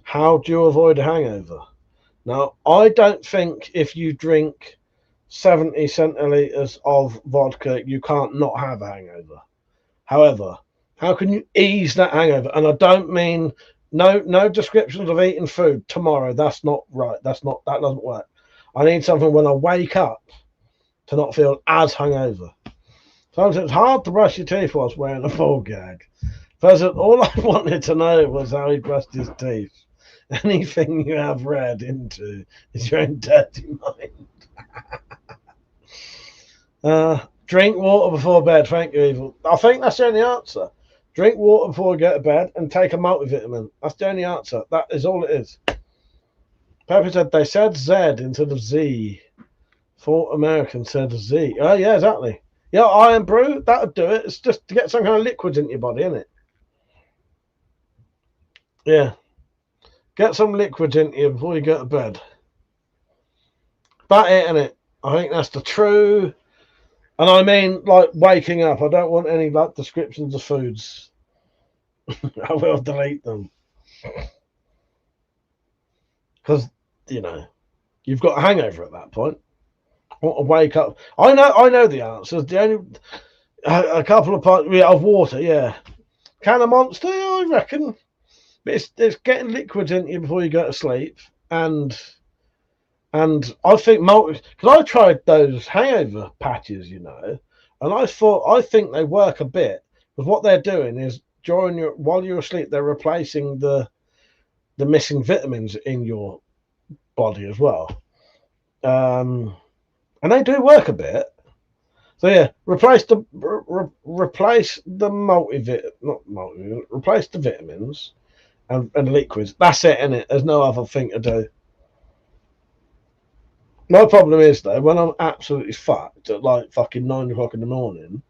how do you avoid a hangover? Now, I don't think if you drink 70 centiliters of vodka, you can't not have a hangover. However, how can you ease that hangover? And I don't mean no descriptions of eating food tomorrow. That's not right. That doesn't work. I need something when I wake up to not feel as hungover. Sometimes it's hard to brush your teeth whilst wearing a ball gag. First, all I wanted to know was how he brushed his teeth. Anything you have read into is your own dirty mind. Drink water before bed. Thank you, Evil. I think that's the only answer. Drink water before you go to bed and take a multivitamin. That's the only answer. That is all it is. Pepper said they said Z instead of Z. Thought Americans said Z. Oh, yeah, exactly. Yeah, iron brew, that would do it. It's just to get some kind of liquid into your body, isn't it? Yeah. Get some liquid into you before you go to bed. About it, innit? I think that's the true. And I mean, like, waking up. I don't want any, like, descriptions of foods. I will delete them. Because, you know, you've got a hangover at that point. I want to wake up. I know the answers. The only a couple of pints of water, yeah. Can of Monster, I reckon. But it's getting liquids into you before you go to sleep, and I think because I tried those hangover patches, you know, and I think they work a bit because what they're doing is while you're asleep, they're replacing the missing vitamins in your body as well. And they do work a bit. So yeah, replace the replace the vitamins and liquids. That's it, innit? There's no other thing to do. My problem is though, when I'm absolutely fucked at like fucking 9 o'clock in the morning,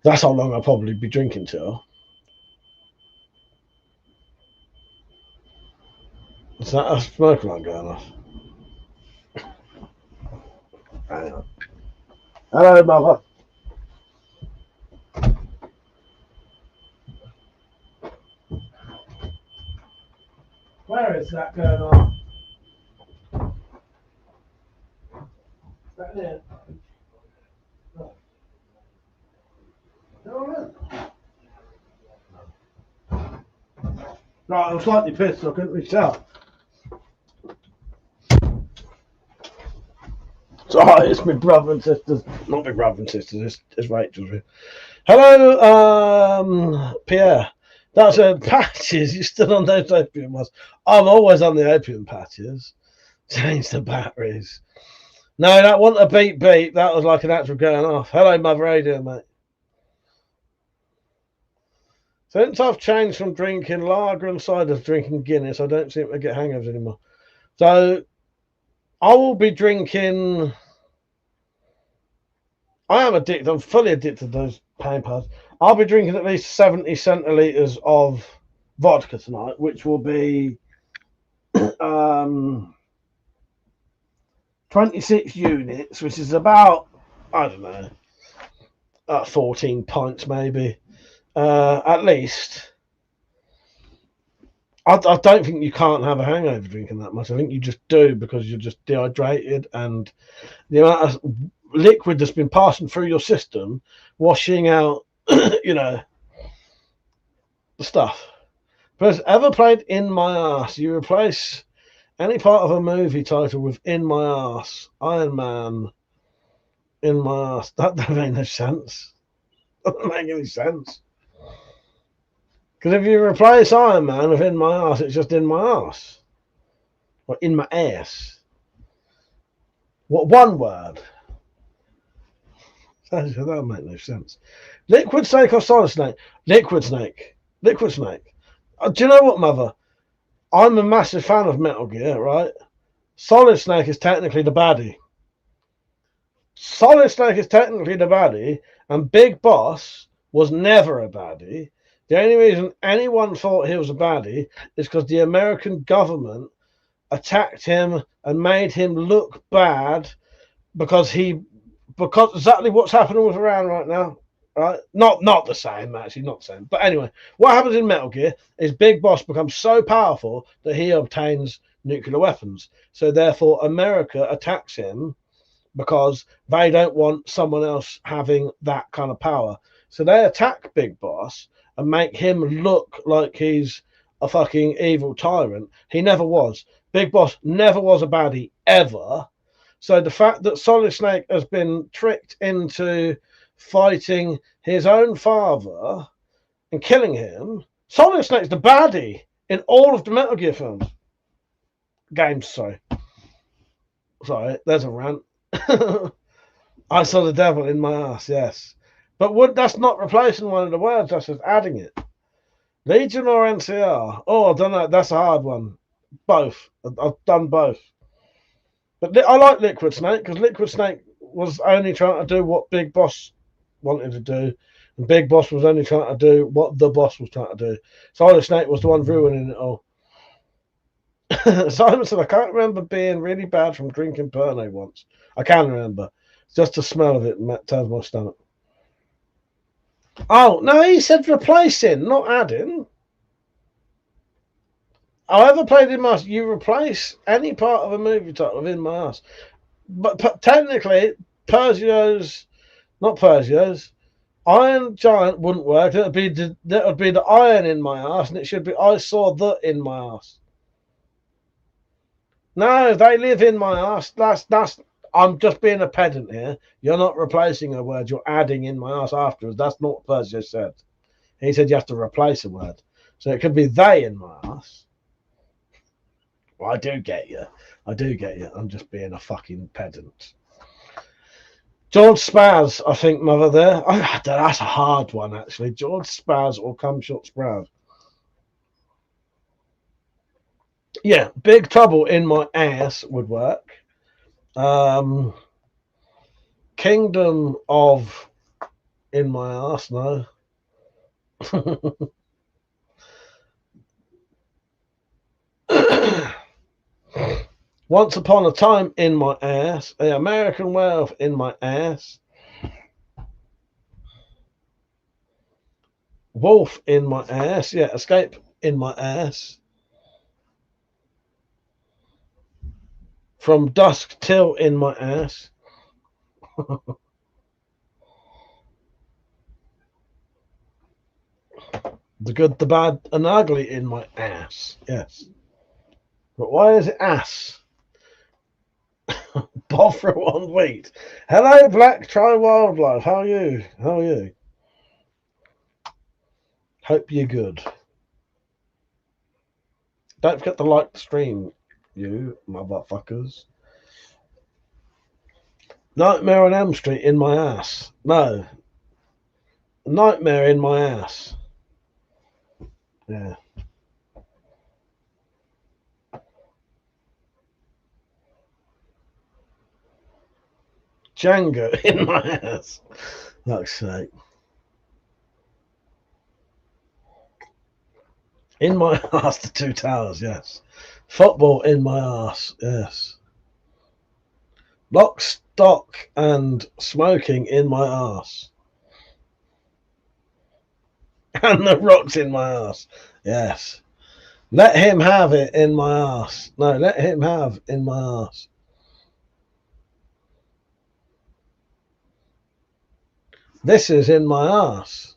that's how long I'll probably be drinking till. Is that a smoke alarm going off? Hang on. Hello, mother. Where is that going on? Is that it? Right, I'm slightly pissed, so I couldn't reach out. Sorry, it's my brother and sisters. Not my brother and sisters, it's Rachel's. Hello, Pierre. That's patches. You're still on those opium ones. I'm always on the opium patches. Change the batteries. No, that wasn't a beep beep. That was like an actual going off. Hello, Mother. How you doing, mate? Since I've changed from drinking lager and cider to drinking Guinness, I don't seem to get hangovers anymore. So I will be drinking. I am addicted. I'm fully addicted to those pain pads. I'll be drinking at least 70 centiliters of vodka tonight, which will be 26 units, which is about, I don't know, 14 pints maybe, at least. I don't think you can't have a hangover drinking that much. I think you just do because you're just dehydrated, and the amount of liquid that's been passing through your system, washing out, you know, the stuff. But ever played In My Ass? You replace any part of a movie title with In My Ass. Iron Man, in my ass. That doesn't make no sense. Doesn't make any sense. Because if you replace Iron Man with in my ass, it's just in my ass. Or in my ass. What, one word? That don't make no sense. Liquid Snake or Solid Snake? Liquid Snake. Liquid Snake. Do you know what, Mother? I'm a massive fan of Metal Gear, right? Solid Snake is technically the baddie. Solid Snake is technically the baddie, and Big Boss was never a baddie. The only reason anyone thought he was a baddie is because the American government attacked him and made him look bad because exactly what's happening with Iran right now, right? Not the same, actually, not the same. But anyway, what happens in Metal Gear is Big Boss becomes so powerful that he obtains nuclear weapons. So therefore, America attacks him because they don't want someone else having that kind of power. So they attack Big Boss and make him look like he's a fucking evil tyrant. He never was. Big Boss never was a baddie, ever. So the fact that Solid Snake has been tricked into fighting his own father and killing him, Solid Snake's the baddie in all of the Metal Gear films. Games, sorry. Sorry, there's a rant. I saw the devil in my ass, yes. But that's not replacing one of the words, that's just adding it. Legion or NCR? Oh, I don't know, that's a hard one. Both. I've done both. But I like Liquid Snake because Liquid Snake was only trying to do what Big Boss wanted to do, and Big Boss was only trying to do what the boss was trying to do. Solid Snake was the one ruining it all. Simon said, I can't remember being really bad from drinking Pernod once. I can remember. Just the smell of it turns my stomach. Oh, no, he said replacing, not adding. However played in my ass, you replace any part of a movie title with in my ass. But technically, not Persio's, Iron Giant wouldn't work. That would be the iron in my ass, and it should be I saw the in my ass. No, they live in my ass. That's. I'm just being a pedant here. You're not replacing a word. You're adding in my ass afterwards. That's not what Persio said. He said you have to replace a word. So it could be they in my ass. Well, I do get you. I'm just being a fucking pedant. George Spaz, I think, Mother, there. Oh, that's a hard one, actually. George Spaz or Come Shot Sprout. Yeah, Big Trouble in My Ass would work. Kingdom of in my ass, no. Once Upon a Time in my ass. American Werewolf in my ass. Wolf in my ass. Yeah, Escape in my ass. From Dusk Till in my ass. The Good, the Bad, and Ugly in my ass. Yes. But why is it ass? Bothra on wheat. Hello, Black Try Wildlife. How are you? How are you? Hope you're good. Don't forget to like the stream, you motherfuckers. Nightmare on Elm Street in my ass. No. Nightmare in my ass. Yeah. Django in my ass. Fuck's sake. In my ass, the Two Towers, yes. Football in my ass, yes. Lock, stock, and smoking in my ass. And the rocks in my ass, yes. Let him have it in my ass. No, let him have in my ass. This is in my ass.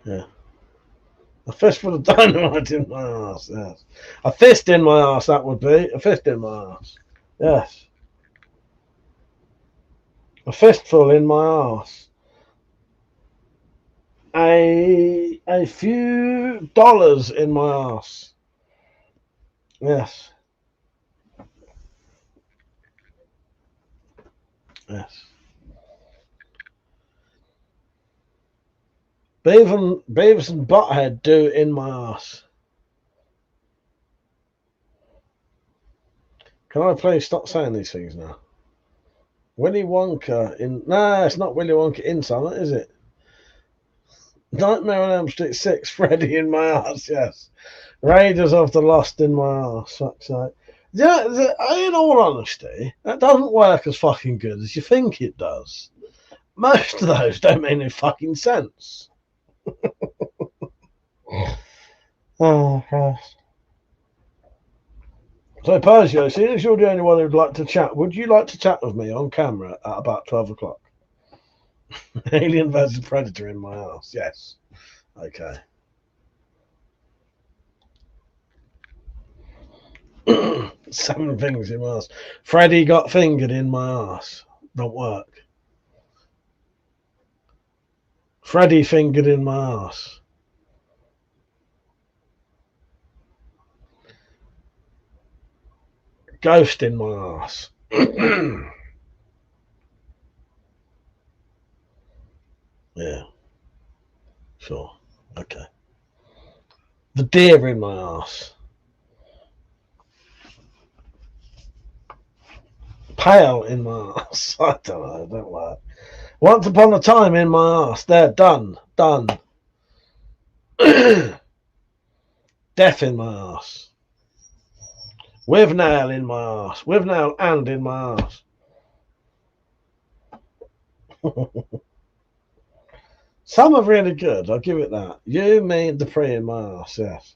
Yeah. A fistful of dynamite in my ass, yes. A fist in my ass, that would be. A fist in my ass. Yes. A fistful in my ass. A few dollars in my ass. Yes. Yes. Beavis and Butthead do in my ass. Can I please stop saying these things now? Willy Wonka in... No, it's not Willy Wonka in Summer, is it? Nightmare on Elm Street 6, Freddy in my ass, yes. Raiders of the Lost in my ass, fuck's sake. Yeah, in all honesty, that doesn't work as fucking good as you think it does. Most of those don't make any fucking sense. Oh, Christ. So, Persia, seeing as you're the only one who'd like to chat, would you like to chat with me on camera at about 12 o'clock? Alien vs. Predator in my ass, yes. Okay. 7 things in my ass. Freddy got fingered in my ass. Don't work. Freddy fingered in my ass. Ghost in my ass. Yeah. Sure. Okay. The deer in my ass. Pale in my ass. I don't know. Don't work. Once upon a time in my ass. There. Done. Done. Death in my ass. With nail in my ass. With nail and in my ass. Some are really good. I'll give it that. You, me, and Dupree in my ass. Yes.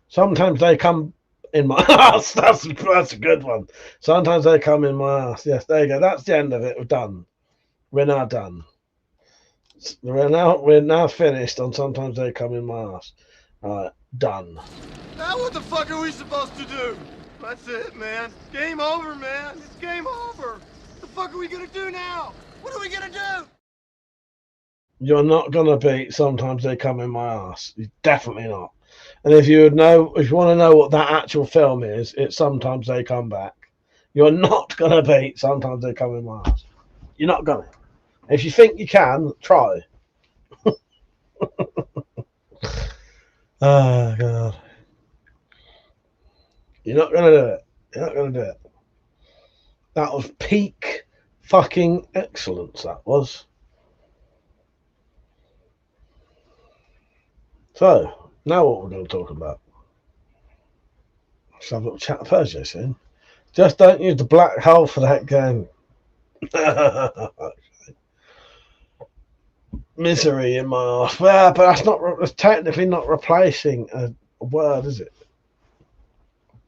Sometimes they come in my ass. That's a good one. Sometimes they come in my ass. Yes, there you go. That's the end of it. We're done. We're now done. We're now finished on sometimes they come in my ass. Alright, done. Now what the fuck are we supposed to do? That's it, man. Game over, man. It's game over. What the fuck are we gonna do now? What are we gonna do? You're not gonna beat sometimes they come in my ass. You're definitely not. And if you want to know what that actual film is, it's Sometimes They Come Back. You're not gonna beat Sometimes They Come in My Ass. You're not gonna. If you think you can, try. Oh God. You're not gonna do it. You're not gonna do it. That was peak fucking excellence, that was. So, now what we're going to talk about. Let's have a little chat of Persia soon. Just don't use the black hole for that game. Misery in my arse. Well, but that's technically not replacing a word, is it?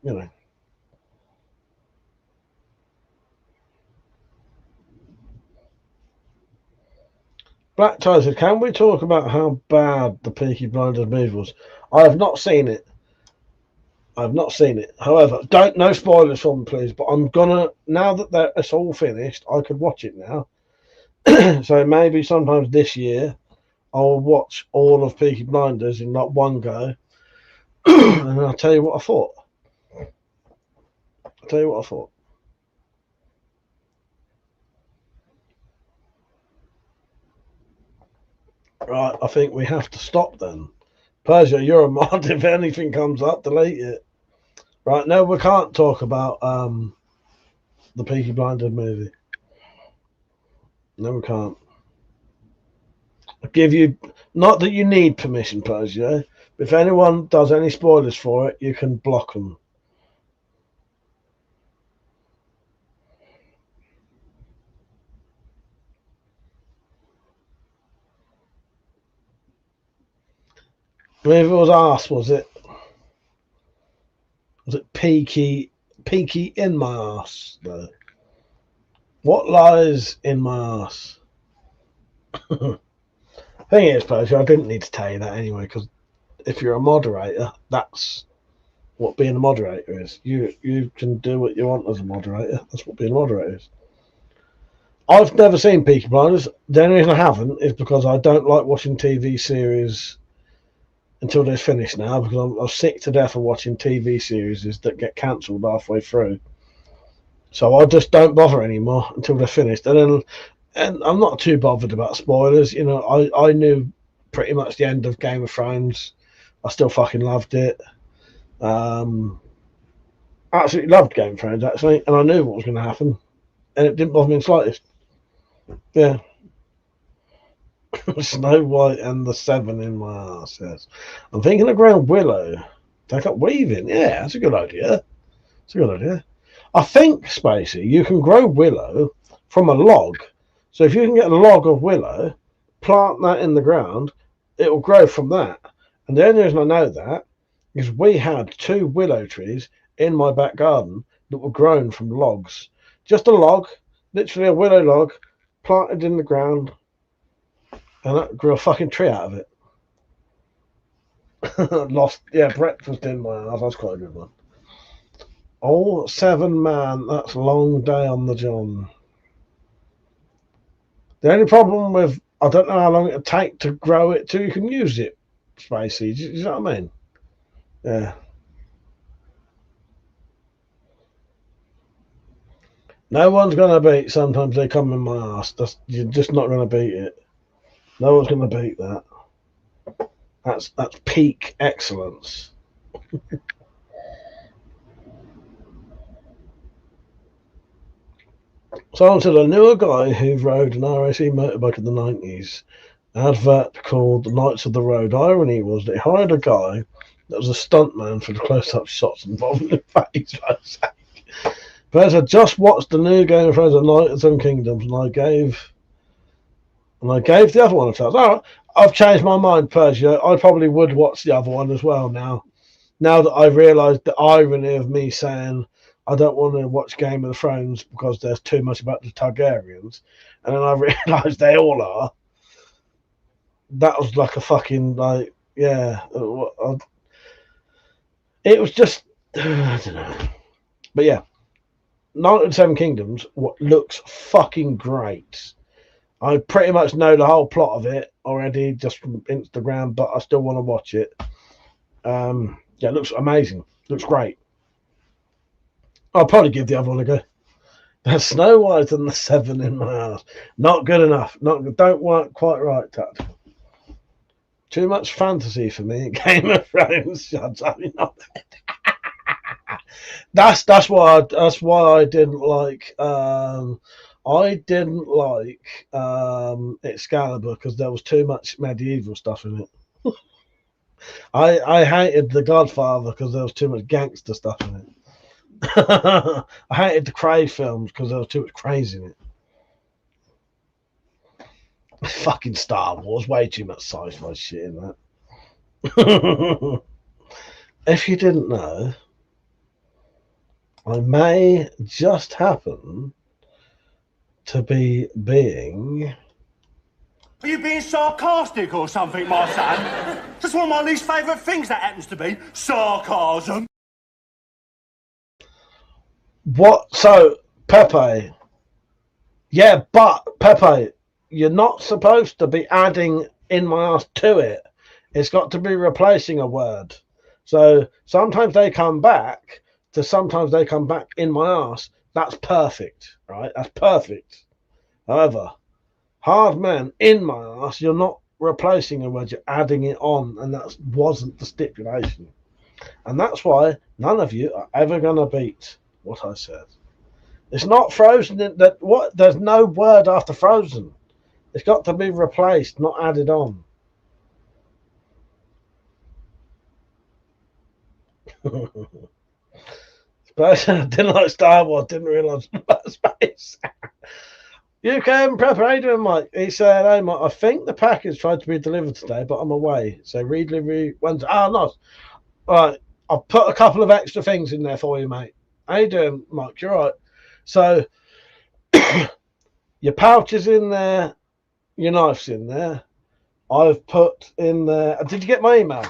You know. Black Tie said, can we talk about how bad the Peaky Blinders movie was? I have not seen it. I've not seen it. However, no spoilers for me, please. But I'm gonna, now that it's all finished, I could watch it now. So maybe sometimes this year, I'll watch all of Peaky Blinders in not one go, and I'll tell you what I thought. Right, I think we have to stop then. Persia, you're a mod. If anything comes up, delete it. Right, no, we can't talk about the Peaky Blinders movie. No, we can't. I'll give you, not that you need permission, Persia. If anyone does any spoilers for it, you can block them. Maybe it was arse, was it? Was it peaky in my arse, though? What lies in my arse? Thing is, Persia, I didn't need to tell you that anyway, because if you're a moderator, that's what being a moderator is. You can do what you want as a moderator. That's what being a moderator is. I've never seen Peaky Blinders. The only reason I haven't is because I don't like watching TV series until they're finished now, because I'm sick to death of watching TV series that get cancelled halfway through. So I just don't bother anymore until they're finished. And I'm not too bothered about spoilers. You know, I knew pretty much the end of Game of Thrones. I still fucking loved it. Absolutely loved Game of Thrones, actually, and I knew what was going to happen, and it didn't bother me in the slightest. Yeah. Snow White and the Seven in my arse, yes. I'm thinking of growing willow. Take up weaving. Yeah, that's a good idea. It's a good idea. I think, Spacey, you can grow willow from a log. So if you can get a log of willow, plant that in the ground, it will grow from that. And the only reason I know that is we had 2 willow trees in my back garden that were grown from logs. Just a log, literally a willow log, planted in the ground, and that grew a fucking tree out of it. Lost, yeah, breakfast in my house. That's quite a good one. Oh, 7 man, that's a long day on the John. The only problem with, I don't know how long it'll take to grow it till you can use it, Spacey. Do you know what I mean? Yeah. No one's going to beat Sometimes They Come in My Arse. You're just not going to beat it. No one's going to beat that. That's peak excellence. Someone said, I knew a guy who rode an RAC motorbike in the 90s. Advert called The Knights of the Road. Irony was that he hired a guy that was a stuntman for the close-up shots involving the face. But I just watched the new Game of Thrones at Night of Some Kingdoms, and I gave the other one a chance. All right, I've changed my mind, Persia. I probably would watch the other one as well now. Now that I've realised the irony of me saying I don't want to watch Game of Thrones because there's too much about the Targaryens, and then I realised they all are. That was like a fucking, like, yeah. It was just, I don't know. But yeah, Night of the Seven Kingdoms looks fucking great. I pretty much know the whole plot of it already just from Instagram, but I still want to watch it. Yeah, it looks amazing. Looks great. I'll probably give the other one a go. There's Snow White and the Seven in my house. Not good enough. Don't work quite right, Tactical. Too much fantasy for me in Game of Thrones. That's why I didn't like Excalibur, because there was too much medieval stuff in it. I hated The Godfather because there was too much gangster stuff in it. I hated the Cray films because there was too much crazy in it. Fucking Star Wars, way too much sci-fi shit in that. If you didn't know, I may just happen to be being... Are you being sarcastic or something, my son? That's one of my least favourite things, that happens to be sarcasm. What? So, Pepe. Yeah, but, Pepe, you're not supposed to be adding in my ass to it. It's got to be replacing a word. So, sometimes they come back to sometimes they come back in my ass. That's perfect, right? That's perfect. However, hard man in my ass, you're not replacing a word, you're adding it on, and that wasn't the stipulation. And that's why none of you are ever going to beat what I said. It's not frozen. There's no word after frozen. It's got to be replaced, not added on. I didn't like Star Wars, didn't realise about space. UK Prepper, how you doing, Mike? He said, hey, Mike, I think the package tried to be delivered today, but I'm away. So read delivery Wednesday. Oh, nice. All right, I'll put a couple of extra things in there for you, mate. How you doing, Mike? You're right. So your pouch is in there, your knives in there. I've put in there. Did you get my email?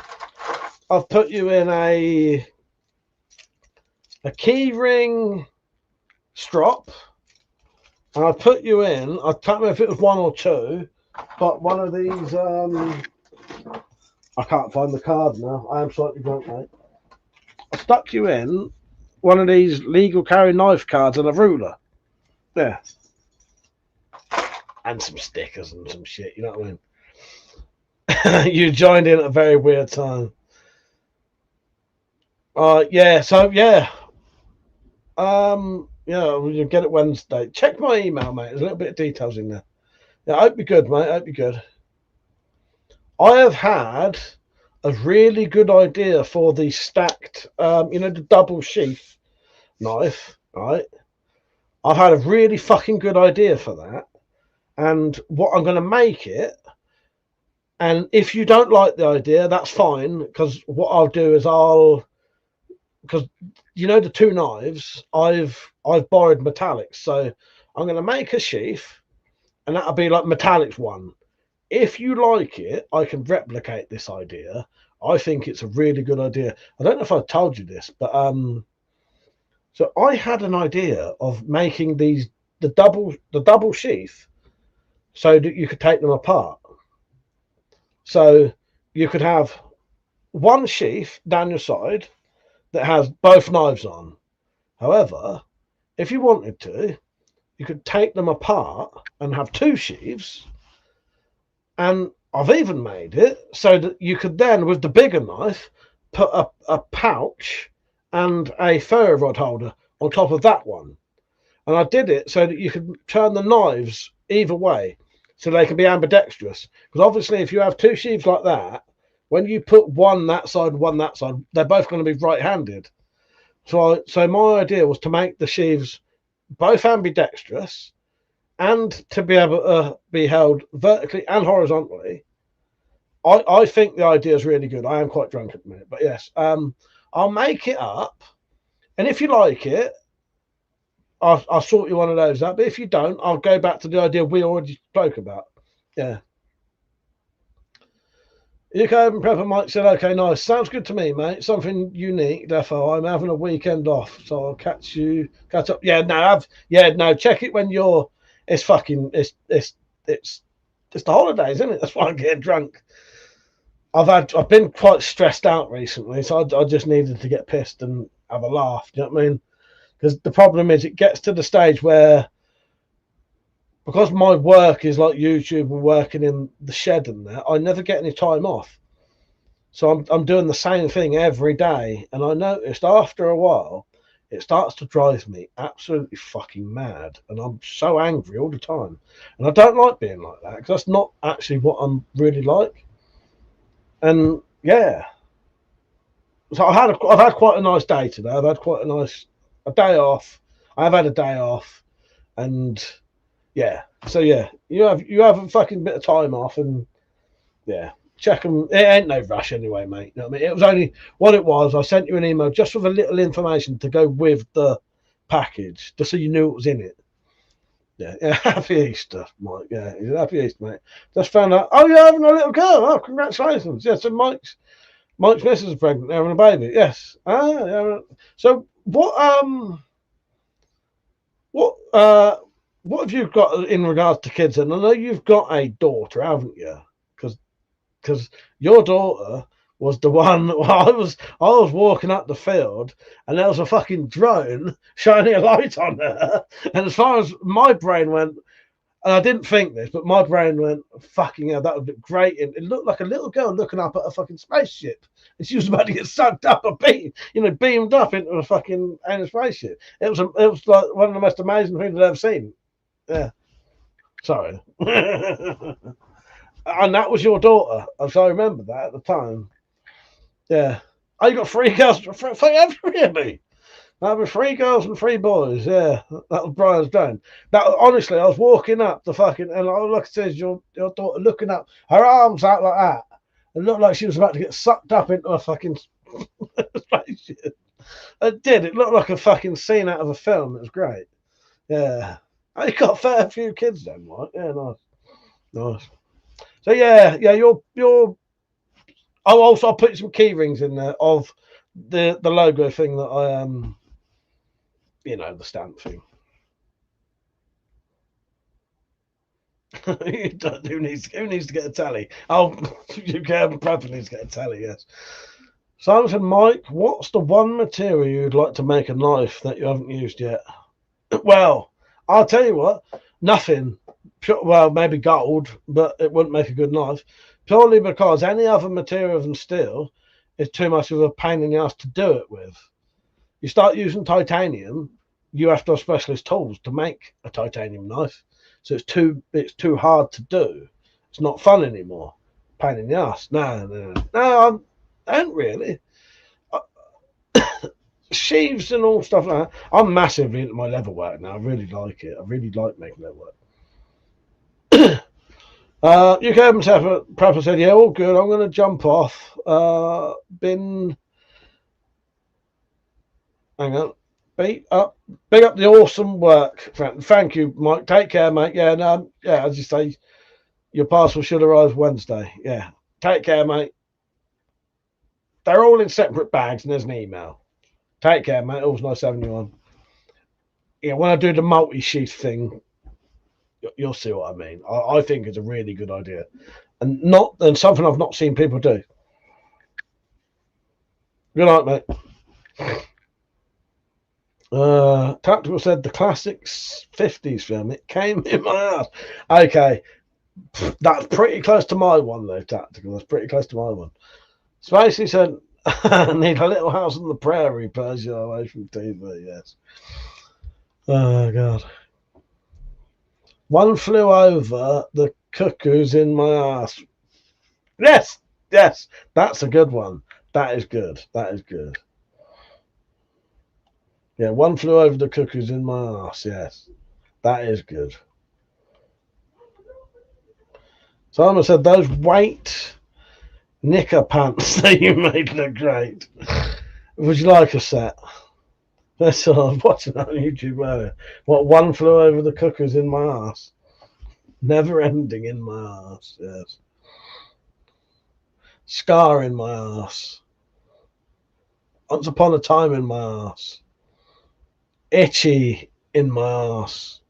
I've put you in a key ring strop, and I put you in. I can't remember if it was 1 or 2, but one of these. I can't find the card now. I am slightly drunk, mate. I stuck you in one of these legal carry knife cards and a ruler. Yeah. And some stickers and some shit, you know what I mean? You joined in at a very weird time. Yeah, so yeah. Yeah, you'll get it Wednesday. Check my email, mate. There's a little bit of details in there. Yeah, I hope you're good, mate. I hope you're good. I have had a really good idea for the stacked, the double sheath knife, right? I've had a really fucking good idea for that. And what I'm going to make it, and if you don't like the idea, that's fine, because what I'll do is because the 2 knives, I've borrowed metallics, so I'm going to make a sheath, and that'll be like metallics 1. If you like it, I can replicate this idea. I think it's a really good idea. I don't know if I've told you this, but so I had an idea of making the double sheath so that you could take them apart. So you could have one sheath down your side that has both knives on. However, if you wanted to, you could take them apart and have 2 sheaths. And I've even made it so that you could then, with the bigger knife, put a pouch and a ferro rod holder on top of that one. And I did it so that you could turn the knives either way, so they can be ambidextrous. Because obviously, if you have 2 sheaths like that, when you put one that side and one that side, they're both going to be right-handed. So my idea was to make the sheaths both ambidextrous and to be able to be held vertically and horizontally. I think the idea is really good. I am quite drunk at the minute, but yes, I'll make it up, and if you like it, I'll sort you one of those out. But if you don't, I'll go back to the idea we already spoke about. Yeah. UK Open Prepper Mike said, okay, nice. Sounds good to me, mate. Something unique, defo. I'm having a weekend off, so I'll catch up. Yeah, no, check it when you're. It's the holidays, isn't it? That's why I'm getting drunk. I've been quite stressed out recently, so I just needed to get pissed and have a laugh. Do you know what I mean? Because the problem is, it gets to the stage where, because my work is like YouTube and working in the shed and that, I never get any time off. So I'm doing the same thing every day, and I noticed after a while, it starts to drive me absolutely fucking mad, and I'm so angry all the time. And I don't like being like that, because that's not actually what I'm really like. And yeah, so I've had quite a nice day today. I've had quite a day off. I've had a day off, and yeah. So yeah, you have a fucking bit of time off, and yeah, check them. It ain't no rush anyway, mate. You know what I mean? It was only what it was. I sent you an email just with a little information to go with the package, just so you knew it was in it. Yeah, happy Easter, Mike. Yeah, happy Easter, mate. Just found out. Oh, you're having a little girl. Oh, congratulations. Yes, and Mike's missus is pregnant. They're having a baby. Yes. Yeah. So what have you got in regards to kids? And I know you've got a daughter, haven't you? Because your daughter was the one. I was walking up the field, and there was a fucking drone shining a light on her. And as far as my brain went, and I didn't think this, but my brain went, fucking hell, that would be great. And it looked like a little girl looking up at a fucking spaceship, and she was about to get sucked up and beamed up into a fucking spaceship. It was like one of the most amazing things I've ever seen. Yeah. Sorry. And that was your daughter. So I remember that at the time. Yeah. Oh, you got 3 girls. 3 of me. That was 3 girls and 3 boys. Yeah. That was Brian's done. That honestly, I was walking up the fucking, and like I said, your daughter looking up, her arms out like that. It looked like she was about to get sucked up into a fucking spaceship. It did. It looked like a fucking scene out of a film. It was great. Yeah. I got a fair few kids then, right? Yeah, nice. Nice. So yeah, you're. Oh, also I put some key rings in there of the logo thing that I the stamp thing. who needs to get a tally? Oh, you can probably needs to get a tally. Yes. Simon said, Mike, what's the one material you'd like to make a knife that you haven't used yet? Well, I'll tell you what, nothing. Well, maybe gold, but it wouldn't make a good knife. Purely because any other material than steel is too much of a pain in the ass to do it with. You start using titanium, you have to have specialist tools to make a titanium knife. So it's too hard to do. It's not fun anymore. Pain in the ass. No, I don't really. Sheaves and all stuff like that. I'm massively into my leather work now. I really like it. I really like making leather work. UK Open Prepper said, yeah, all good. I'm going to jump off. Hang on. Big up the awesome work. Thank you, Mike. Take care, mate. Yeah, no, yeah, as you say, your parcel should arrive Wednesday. Yeah. Take care, mate. They're all in separate bags and there's an email. Take care, mate. Always nice having you on. Yeah, when I do the multi-sheath thing, you'll see what I mean. I think it's a really good idea. And something I've not seen people do. Good night, mate. Tactical said the classic 50s film. It came in my ass. Okay. That's pretty close to my one, though, Tactical. That's pretty close to my one. Spacey said, I need a little house on the prairie, Persia away from TV, yes. Oh, God. One flew over the cuckoos in my ass. Yes, that's a good one. That is good. Yeah, one flew over the cuckoos in my ass. Yes, that is good. Simon said those weight knicker pants that you made look great. Would you like a set? That's what I was watching on YouTube earlier. What, one flew over the cuckoos in my ass? Never ending in my ass, yes. Scar in my ass. Once upon a time in my ass. Itchy in my ass.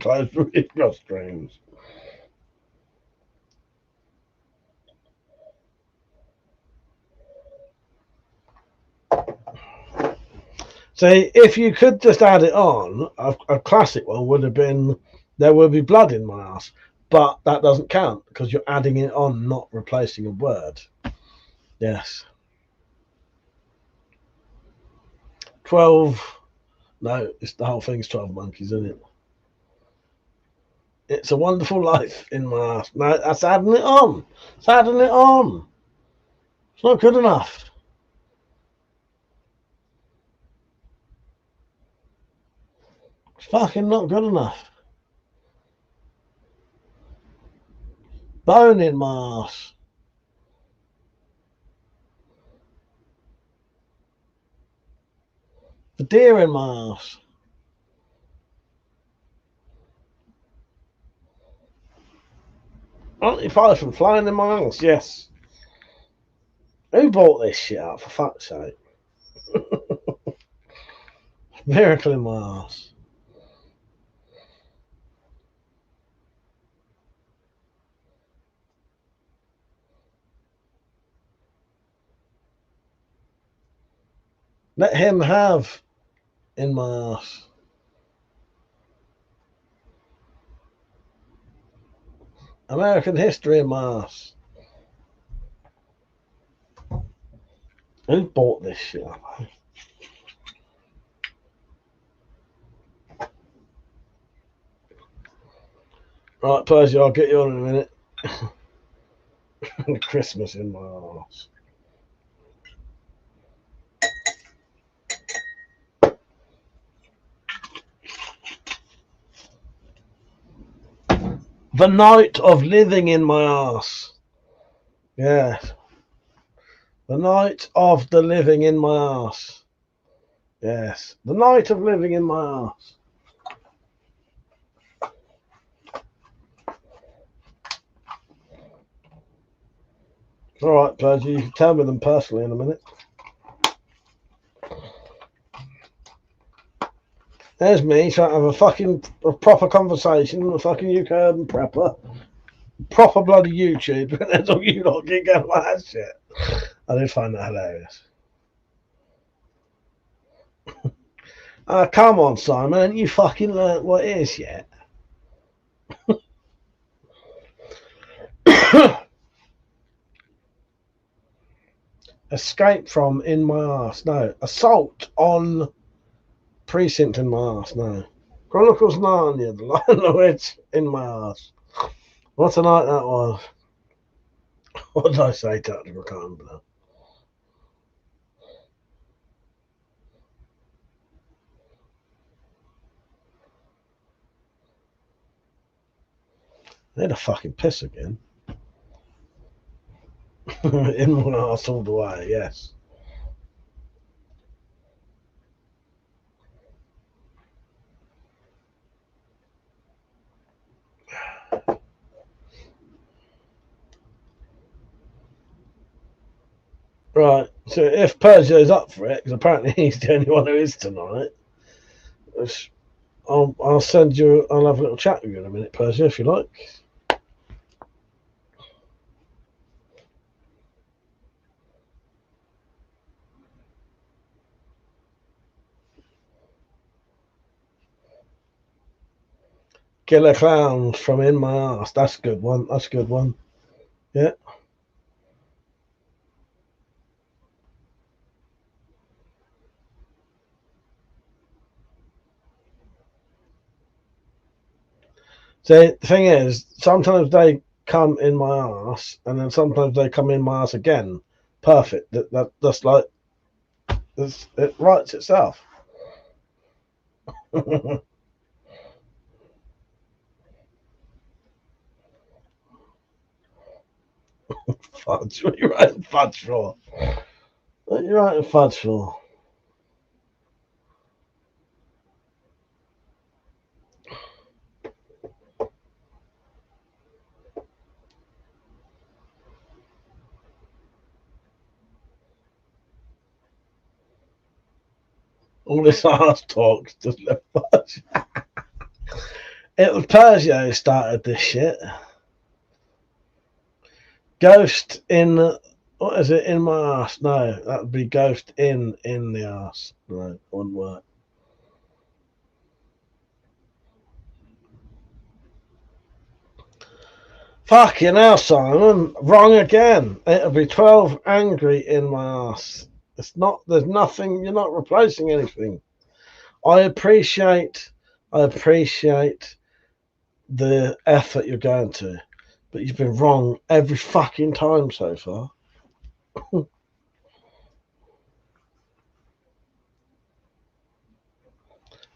Close with cross-streams. See, if you could just add it on, a classic one would have been, there will be blood in my ass. But that doesn't count because you're adding it on, not replacing a word. Yes. 12. No, it's the whole thing's 12 monkeys, isn't it? It's a wonderful life in my ass. No, that's adding it on. It's adding it on. It's not good enough. It's fucking not good enough. Bone in my ass. The deer in my ass. Anti-python flying in my ass, yes. Who bought this shit up, for fuck's sake? Miracle in my ass. Let him have in my ass. American history in my ass. Who bought this shit? Right, Percy, I'll get you on in a minute. Christmas in my ass. The night of living in my ass. Yes. The night of the living in my ass. Yes. The night of living in my arse. Alright, Purge, you can tell me them personally in a minute. There's me trying to have a proper conversation with a fucking UK urban prepper. Proper bloody YouTube, and that's all you lot get going like that shit. I did find that hilarious. Come on, Simon, you fucking learnt what it is yet? Escape from in my arse, no. Assault on precinct in my arse, no. Chronicles Narnia, the Lion, the Witch in my arse. What a night that was. What did I say to that? I can't remember now. They had a fucking piss again. In my arse all the way, yes. Right, so if Persio's up for it, because apparently he's the only one who is tonight, I'll send you. I'll have a little chat with you in a minute, Persio, if you like. Killer Clowns from In My Arse. That's a good one. That's a good one. Yeah. So the thing is, sometimes they come in my arse, and then sometimes they come in my arse again. Perfect. That's like it writes itself. Fudge. What are you writing fudge for? What are you writing fudge for? All this arse talk just left fudge. It was Persio who started this shit. Ghost in, what is it, in my arse? No, that would be ghost in the arse. No, wouldn't work. Fucking hell, Simon. Wrong again. It'll be 12 angry in my arse. It's not, there's nothing, you're not replacing anything. I appreciate the effort you're going to, but you've been wrong every fucking time so far.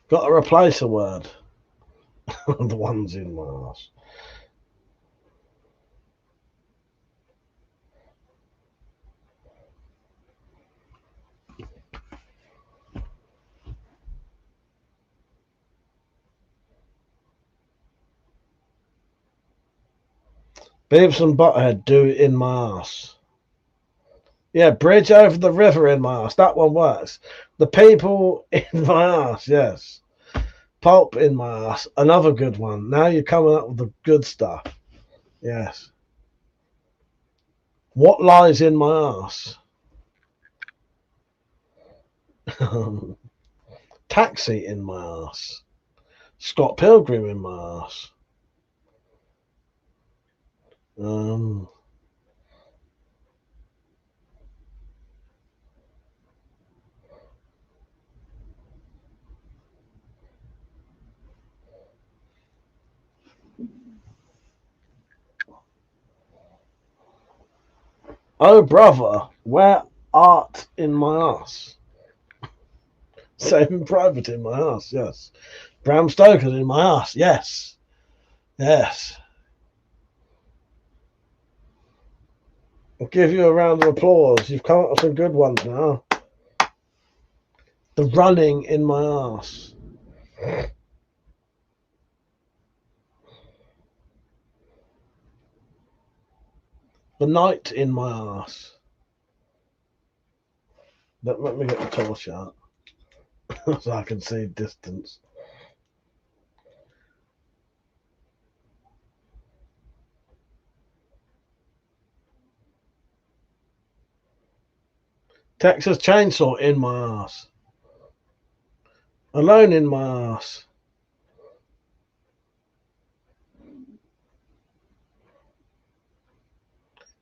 Got to replace a word. The ones in my arse. Beavis and Butthead do in my arse. Yeah, bridge over the river in my arse. That one works. The people in my arse, yes. Pulp in my arse. Another good one. Now you're coming up with the good stuff. Yes. What lies in my arse? Taxi in my arse. Scott Pilgrim in my arse. Oh brother, where art in my arse? Saving Private in my arse, yes. Bram Stoker in my arse, yes. Yes. I'll give you a round of applause. You've come up with some good ones now. The running in my ass. The night in my ass. Let me get the torch out so I can see distance. Texas chainsaw in my ass. Alone in my ass.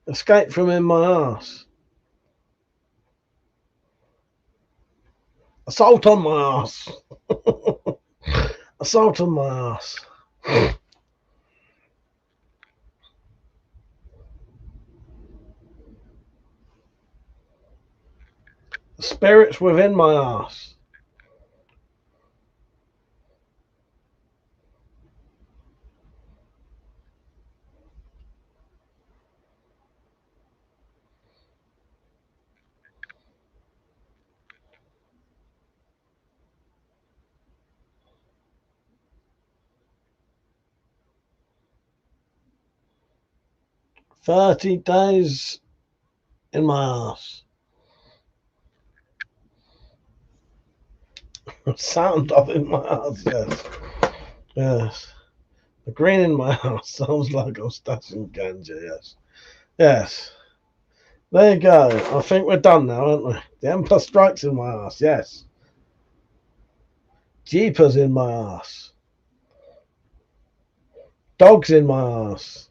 Escape from in my ass. Assault on my ass. Assault on my ass. Spirits within my ass. $30 in my ass. Sound of in my ass, yes. Yes. The green in my ass sounds like I'm stashing ganja, yes. Yes. There you go. I think we're done now, aren't we? The Empire Strikes in my ass, yes. Jeepers in my ass. Dogs in my ass.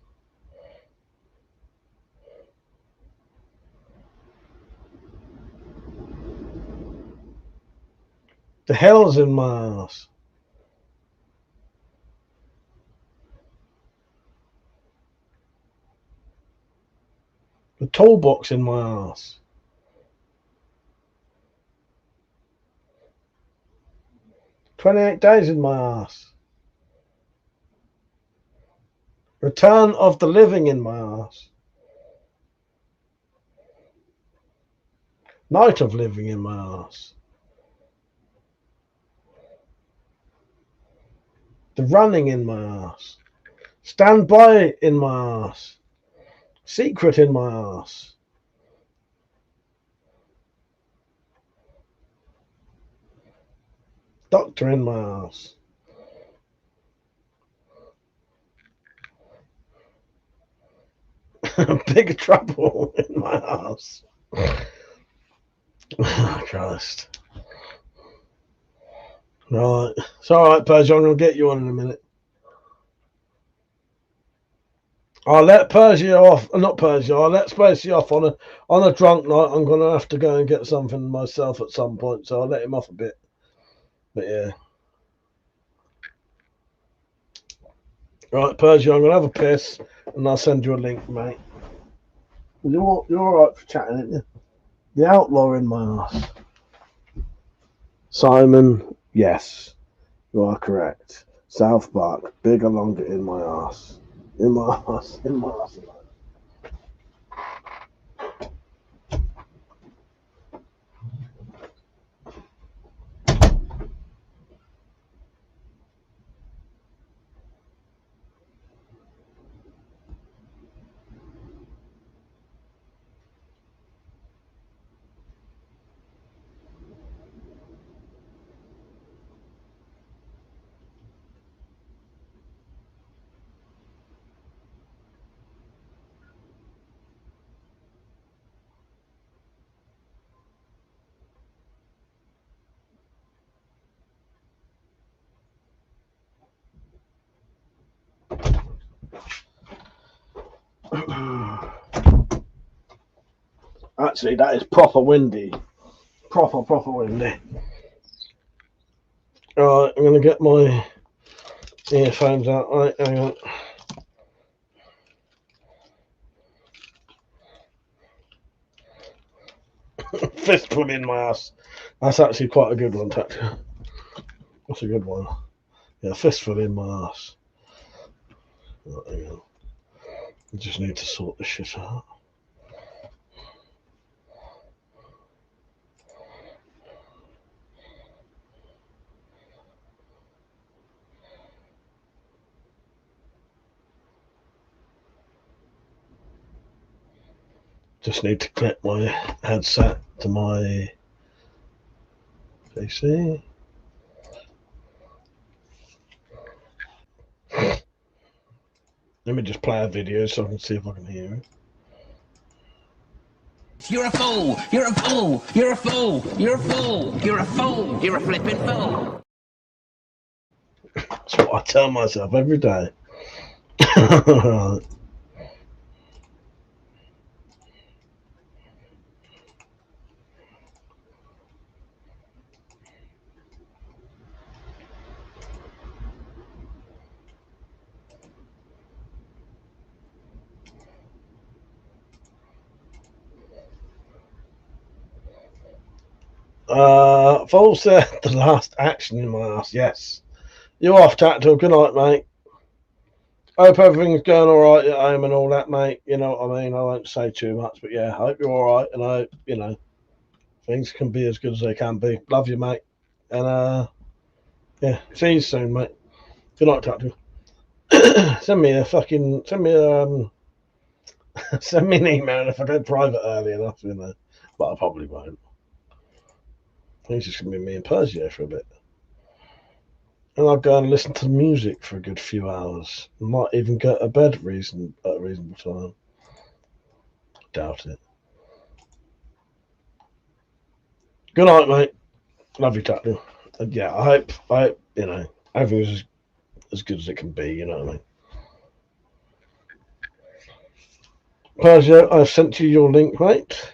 The hell's in my ass. The toolbox in my ass. $28 in my ass. Return of the living in my ass. Night of living in my ass. The running in my ass. Stand by in my ass. Secret in my ass. Doctor in my ass. Big trouble in my ass. Oh, Christ. Right. It's alright, Persia. I'm going to get you on in a minute. I'll let Persia off. Not Persia. I'll let Spacey off on a drunk night. I'm going to have to go and get something myself at some point. So I'll let him off a bit. But yeah. Right, Persia. I'm going to have a piss. And I'll send you a link, mate. You're alright for chatting, aren't you? The outlaw in my ass. Simon, yes, you are correct. South Park, bigger, longer in my ass. In my ass, in my ass. Actually, that is proper windy. Proper windy. Alright, I'm going to get my earphones out. Right, hang on. Fistful in my ass. That's actually quite a good one, Tactia. That's a good one. Yeah, fistful in my ass. Right, hang on. I just need to sort this shit out. Just need to connect my headset to my PC. Let me just play a video so I can see if I can hear it. You're a fool! You're a fool! You're a fool! You're a fool! You're a fool! You're a flippin' fool! That's what I tell myself every day. Vol said the last action in my ass. Yes. You're off, Tactical. Good night, mate. Hope everything's going all right at home and all that, mate. You know what I mean? I won't say too much, but yeah, I hope you're all right, and I hope, you know, things can be as good as they can be. Love you, mate. And, yeah, see you soon, mate. Good night, Tactical. Send me an email if I go private early enough, you know, but I probably won't. I think it's just going to be me and Persio for a bit. And I'll go and listen to music for a good few hours. Might even go to bed at a reasonable time. Doubt it. Good night, mate. Love you, Tactical. And yeah, I hope, you know, everything's as good as it can be, you know what I mean? Persio, I've sent you your link, mate.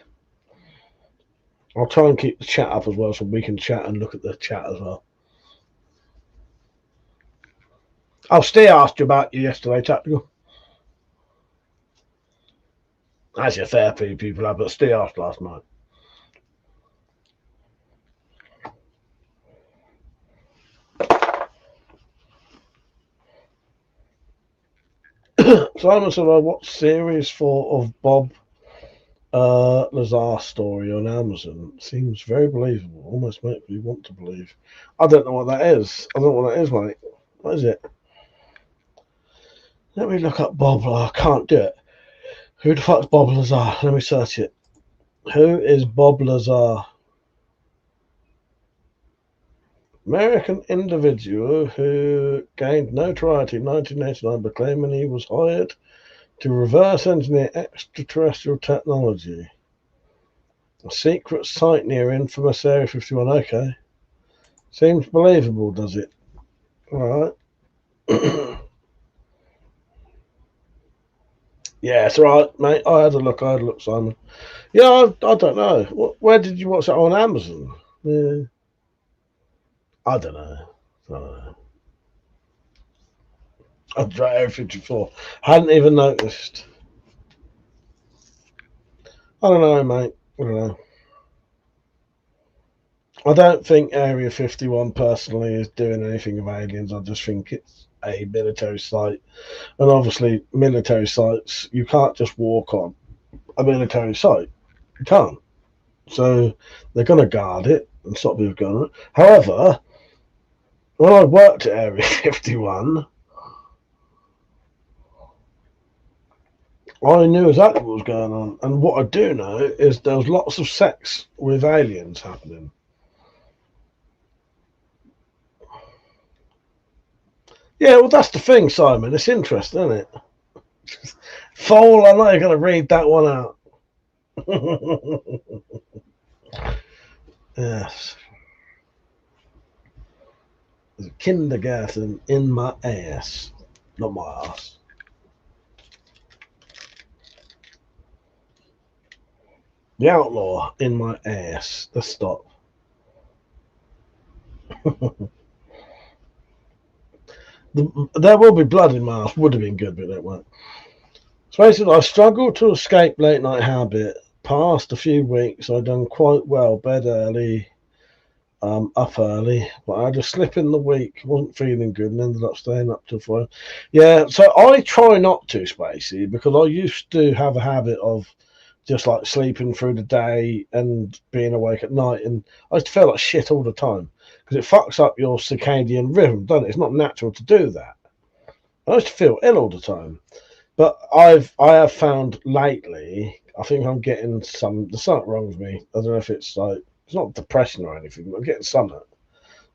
I'll try and keep the chat up as well so we can chat and look at the chat as well. Oh, Steve asked you about you yesterday, Tactical. Actually, a fair few people have, but Steve asked last night. Simon said, I watched series 4 of Bob Lazar story on Amazon. Seems very believable. Almost makes me want to believe. I don't know what that is. I don't know what that is, mate. What is it? Let me look up Bob. I can't do it. Who the fuck's Bob Lazar? Let me search it. Who is Bob Lazar? American individual who gained notoriety in 1989 by claiming he was hired to reverse engineer extraterrestrial technology. A secret site near infamous Area 51. Okay. Seems believable, does it? All right. Yeah, it's all right, mate. I had a look, Simon. Yeah, I don't know. Where did you watch that on Amazon? Yeah. I don't know. I'd try Area 54. Hadn't even noticed. I don't know, mate. I don't know. I don't think Area 51 personally is doing anything of aliens. I just think it's a military site. And obviously, military sites, you can't just walk on a military site. You can't. So they're going to guard it and stop people going on it. However, when I worked at Area 51, I knew exactly what was going on. And what I do know is there was lots of sex with aliens happening. Yeah, well, that's the thing, Simon. It's interesting, isn't it? Fool, I know you're going to read that one out. Yes. There's a kindergarten in my ass. Not my ass. The outlaw in my ass. Let's stop. There will be blood in my ass. Would have been good, but that won't. So basically, I struggled to escape late night habit. Past a few weeks, I'd done quite well. Bed early, up early, but I had a slip in the week. Wasn't feeling good and ended up staying up till 5. Yeah, so I try not to, Spacey, because I used to have a habit of just like sleeping through the day and being awake at night, and I used to feel like shit all the time because it fucks up your circadian rhythm, doesn't it? It's not natural to do that. I used to feel ill all the time, but I have found lately I think I'm getting there's something wrong with me. I don't know if it's like, it's not depression or anything, but I'm getting something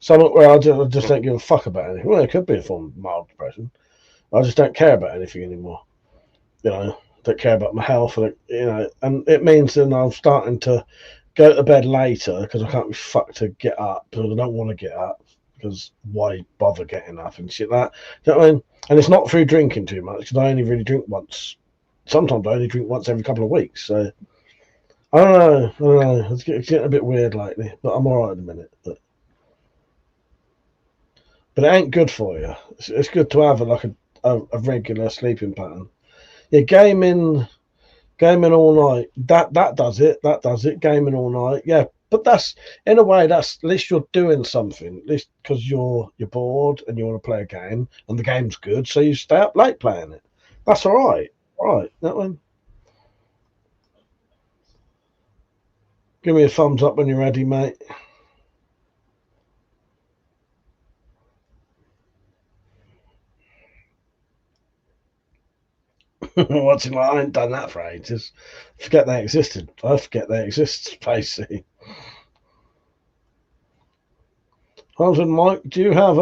where I just don't give a fuck about anything. Well, it could be a form of mild depression. I just don't care about anything anymore. You know, don't care about my health, and and it means that I'm starting to go to bed later because I can't be fucked to get up because I don't want to get up, because why bother getting up and shit like that. You know what I mean? And it's not through drinking too much, because I only really drink once. Sometimes I only drink once every couple of weeks. So I don't know. It's getting a bit weird lately, but I'm all right at the minute. But it ain't good for you. It's good to have a regular sleeping pattern. Yeah, gaming all night. That does it. That does it. Gaming all night. Yeah, but that's, in a way, that's, at least you're doing something. At least because you're bored and you want to play a game and the game's good, so you stay up late playing it. That's all right. All right, that one. Give me a thumbs up when you're ready, mate. What's it like? I ain't done that for ages. Forget they existed. I forget they exist, Spacey. Husband Mike, do you have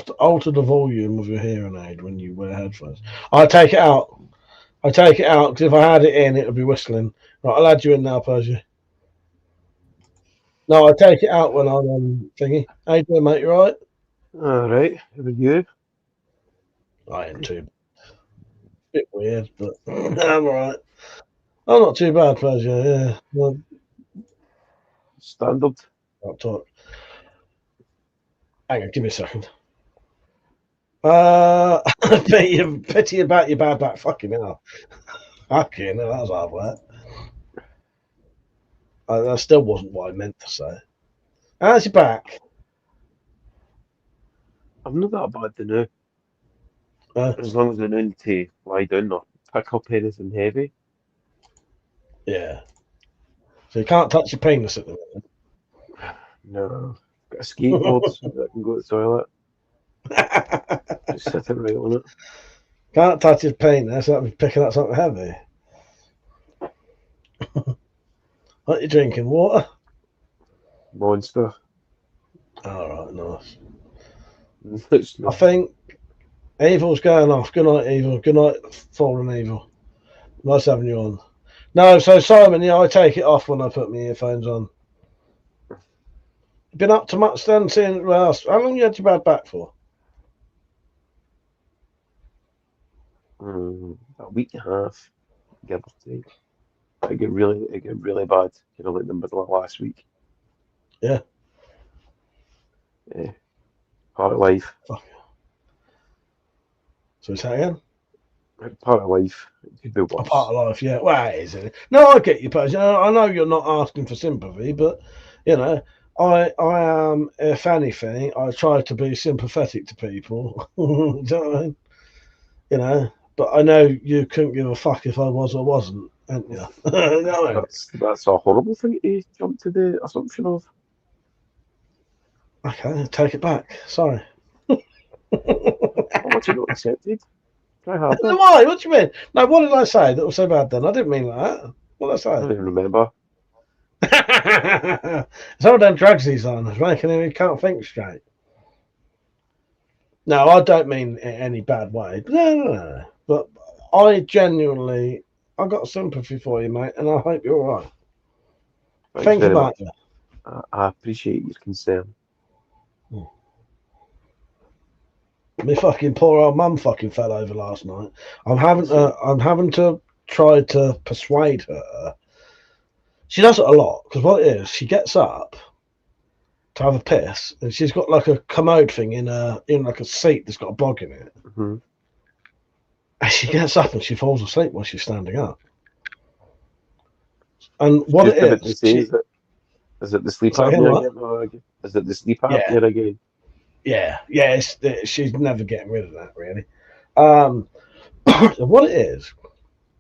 to alter the volume of your hearing aid when you wear headphones? I take it out. Because if I had it in, it would be whistling. Right, I'll add you in now, Persia. No, I take it out when I'm thingy. How you doing, mate? You all right? All right. How are you? I ain't too bit weird, but I'm all right. I'm not too bad, Persia. Yeah. Well, standard. I'll talk. Hang on, give me a second. Pity about your bad back. Fucking hell. Fucking hell, that was hard work. That still wasn't what I meant to say. How's your back? I'm not that bad to know. As long as I don't need to lie down or pick up anything heavy. Yeah. So you can't touch your penis at the moment? No. Got a skateboard so that I can go to the toilet. Just sit it right on it. Can't touch his penis, that'd be picking up something heavy. What are you drinking? Water? Monster. Alright, nice. I think Evil's going off. Good night, Evil. Good night, Fallen Evil. Nice having you on. No, so Simon, yeah, I take it off when I put my earphones on. Been up to much then, seeing how long you had your bad back for? A week and a half, give or take. It got really bad, like the middle of last week. Yeah. Yeah. Part of life. Fuck. So it's again? Part of life. It could be worse. A part of life, yeah. Well, it is, isn't it? No, I get you, Paz. I know you're not asking for sympathy, but I am, if anything, I try to be sympathetic to people. Do you know what I mean? But I know you couldn't give a fuck if I was or wasn't, hadn't you? No. That's a horrible thing to jump to the assumption of. Okay, take it back. Sorry. What you not accepted? Try harder. Why? What do you mean? No, what did I say that was so bad then? I didn't mean that. What did I say? I don't even remember. Some of them drugs he's on is making him, he can't think straight. No, I don't mean in any bad way. No. But I genuinely, I got sympathy for you, mate, and I hope you're all right. Think about it. I appreciate your concern. My fucking poor old mum fucking fell over last night. I'm having to try to persuade her. She does it a lot, because what it is, she gets up to have a piss, and she's got like a commode thing in like a seat that's got a bog in it. Mm-hmm. And she gets up and she falls asleep while she's standing up. And what it is, is it the sleep apnea again? Is it the sleep apnea again? Yeah, she's never getting rid of that, really. What it is,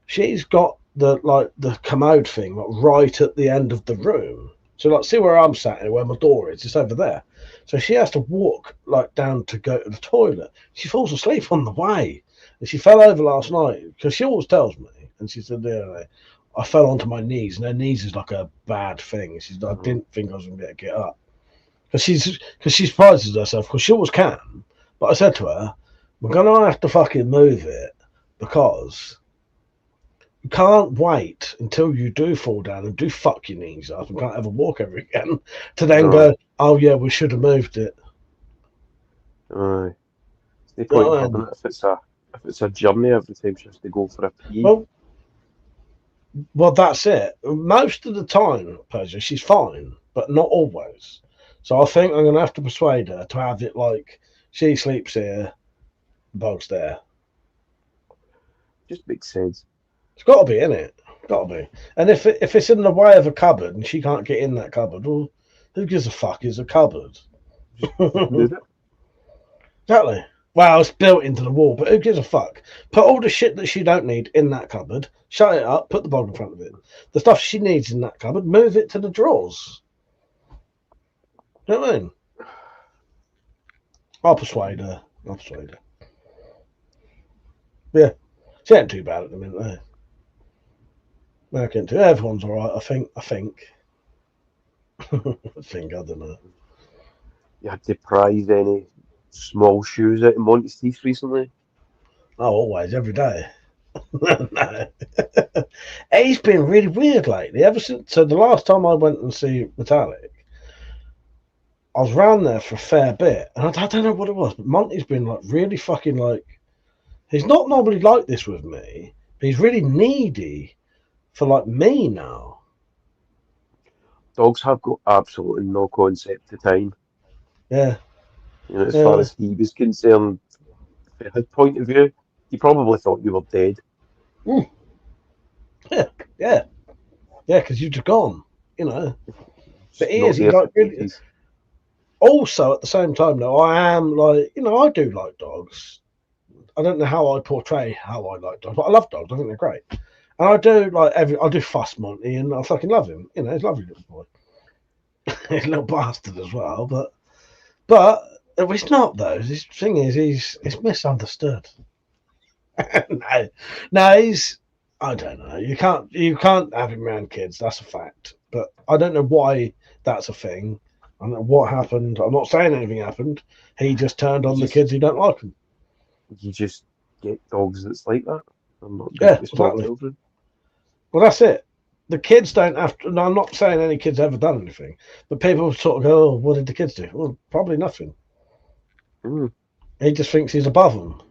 she's got the commode thing right at the end of the room. So see where I'm sat here, where my door is, it's over there. So she has to walk down to go to the toilet. She falls asleep on the way. And she fell over last night, because she always tells me And she said, yeah, I fell onto my knees, and her knees is like a bad thing. She's like, I didn't think I was going to be able to get up. Because she surprises herself, because she always can. But I said to her, we're going to have to fucking move it, because you can't wait until you do fall down and do fuck your knees up and can't ever walk ever again to then go, oh yeah, we should have moved it. Aye. It's the point of having it if it's a journey every time she has to go for a pee. Well, that's it. Most of the time, Persia, she's fine, but not always. So I think I'm going to have to persuade her to have it like she sleeps here, Bog's there. Just makes sense. It's got to be, innit? Got to be. And if it's in the way of a cupboard and she can't get in that cupboard, well, who gives a fuck? It's a cupboard. Exactly. Well, it's built into the wall, but who gives a fuck? Put all the shit that she don't need in that cupboard, shut it up, put the bog in front of it. The stuff she needs in that cupboard, move it to the drawers. You know what I mean? I'll persuade her. Yeah. She ain't too bad at the minute, though. Everyone's all right, I think. I don't know. You had to prize any small shoes out of Monty's teeth recently? Oh, always, every day. No. He's been really weird lately. Ever since the last time I went and see Metallic, I was round there for a fair bit, and I don't know what it was, but Monty's been like really fucking like. He's not normally like this with me, but he's really needy for like me now. Dogs have got absolutely no concept of time. Yeah. You know, as far as he was concerned, from his point of view, he probably thought you were dead. Yeah, because you've just gone, you know. But he's like really. Also, at the same time, though, I am like, you know, I do like dogs. I don't know how I portray how I like dogs, but I love dogs. I think they're great. And I do like I do fuss Monty, and I fucking love him. You know, he's a lovely little boy. He's a little bastard as well, but it's not though. This thing is, he's misunderstood. No, he's. I don't know. You can't have him around kids. That's a fact. But I don't know why that's a thing. I don't know what happened. I'm not saying anything happened. He just turned on the kids who don't like him. You just get dogs that's like that. I'm not exactly. Children. Well, that's it. The kids don't have to. No, I'm not saying any kids ever done anything, but people sort of go, "Oh, what did the kids do?" Well, probably nothing. He just thinks he's above them.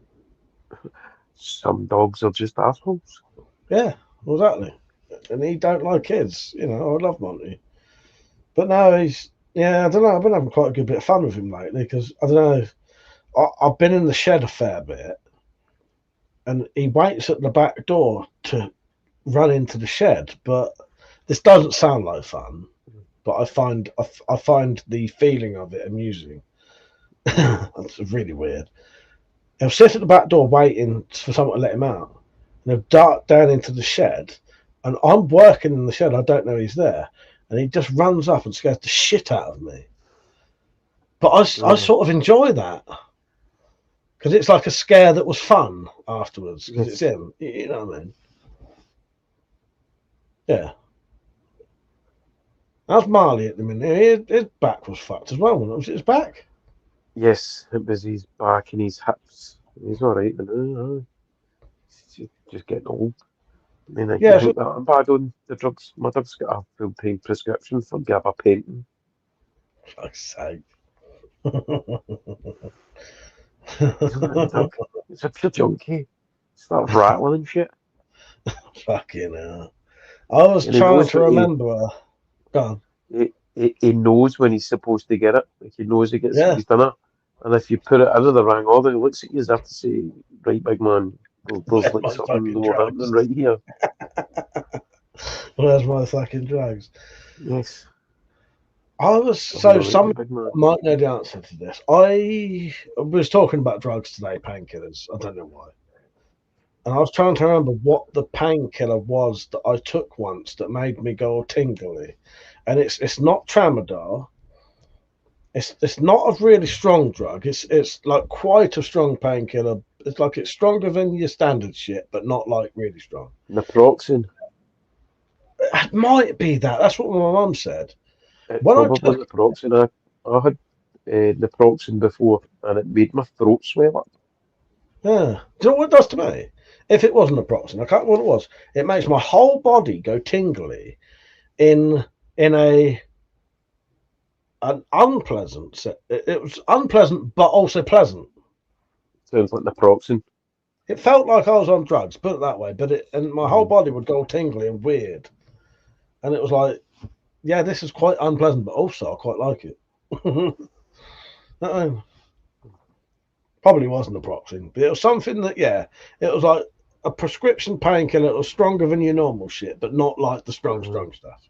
Some dogs are just assholes. Yeah, exactly. And he don't like kids. You know, I love Monty, but no, he's. Yeah, I don't know. I've been having quite a good bit of fun with him lately because I don't know. I've been in the shed a fair bit, and he waits at the back door to run into the shed. But this doesn't sound like fun. But I find the feeling of it amusing. It's really weird. He'll sit at the back door waiting for someone to let him out, and he'll dart down into the shed. And I'm working in the shed. I don't know he's there, and he just runs up and scares the shit out of me. But I sort of enjoy that. Because it's like a scare that was fun afterwards. Because it's him. You know what I mean? Yeah. How's Marley at the minute? His back was fucked as well. Was it his back? Yes, it was his back and his hips. He's all right. He's just getting old. I mean, I think that I'm bad on the drugs. My dog's got a full-time prescription for gabapentin. Fuck's sake. It's a pure junkie. Start rattling and shit. Fucking hell. I was trying to remember. Go on. He knows when he's supposed to get it. Like he knows he gets his dinner. And if you put it out of the wrong order, he looks at you as if to say, right, big man, there's like something more happening right here. Where's my fucking drugs? Yes. Some might know the answer to this. I was talking about drugs today, painkillers. I don't know why. And I was trying to remember what the painkiller was that I took once that made me go tingly. And it's not tramadol. It's not a really strong drug. It's like quite a strong painkiller. It's like it's stronger than your standard shit, but not like really strong. Naproxen. It might be that. That's what my mum said. It When I probably took, naproxen. I had naproxen before, and it made my throat swell up. yeah. Do you know what it does to me? If it wasn't naproxen, I can't remember what it was. It makes my whole body go tingly in an unpleasant. It was unpleasant, but also pleasant. Sounds like naproxen. It felt like I was on drugs, put it that way. And my whole body would go tingly and weird, and it was like, yeah, this is quite unpleasant, but also I quite like it. Probably wasn't naproxen, but it was something that, yeah, it was like a prescription painkiller. It was stronger than your normal shit, but not like the strong stuff.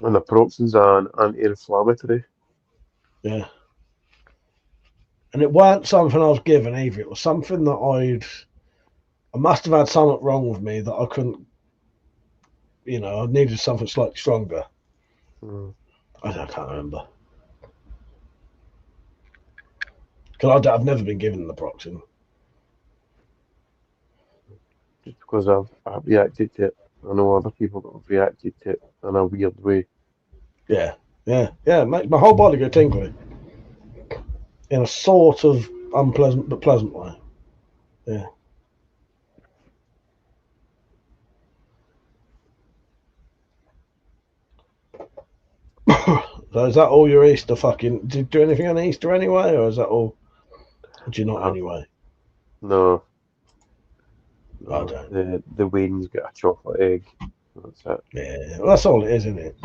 And naproxen's an anti-inflammatory. Yeah. And it weren't something I was given either. It was something that I must have had something wrong with me that I couldn't, I needed something slightly stronger. I can't remember. Because I've never been given naproxen. Just because I've reacted to it. I know other people that have reacted to it in a weird way. Yeah. It makes my whole body go tingly. In a sort of unpleasant but pleasant way. Yeah. So is that all your Easter fucking... Did you do anything on Easter anyway, or is that all... Do you not anyway? No. I don't. The Wayne's got a chocolate egg. That's it. Yeah, well, that's all it is, isn't it?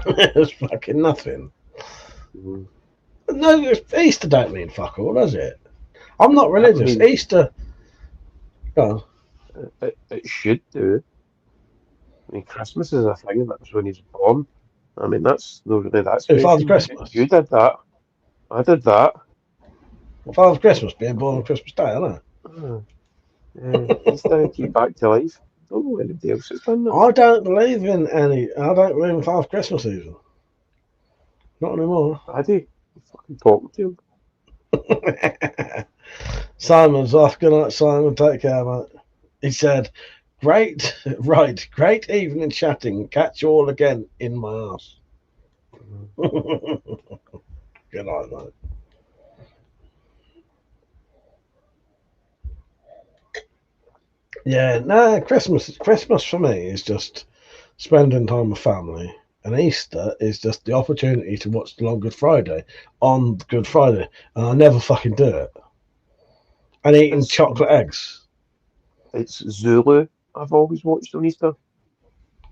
It's fucking nothing. No, Easter don't mean fuck all, does it? I'm not religious. Easter... Oh. It should do. I mean, Christmas is a thing, and that's when he's born. I mean, that's not really that special. Father Christmas. You did that. I did that. Well, Father Christmas, being born on Christmas Day, I know. He's done keep back to life. I don't know anybody else has done that. I don't believe in Father Christmas even. Not anymore. I do. I'm fucking talking to him. Simon's off. Good night, Simon. Take care, mate. He said, great evening chatting. Catch you all again in my ass. Good night, mate. Yeah, no, Christmas for me is just spending time with family, and Easter is just the opportunity to watch the long Good Friday on Good Friday, and I never fucking do it. And eating chocolate eggs. It's Zulu. I've always watched on Easter.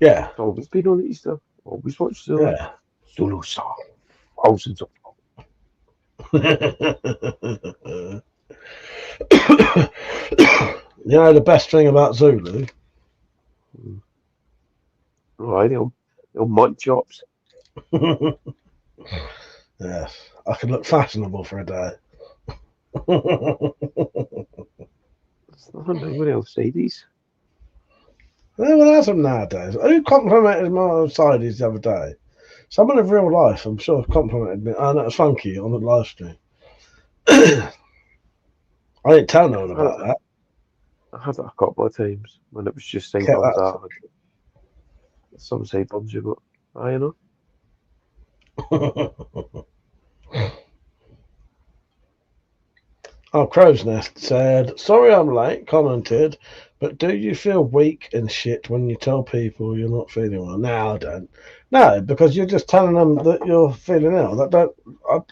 Yeah. It's always been on Easter. Always watched Zulu. Yeah. Zulu song. Thousands of You know the best thing about Zulu? Right, they'll mud chops. Yes, I can look fashionable for a day. Nobody else say these. No one has them nowadays. Who complimented my sides the other day? Someone in real life, I'm sure, complimented me. Oh, that was funky on the live stream. I didn't tell no one about that. I had that a couple of times when it was just saying that. Some say bunsy, but I know. Oh, Crow's Nest said, sorry I'm late, commented, but do you feel weak and shit when you tell people you're not feeling well? No, I don't. No, because you're just telling them that you're feeling ill.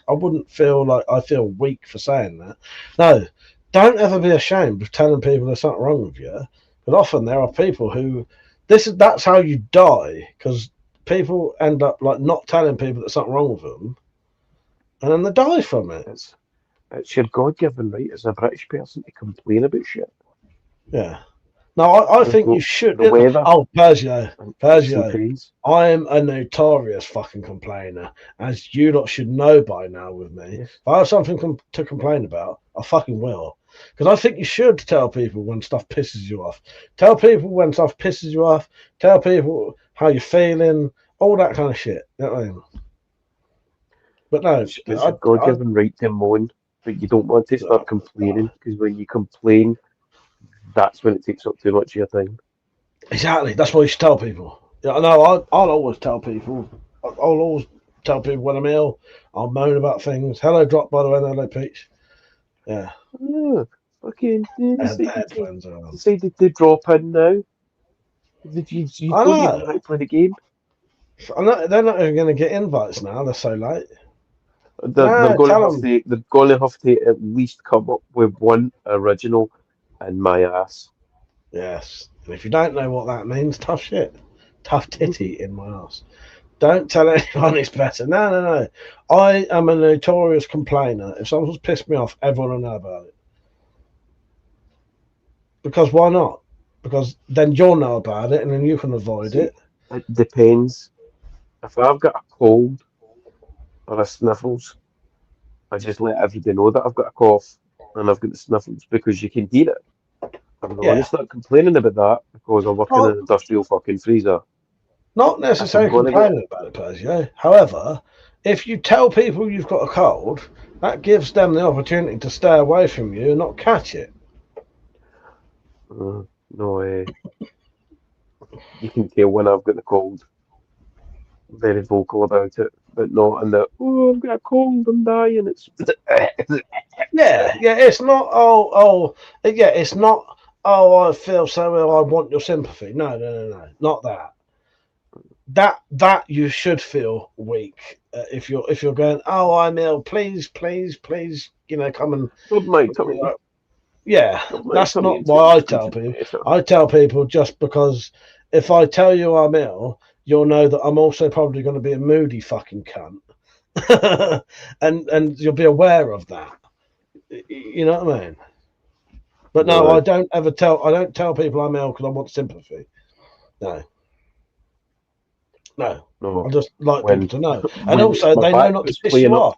I wouldn't feel like I feel weak for saying that. No, don't ever be ashamed of telling people there's something wrong with you. But often there are people who, that's how you die, because people end up like not telling people there's something wrong with them, and then they die from it. It's your God-given right as a British person to complain about shit. Yeah. No, I think you should. Oh, Persia. I am a notorious fucking complainer, as you lot should know by now with me. If I have something to complain about, I fucking will. Because I think you should tell people when stuff pisses you off. Tell people when stuff pisses you off. Tell people how you're feeling. All that kind of shit. You know what I mean? But no. It's a God-given right to moan but you don't want to start complaining, because when you complain, that's when it takes up too much of your time. Exactly. That's what you should tell people. Yeah, I know. I'll always tell people. I'll always tell people when I'm ill. I'll moan about things. Hello, Drop, by the way. Hello, Peach. Yeah. Oh, fucking Headphones on. decided to drop in now. You I don't know. even know how to play the game. They're not even going to get invites now. They're so late. They're going to have to at least come up with one original in my ass. Yes. And if you don't know what that means, tough shit. Tough titty in my ass. Don't tell anyone it's better. No. I am a notorious complainer. If someone's pissed me off, everyone will know about it. Because why not? Because then you'll know about it and then you can avoid it. It depends. If I've got a cold or a sniffles, I just let everybody know that I've got a cough and I've got the sniffles, because you can hear it. I'm not going to start complaining about that because I work in an industrial fucking freezer. Not necessarily complaining about it, Persia. However, if you tell people you've got a cold, that gives them the opportunity to stay away from you and not catch it. No way. You can tell when I've got the cold. I'm very vocal about it, but not in the, oh, I've got a cold, I'm dying. It's yeah. It's not. It's not. Oh, I feel so ill. I want your sympathy. No, not that. That you should feel weak if you're going. Oh, I'm ill. Please. You know, come and. Yeah, that's not why I tell people. I tell people just because if I tell you I'm ill, you'll know that I'm also probably going to be a moody fucking cunt, and you'll be aware of that. You know what I mean? But no, I don't tell people I'm ill because I want sympathy. No. I just like people to know, and also they know not to piss you off.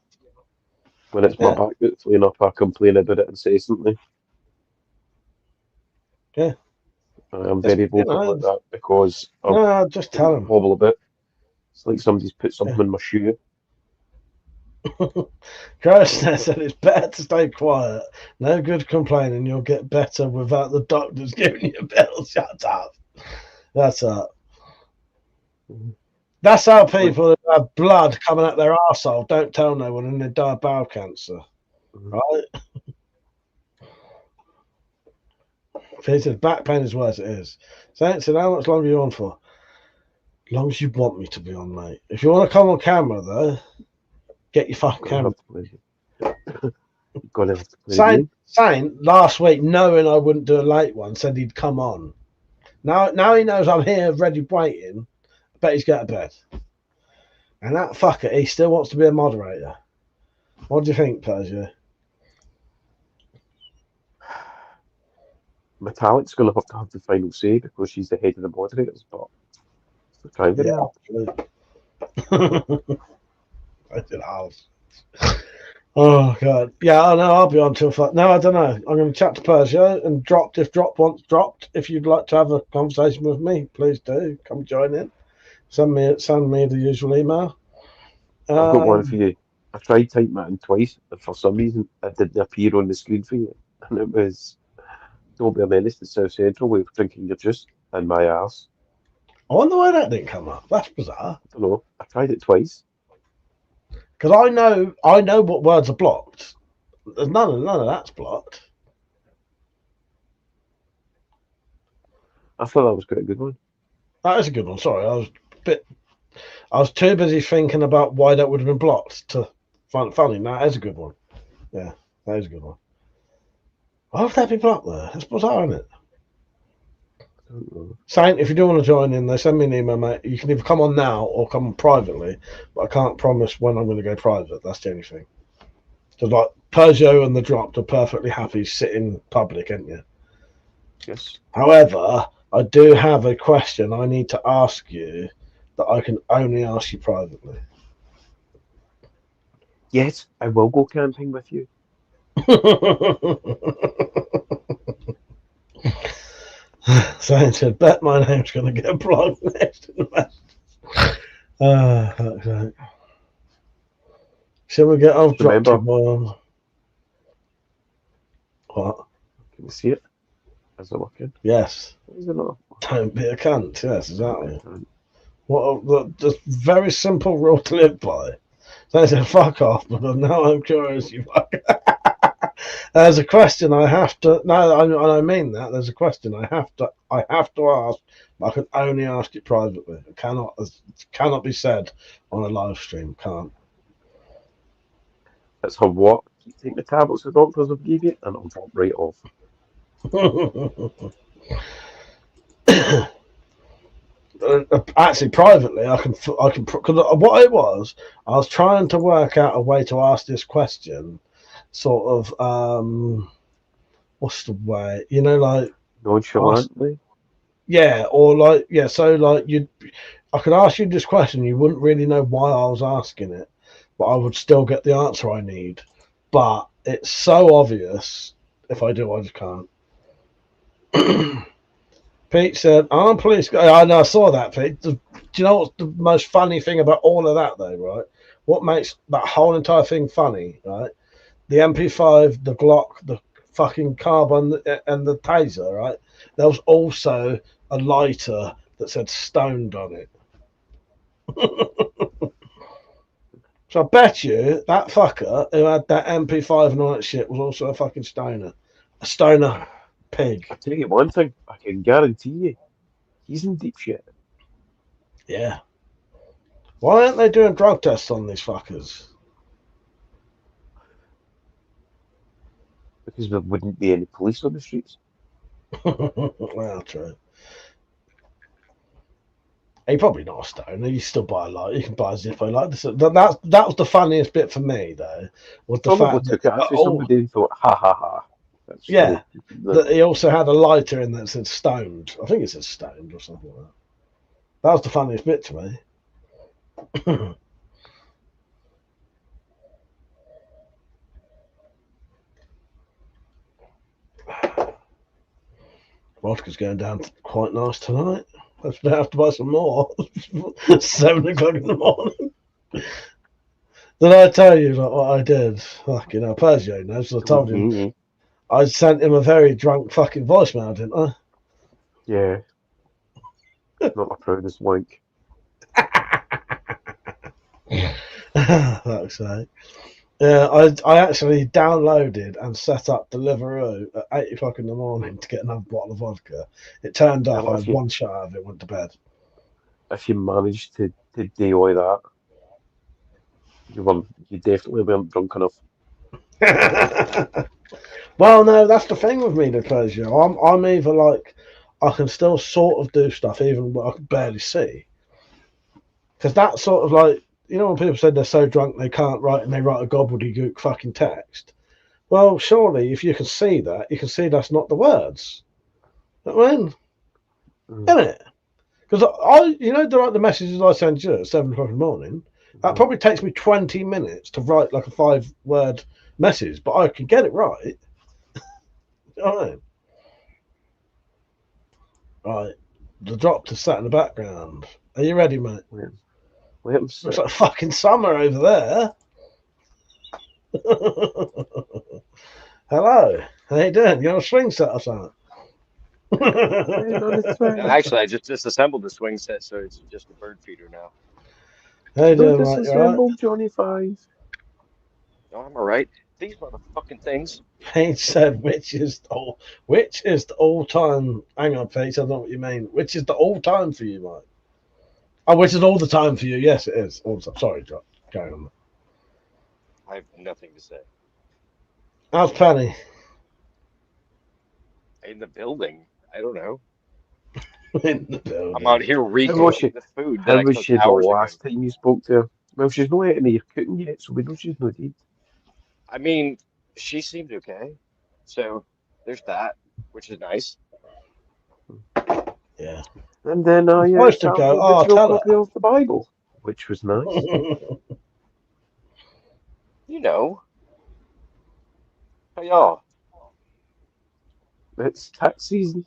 When it's my back that's playing up, I complain about it incessantly. Yeah. I'm very vocal about that because I just tell them. Wobble a bit. It's like somebody's put something in my shoe. Krishna said it's better to stay quiet. No good complaining. You'll get better without the doctors giving you pills. Shut up. That's up. That's how people who have blood coming out their arsehole don't tell no one and they die of bowel cancer. Right? He says back pain is worse. It is. Saint said, how much longer are you on for? As long as you want me to be on, mate. If you want to come on camera, though, get your fucking camera. Saint last week, knowing I wouldn't do a late one, said he'd come on. Now he knows I'm here, ready, waiting. I bet he's going to bed. And that fucker, he still wants to be a moderator. What do you think, Persia? Metallic's going to have the final say because she's the head of the moderators, but it's kind of Oh god, yeah, I know. I'll be on till no, I don't know. I'm going to chat to Persia and if Drop wants dropped. If you'd like to have a conversation with me, please do come join in. Send me the usual email. I've got one for you. I tried typing that in twice, and for some reason it didn't appear on the screen for you, and it was "Don't be a menace to South Central with drinking your juice in my ass." I wonder why that didn't come up. That's bizarre. I don't know. I tried it twice. Because I know what words are blocked. There's none of that's blocked. I thought that was quite a good one. That is a good one. Sorry, I was too busy thinking about why that would have been blocked to find it funny. That is a good one. Yeah, that is a good one. Why would that be blocked there? That's bizarre, isn't it? Saint, if you do want to join in, they send me an email, mate. You can either come on now or come on privately, but I can't promise when I'm going to go private. That's the only thing. So, like, Peugeot and the Dropped are perfectly happy sitting public, ain't you? Yes. However, I do have a question I need to ask you that I can only ask you privately. Yes, I will go camping with you. Someone said, bet my name's going to get blocked next in the message. Shall we get off Dropped? What? Can you see it? Is it working? Yes. Is it not? Don't be a cunt. Yes, exactly. What? Just very simple rule to live by. They said, fuck off, but now I'm curious, you fuck. There's a question I have to. No, I mean that. There's a question I have to ask. But I can only ask it privately. It cannot be said on a live stream. Can't. It's her what? You take the tablets the doctors have given you, and it'll drop right off. Actually, privately, I can. Because what it was, I was trying to work out a way to ask this question. Sort of. What's the way? You know, like nonchalantly. Yeah, or like so like I could ask you this question, you wouldn't really know why I was asking it, but I would still get the answer I need. But it's so obvious. If I do, I just can't. Pete said, "I'm police guy." I know, I saw that, Pete. Do you know what's the most funny thing about all of that, though? Right? What makes that whole entire thing funny? Right? The MP5, the Glock, the fucking carbon, and the taser. Right? There was also a lighter that said "stoned" on it. So I bet you that fucker who had that MP5 and all that shit was also a fucking stoner. A stoner pig. I'll tell you one thing, I can guarantee you, he's in deep shit. Yeah. Why aren't they doing drug tests on these fuckers? Because there wouldn't be any police on the streets. Well, true. He probably not a stoner. You still buy a light. You can buy a Zippo light. That was the funniest bit for me, though. Was the Probably fact took that it after somebody thought, ha ha ha. That's yeah, that he also had a lighter in that said "stoned." I think it said "stoned" or something like that. That was the funniest bit to me. Vodka's going down quite nice tonight. I have to buy some more. 7 o'clock in the morning. Did I tell you like, what I did? Fucking hell, Persia knows. I told him. I sent him a very drunk fucking voicemail, didn't I? Yeah. Not my proudest wank. Fuck's sake. Yeah, I actually downloaded and set up Deliveroo at 8 o'clock in the morning to get another bottle of vodka. It turned off. I had one shot of it, went to bed. If you managed to DIY that, you definitely weren't drunk enough. Well, no, that's the thing with me, Declosure. I'm either like I can still sort of do stuff even when I can barely see. Because that sort of like, you know, when people said they're so drunk they can't write and they write a gobbledygook fucking text. Well, surely if you can see that, you can see that's not the words. You know what I mean? Isn't it? Because the messages I send you at 7 o'clock in the morning, that probably takes me 20 minutes to write like a 5-word message, but I can get it right. You know what I mean? Right. The drop is sat in the background. Are you ready, mate? Looks like fucking summer over there. Hello. How you doing? You on a swing set or something? Actually, I just disassembled the swing set, so it's just a bird feeder now. How you doing, mate? You all right? Johnny 5. No, I'm alright. These motherfucking things. Pete said, which is the all-time... Hang on, Pete, I don't know what you mean. Which is the all-time for you, mate? Oh, which is all the time for you? Yes, it is. All the time. Sorry, John. Carry on. I have nothing to say. How's Penny? In the building. I don't know. In the building. I'm out here recreating the food that I was cooked she the hours ago. last time you spoke to her? Well, she's not letting you cooking yet, so we know she's not dead. I mean, she seemed okay. So there's that, which is nice. Yeah. And then supposed to go, oh, tell copy of the Bible, which was nice. You know. Hey, y'all. It's tax season.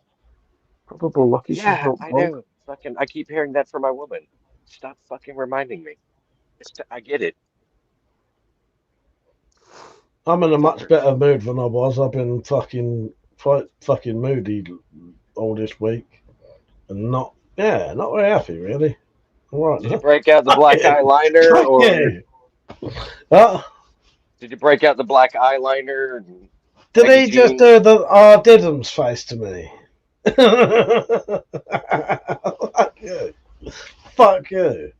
Probably lucky she's not I broke. know. Fucking, I keep hearing that from my woman. Stop fucking reminding me. I get it. I'm in a much better mood than I was. I've been quite fucking moody all this week, and not very happy really. All right. Did you break out the black eyeliner, Fuck or you. What? did you break out the black eyeliner? And Did baggy he just jeans? do the Didum's face to me? Fuck you. Fuck you.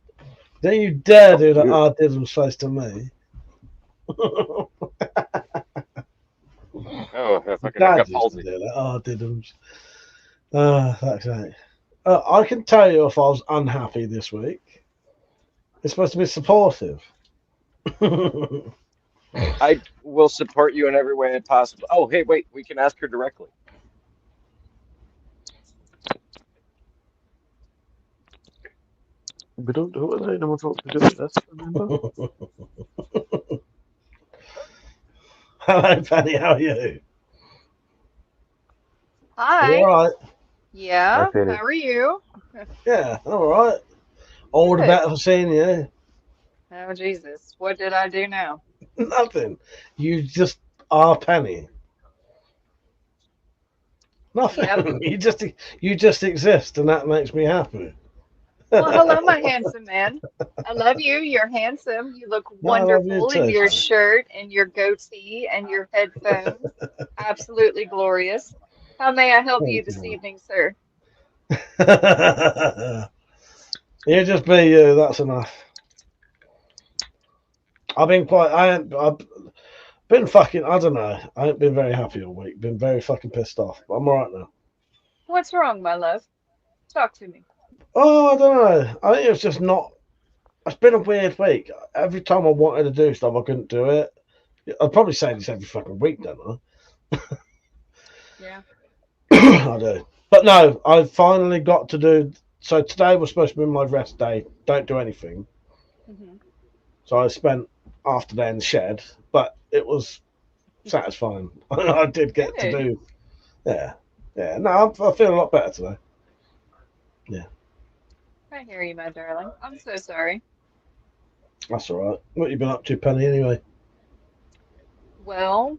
Don't you dare do that Didum's face to me. Oh, if I could Dad have used to palsy. do that. Didum's. Fuck's sake. I can tell you if I was unhappy this week. It's supposed to be supportive. I will support you in every way possible. Oh, hey, wait, we can ask her directly. We don't do it. No one's what to do with this. Remember? Hello, Penny. How are you? Hi. You all right? Yeah. Hi, Penny. How are you? Yeah, all right. All the Good. better for seeing you. Oh Jesus! What did I do now? Nothing. You just are Penny. Nothing. Yep. You just exist, and that makes me happy. Well, hello, my handsome man. I love you. You're handsome. You look No, I love you wonderful in too, your Penny. shirt and your goatee and your headphones. Absolutely glorious. How may I help you Thank this you. evening, sir? You just be you. That's enough. I've been fucking. I don't know. I ain't been very happy all week. Been very fucking pissed off. But I'm all right now. What's wrong, my love? Talk to me. Oh, I don't know. I think it's just not. It's been a weird week. Every time I wanted to do stuff, I couldn't do it. I'd probably say this every fucking week, don't Yeah. I? I do. But no, I finally got to do. So today was supposed to be my rest day. Don't do anything. Hmm. So I spent half the day in the shed, but it was satisfying. I did get to Good. do. Yeah. Yeah. No, I feel a lot better today. Yeah. I hear you, my darling. I'm so sorry. That's all right. What you been up to, Penny, anyway? Well,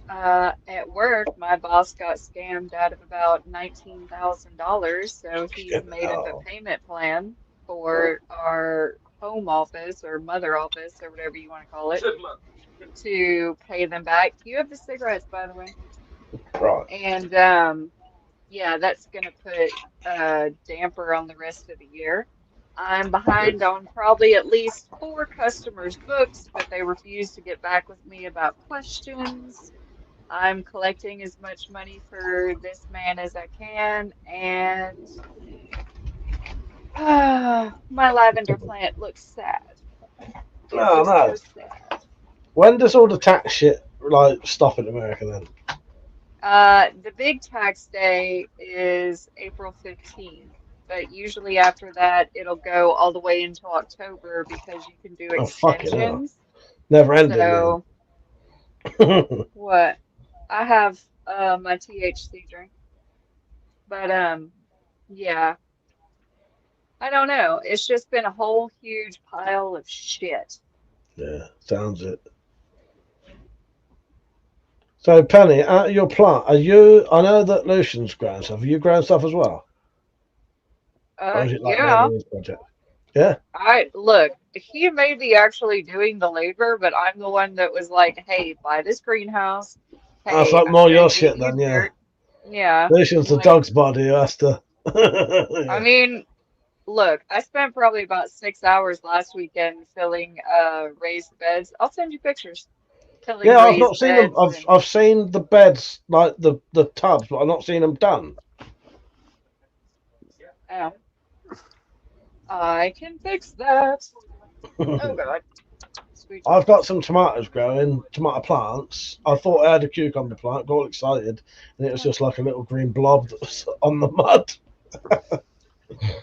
at work, my boss got scammed out of about $19,000, so he's made up a Oh. payment plan for our home office or mother office or whatever you want to call it to pay them back. You have the cigarettes, by the way. Right. And yeah, that's gonna put a damper on the rest of the year. I'm behind on probably at least 4 customers' books, but they refuse to get back with me about questions. I'm collecting as much money for this man as I can, and my lavender plant looks sad. It No, looks no. so sad. When does all the tax shit stop in America then? The big tax day is April 15th, but usually after that, it'll go all the way into October because you can do Oh fucking hell! extensions. Never ending So, then. what? I have my THC drink, but yeah, I don't know. It's just been a whole huge pile of shit. Yeah, sounds it. So Penny, at your plant, are you? I know that Lucian's grown stuff. Are you growing stuff as well, or is it like Yeah. mainly his project? Yeah. Look, he may be actually doing the labor, but I'm the one that was like, hey, buy this greenhouse. That's Hey, like I'm more gonna your get shit you then, yeah. dirt. Yeah. Lucian's the Like, dog's body who has to. I Yeah. mean, look, I spent probably about 6 hours last weekend filling raised beds. I'll send you pictures. Filling Yeah, I've not raised seen them. beds I've and I've seen the beds, like the tubs, but I've not seen them done. oh, I can fix that. Oh God. Sweet I've Jesus. got some tomatoes growing, tomato plants. I thought I had a cucumber plant, got all excited, and it was just like a little green blob that was on the mud.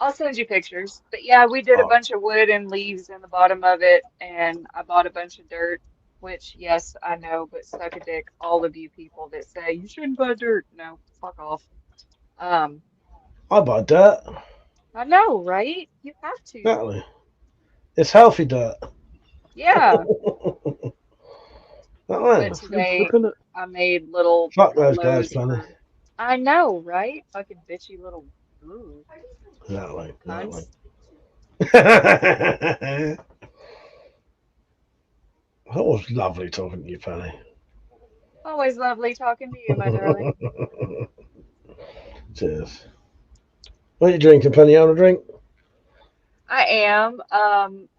I'll send you pictures. But yeah, we did a Oh, bunch of wood and leaves in the bottom of it, and I bought a bunch of dirt, which, yes, I know, but suck a dick, all of you people that say you shouldn't buy dirt. No, fuck off. Um, I buy dirt. I know, right? You have to. Exactly. It's healthy dirt. Yeah. But today I made little Fuck those guys, pillows Penny. for. I know, right? Fucking bitchy little. Ooh. Exactly. Cunts. That was lovely talking to you, Penny. Always lovely talking to you, my darling. Cheers. What are you drinking, Penny? You want a drink? I am.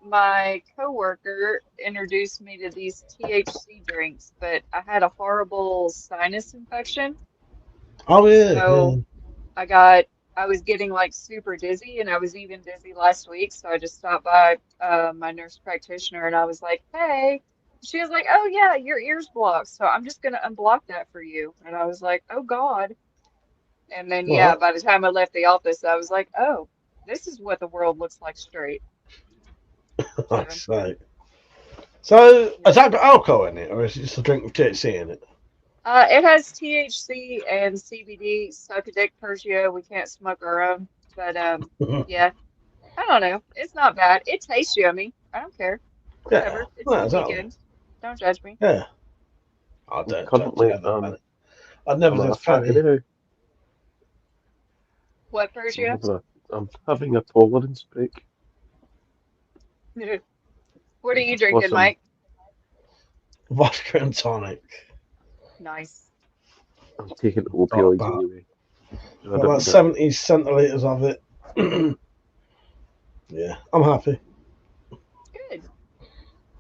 My coworker introduced me to these THC drinks, but I had a horrible sinus infection. Oh yeah. So I was getting like super dizzy, and I was even dizzy last week. So I just stopped by my nurse practitioner, and I was like, "Hey." She was like, "Oh yeah, your ear's blocked, so I'm just gonna unblock that for you." And I was like, "Oh God." And then yeah, by the time I left the office, I was like, "Oh, this is what the world looks like straight." That's right. So, has that got alcohol in it, or is it just a drink with THC in it? It has THC and CBD. Suck a dick, Persia. We can't smoke our own, but yeah, I don't know. It's not bad. It tastes yummy. I don't care. Whatever. It's the weekend. Don't judge me. Yeah. I don't judge. I'd never judge Penny. What, Persia? I'm having a tolerance break. What are you drinking, Mike? Vodka and tonic. Nice. I'm taking opioids anyway. About 70 centiliters of it. Yeah, I'm happy. Good.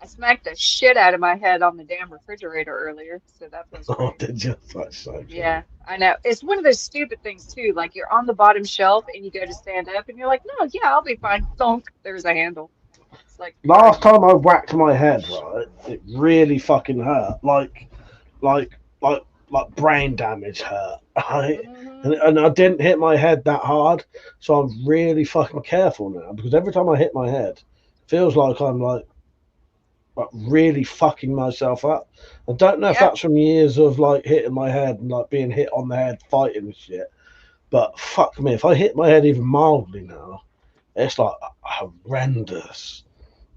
I smacked the shit out of my head on the damn refrigerator earlier, so that feels great. Oh, did you? That's so good. Yeah, I know. It's one of those stupid things too. Like you're on the bottom shelf and you go to stand up and you're like, no, yeah, I'll be fine. Thunk. There's a handle. It's like Last time I whacked my head, right, it really fucking hurt. Like brain damage hurt. Right? And I didn't hit my head that hard, so I'm really fucking careful now because every time I hit my head, it feels like I'm like really fucking myself up. I don't know if that's from years of like hitting my head and like being hit on the head fighting and shit, but fuck me, if I hit my head even mildly now, it's like horrendous.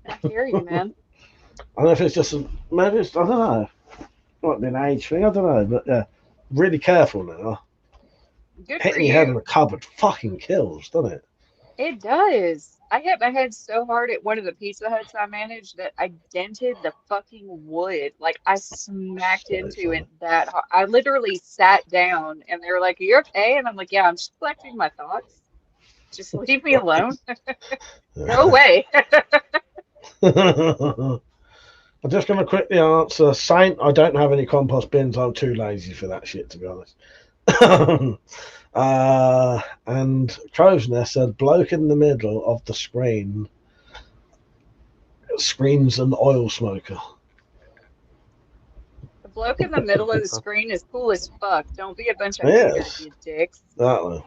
I hear you, man. I don't know if it's just maybe it's, I don't know, might be an age thing, I don't know, but yeah, really careful now. Good Hitting your head in the cupboard fucking kills, doesn't it? It does. I hit my head so hard at one of the Pizza Huts I managed that I dented the fucking wood. Like I smacked into it that hard. I literally sat down and they were like, "Are you okay?" And I'm like, "Yeah, I'm just collecting my thoughts. Just leave me alone. Go away." I'm just going to quickly answer. Saint, I don't have any compost bins. I'm too lazy for that shit, to be honest. And Crow's Nest said, bloke in the middle of the screen screams an oil smoker. The bloke in the middle of the screen is cool as fuck. Don't be a bunch of haters, you dicks. Exactly.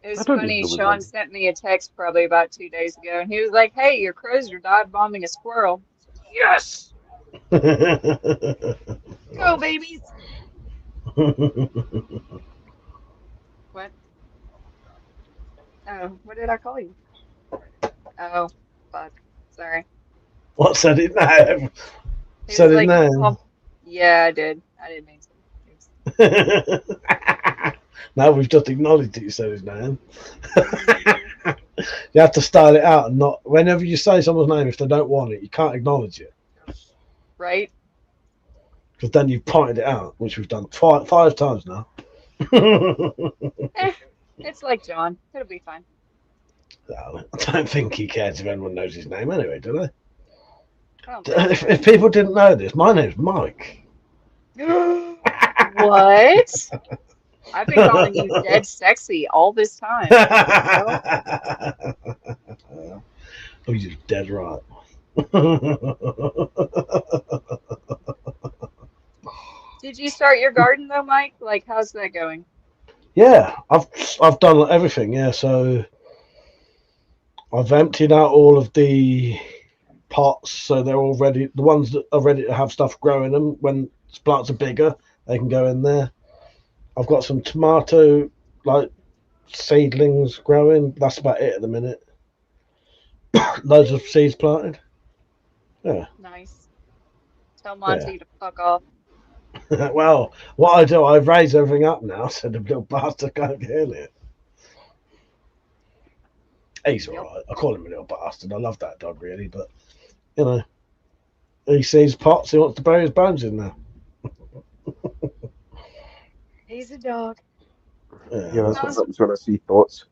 It was funny, Sean sent me a text probably about 2 days ago, and he was like, "Hey, your crows are dive bombing a squirrel." Yes! Go, babies! What? Oh, what did I call you? Oh, fuck. Sorry. What said it now? Said it now? Oh, yeah, I did. I didn't mean to. Now we've just acknowledged that you said his name. You have to style it out and not whenever you say someone's name, if they don't want it, you can't acknowledge it. Right? Because then you've pointed it out, which we've done five times now. It's like John. It'll be fine. I don't think he cares if anyone knows his name anyway, do they? If people didn't know this, my name's Mike. What? I've been calling you dead sexy all this time. Oh, you're dead right. Did you start your garden though, Mike? Like, how's that going? Yeah, I've done everything. Yeah, so I've emptied out all of the pots, so they're all ready. The ones that are ready to have stuff growing them when plants are bigger, they can go in there. I've got some tomato, like seedlings growing. That's about it at the minute. Loads of seeds planted. Yeah. Nice. Tell Monty to fuck off. Well, what I do, I raise everything up now so the little bastard can't get in it. He's alright. I call him a little bastard. I love that dog, really, but you know, he sees pots, he wants to bury his bones in there. He's a dog. Yeah, that's what happens when I see thoughts.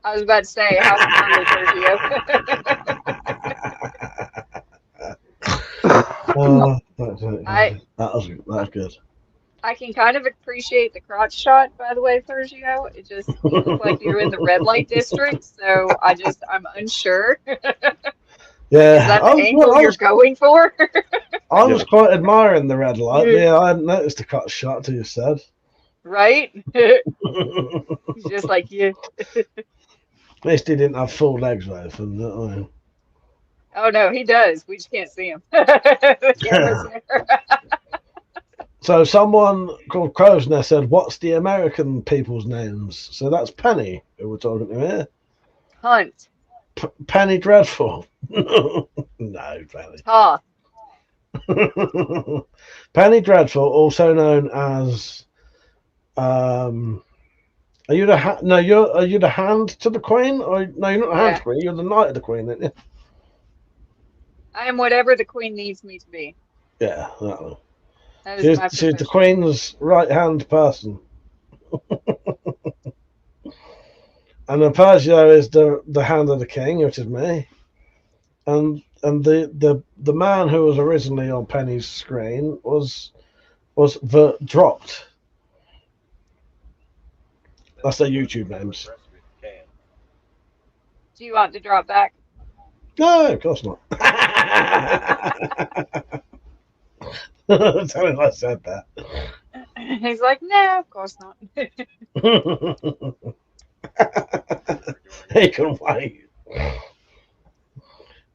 I was about to say, how's Sergio? That was good. I can kind of appreciate the crotch shot, by the way, Sergio. It just you look like you're in the red light district, so I'm unsure. Yeah, Is that the angle you're going for? I was quite admiring the red light. But yeah, I hadn't noticed the cut shot till you said. Right? He's just like you. At least he didn't have full legs with him. Oh no, he does. We just can't see him. The camera's there. So someone called Crow's Nest said, "What's the American people's names?" So that's Penny, who we're talking to here. Hunt. Penny Dreadful. No, Penny. Toth. Penny Dreadful, also known as, are you the are you the hand to the Queen? Or no, you're not the hand to the Queen. You're the knight of the Queen, aren't you? I am whatever the Queen needs me to be. Yeah, that one. That is my She's the Queen's right-hand person. And then Persia is the hand of the king, which is me. And the man who was originally on Penny's screen was dropped. That's their YouTube names. Do you want to drop back? No, of course not. Tell him I said that. He's like, no, of course not. He can wait.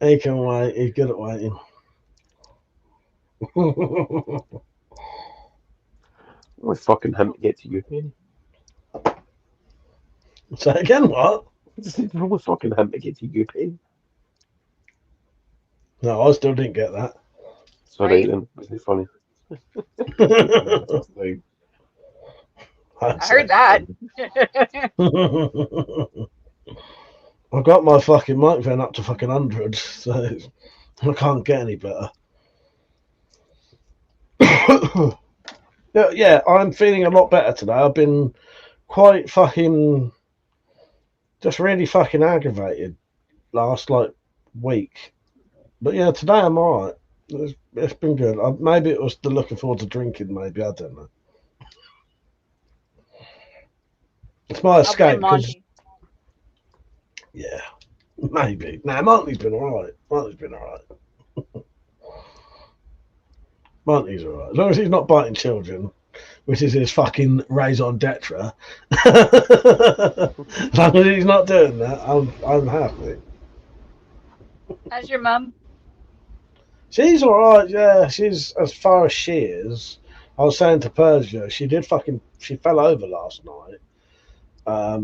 He can wait. He's good at waiting. We're fucking him to get to you, Penny. Say again, what? We're fucking him to get to you, Penny. No, I still didn't get that. Sorry, then. Isn't it funny? I heard that. I've got my fucking microphone up to fucking 100, so I can't get any better. Yeah, I'm feeling a lot better today. I've been quite fucking, just really fucking aggravated last week. But yeah, today I'm alright. It's been good. Maybe it was the looking forward to drinking. Maybe I don't know. It's my escape. Yeah, maybe. Nah, Monty's been alright. Monty's alright. As long as he's not biting children, which is his fucking raison d'etre. As long as he's not doing that, I'm happy. How's your mum? She's alright, yeah. She's, as far as she is, I was saying to Persia, she fell over last night.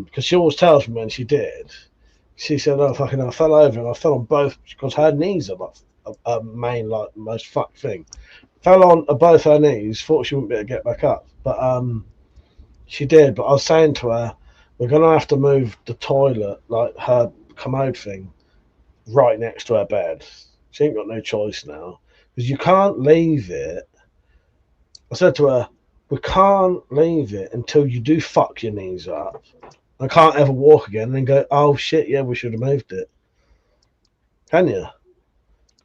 Because she always tells me when she did. She said, "Oh fucking, I fell over and I fell on both," because her knees are a main most fucked thing. Fell on both her knees. Thought she wouldn't be able to get back up, but she did. But I was saying to her, we're gonna have to move the toilet, like her commode thing, right next to her bed. She ain't got no choice now because you can't leave it. I said to her, we can't leave it until you do fuck your knees up. I can't ever walk again and then go, oh shit, yeah, we should have moved it. Can you?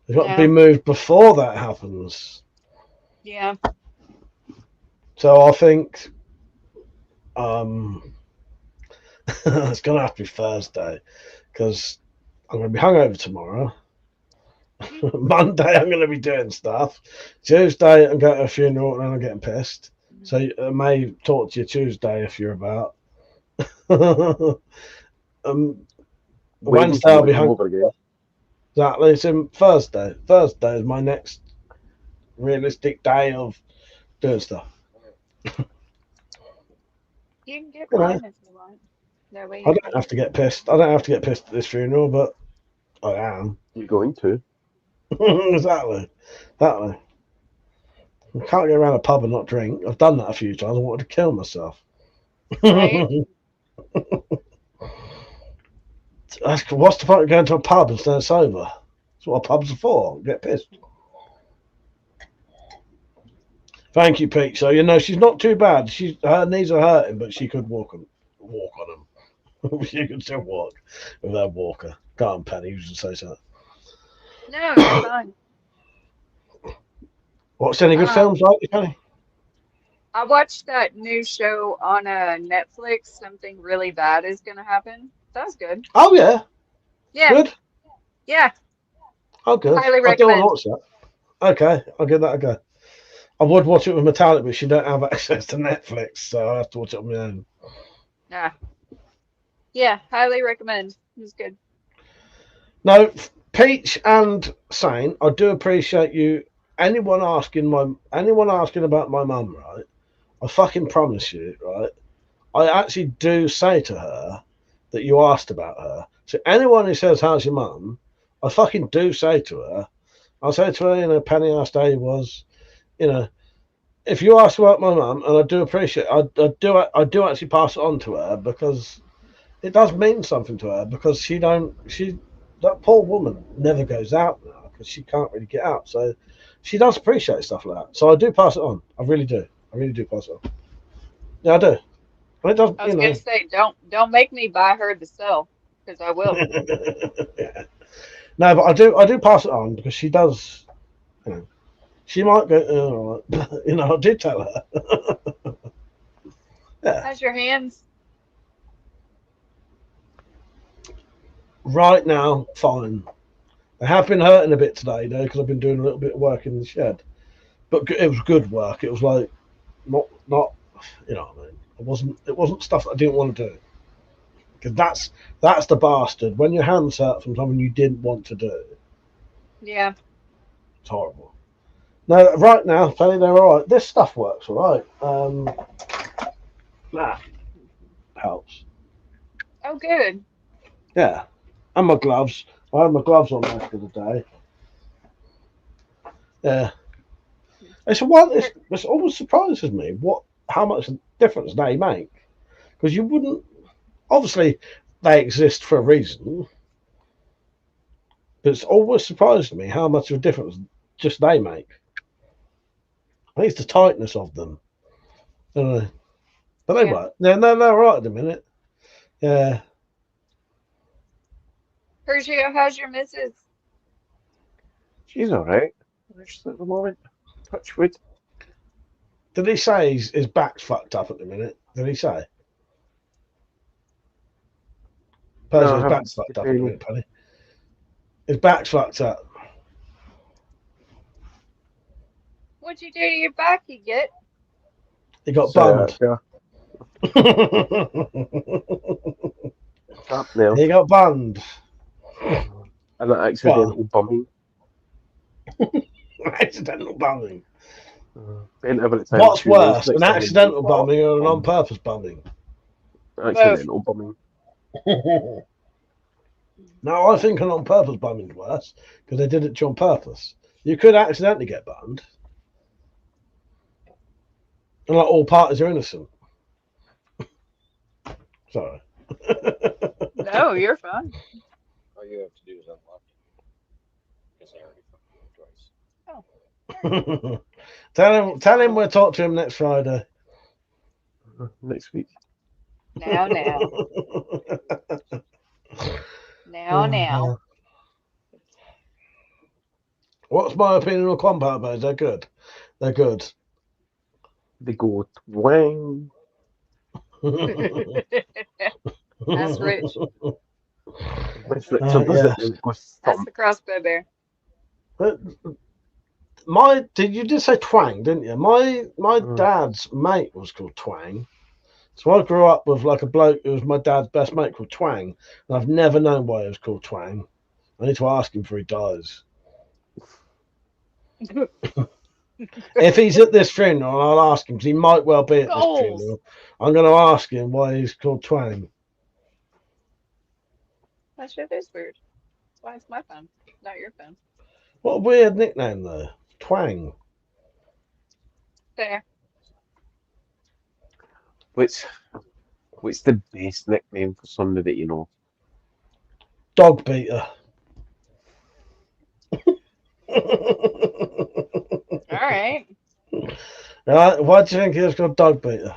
It's got to be moved before that happens. Yeah. So I think it's going to have to be Thursday because I'm going to be hungover tomorrow. Monday, I'm going to be doing stuff. Tuesday, I'm going to a funeral and I'm getting pissed. So I may talk to you Tuesday if you're about. Wednesday, I'll be hungover. Exactly. It's in Thursday. Thursday is my next realistic day of doing stuff. You can get mine if you want. No way. I don't have to get pissed. I don't have to get pissed at this funeral, but I am. You're going to. Exactly. I can't get around a pub and not drink. I've done that a few times. I wanted to kill myself. Right? What's the point of going to a pub and staying sober? That's what pubs are for. Get pissed. Thank you, Pete. So she's not too bad. Her knees are hurting, but she could walk on them. She could still walk with her walker. Go on, Penny. You should say something. No, you're fine. Watched any good films lately, Penny? I watched that new show on Netflix. Something really bad is gonna happen. That was good. Oh yeah. Yeah. Good. Yeah. Oh good. Highly I do recommend. want to watch that. Okay, I'll give that a go. I would watch it with Metallic, but she don't have access to Netflix, so I have to watch it on my own. Yeah. Yeah, highly recommend. It was good. No, Peach and Sane, I do appreciate you. Anyone asking about my mum, right? I fucking promise you, right? I actually do say to her that you asked about her. So anyone who says, "How's your mum?" I fucking do say to her. I'll say to her, Penny asked how he was. If you ask about my mum, and I do appreciate, I do actually pass it on to her because it does mean something to her because that poor woman never goes out now because she can't really get out. So she does appreciate stuff like that. So I do pass it on. I really do. I really do pass it on. Yeah, I do. And it does, I was gonna say, don't make me buy her the cell because I will. Yeah. No, but I do pass it on because she does. She might go. I did tell her. Yeah. How's your hands? Right now, fine. They have been hurting a bit today, though, because I've been doing a little bit of work in the shed. But it was good work. It was like not. You know what I mean? It wasn't stuff I didn't want to do. Because that's the bastard. When your hands hurt from something you didn't want to do. Yeah. It's horrible. No, right now, Penny, they're all right. This stuff works all right. That helps. Oh, good. Yeah. And my gloves. I had my gloves on most of the day. Yeah. It always surprises me how much difference they make. Because you wouldn't. Obviously, they exist for a reason. But it's always surprised me how much of a difference just they make. I think it's the tightness of them. But they work. They're right at the minute. Yeah. Persia, how's your missus? She's all right. Just at the moment. Touch wood. Did he say his back's fucked up at the minute? Did he say? Persia's back's fucked up at the minute, Paddy. His back's fucked up. What'd you do to your back, you get? He got bummed. He got bummed. An accidental bumming. Accidental bumming. What's worse, an accidental bumming or an on-purpose bumming? Accidental bumming. No, I think an on-purpose bumming's worse because they did it on purpose. You could accidentally get bummed. And like all parties are innocent. Sorry. No, you're fine. All you have to do is unlock it. Because I already fucked you twice. Tell him we'll talk to him next Friday. Next week. Now. What's my opinion on compound birds? They're good. They're good. They go twang. That's rich. That's the crossbow bear. You did say twang, didn't you? My dad's mate was called Twang. So I grew up with like a bloke who was my dad's best mate called Twang, and I've never known why he was called Twang. I need to ask him before he dies. If he's at this funeral, I'll ask him because he might well be at this funeral. I'm going to ask him why he's called Twang. That shit is weird. That's why it's my phone, not your phone. What a weird nickname though. Twang. Fair. What's the best nickname for somebody that you know? Dog beater. Alright. Right, why do you think he was called Dog Beater?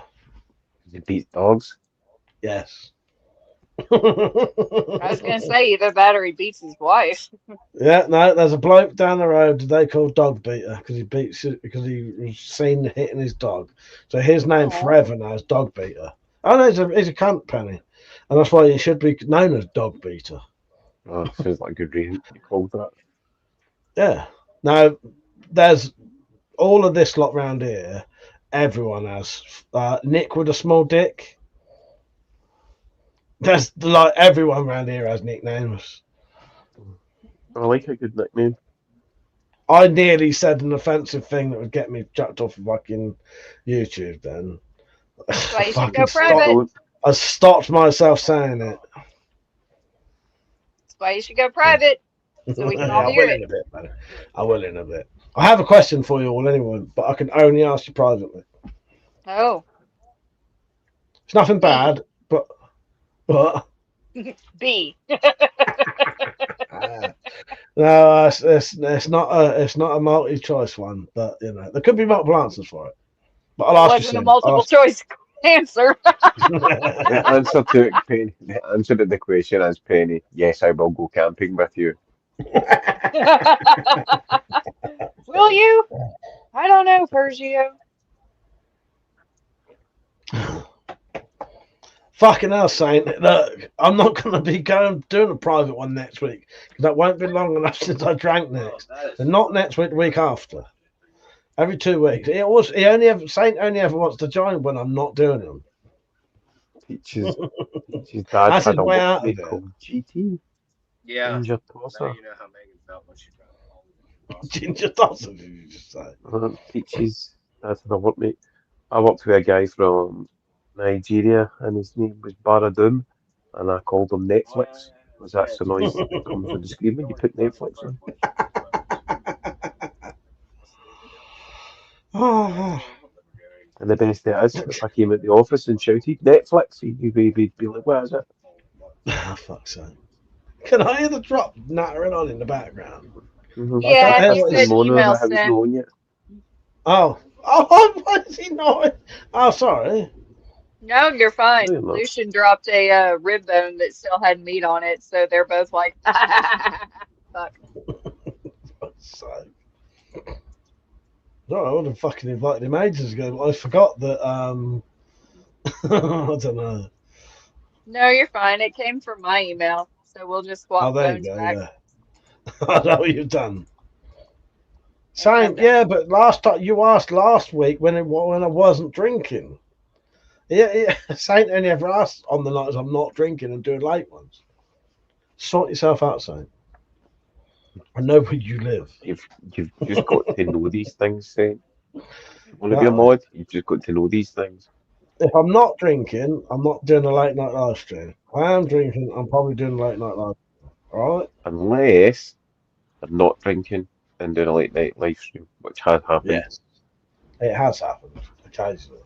He beats dogs. Yes. I was gonna say either that or he beats his wife. Yeah, no, there's a bloke down the road they call Dog Beater because because he was seen hitting his dog. So his name forever now is Dog Beater. Oh no, he's a cunt, Penny, and that's why he should be known as Dog Beater. Oh, sounds like a good reason you called that. Yeah. Now there's all of this lot round here. Everyone has Nick with a small dick. There's like everyone around here has nicknames. I like a good nickname. I nearly said an offensive thing that would get me chucked off of fucking YouTube then. That's why you should go private. I stopped myself saying it. That's why you should go private. So we can all hear it. I will in a bit. I have a question for you all anyway, but I can only ask you privately. Oh. It's nothing bad, but B. No, it's not a multi-choice one, but you know there could be multiple answers for it. But I'll ask you. Wasn't a multiple choice answer. The answer to it, Penny. The answer to the question is Penny. Yes, I will go camping with you. Will you? I don't know, Pergio. Fucking hell, Saint. Look, I'm not going to be doing a private one next week because that won't be long enough since I drank next. And not next week, the week after. Every 2 weeks. Saint only ever wants to join when I'm not doing them. Peach's dad That's had his a way out workmate of it. called GT. Yeah. Ginger Now Tosser. you know how Megan felt when she tried. Ginger Tosser, did you just say? Peach's dad had a workmate. I worked with a guy from Nigeria, and his name was Baradun, and I called him Netflix, because that's the noise that comes with the screen when you put Netflix on. And the best thing is, if I came at the office and shouted Netflix, he'd be like, "What is it?" Ah, fuck's sake. Can I hear the drop nattering on in the background? Yeah, he said email sent. Oh, why is he not? Oh, sorry. No, you're fine. Really not. Lucian dropped a rib bone that still had meat on it, so they're both like, fuck. So, no, I would have fucking invited him ages ago, but I forgot that. I don't know. No, you're fine. It came from my email, so we'll just swap Oh, there phones you go. back. Yeah, I know what you've done. Same, yeah, but last time you asked last week when I wasn't drinking. Yeah. Saint only ever asked on the nights I'm not drinking and doing late ones. Sort yourself out, Saint. I know where you live. You've just got to know these things, Saint. You want to be a mod? You've just got to know these things. If I'm not drinking, I'm not doing a late night live stream. If I am drinking, I'm probably doing a late night live stream. All right? Unless I'm not drinking and doing a late night live stream, which has happened. Yes, it has happened occasionally.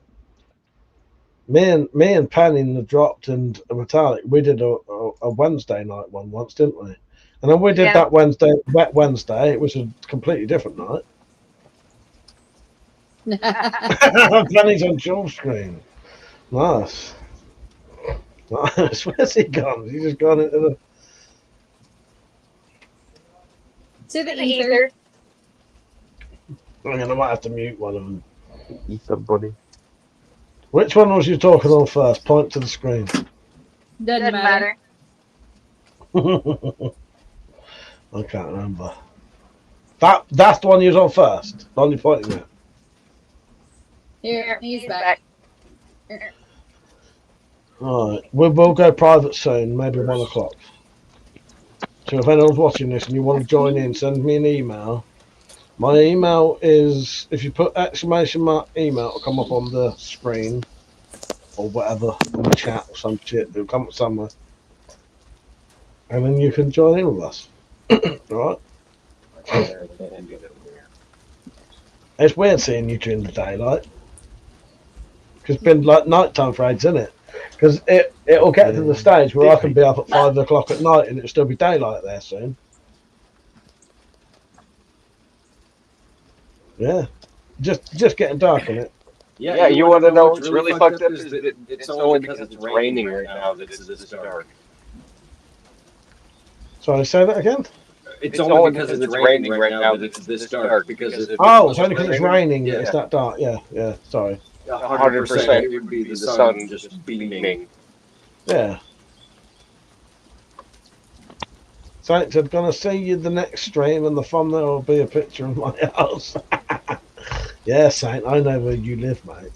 Me and Penny in the Dropped and a Metallic, we did a Wednesday night one once, didn't we? And then we did that Wednesday, Wet Wednesday, which was a completely different night. Penny's on dual screen. Nice. Nice. Where's he gone? He's just gone into To the ether. I might have to mute one of them. Ether buddy. Which one was you talking on first? Point to the screen. Doesn't matter. I can't remember. That's the one you was on first. The one you're pointing at. Here, he's back. Alright. We'll go private soon, maybe 1 o'clock. So if anyone's watching this and you want to join in, send me an email. My email is, if you put exclamation mark email, it'll come up on the screen or whatever, in the chat or some shit. It'll come up somewhere. and then you can join in with us. All right? It's weird seeing you during the daylight. Because it's been like nighttime for ages, isn't it? Because it'll get to the stage where I can be up at 5 o'clock at night and it'll still be daylight there soon. Yeah. Just getting dark, in it? Yeah, you want to know what's really fucked up is that it's only because it's raining right now that it's this dark. Sorry, say that again? It's only because it's raining right now that it's this dark. Because it's only because it's raining that it's that dark. Yeah, sorry. 100% it would be the sun just beaming. Yeah. Saints, I'm going to see you the next stream and the thumbnail will be a picture of my house. Yeah, Saint, I know where you live, mate.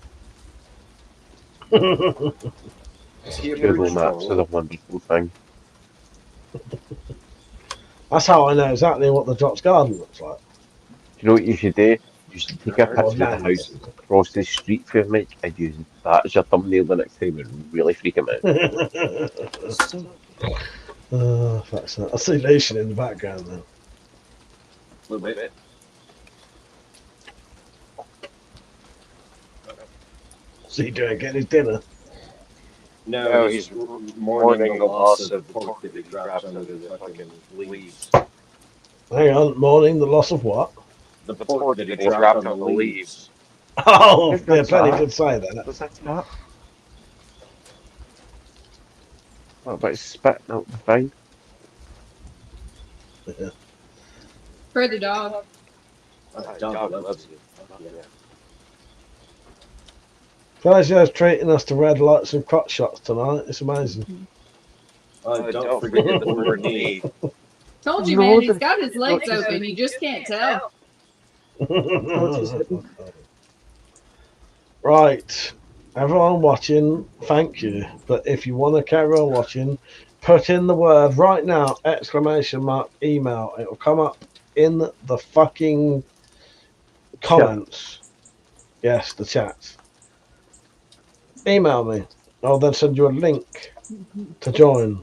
Google Maps is a wonderful thing. That's how I know exactly what the Drop's garden looks like. You know what you should do? You should take a picture of the house across the street for me and use that as your thumbnail the next time and really freak him out. That's I see Lucian in the background now. A little bit. What's he doing? Getting his dinner? No, he's mourning the loss of pork that he dropped under the fucking leaves. Hang on, mourning the loss of what? The pork that he dropped on the leaves. Oh, yeah, plenty could say that. What's that not? What about spitting out the thing? Yeah. For the dog. Dog loves it. Glasgow's treating us to red lights and crotch shots tonight. It's amazing. Don't forget the word knee. Told you, man, he's got his legs open. You just can't tell. Right. Everyone watching, thank you. But if you want to carry on watching, put in the word right now, ! Email. It will come up in the fucking comments. Yes, the chat. Email me. I'll then send you a link to join.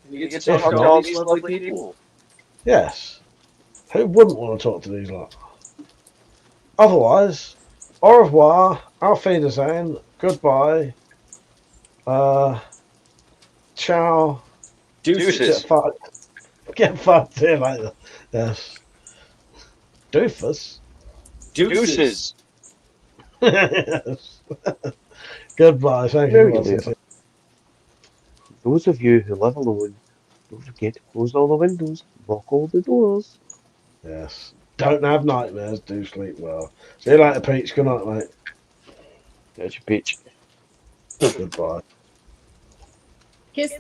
You get to talk to all these lovely people. Yes. Who wouldn't want to talk to these lot? Otherwise, au revoir, auf Wiedersehen, goodbye, ciao, deuces. Get fucked, see you later. Yes. Doofus. Deuces. Yes. Goodbye, thank you for watching. Those of you who live alone, don't forget to close all the windows, lock all the doors. Yes. Don't have nightmares, do sleep well. See you later, Peach. Good night, mate. Catch you, Peach. Goodbye. Kiss the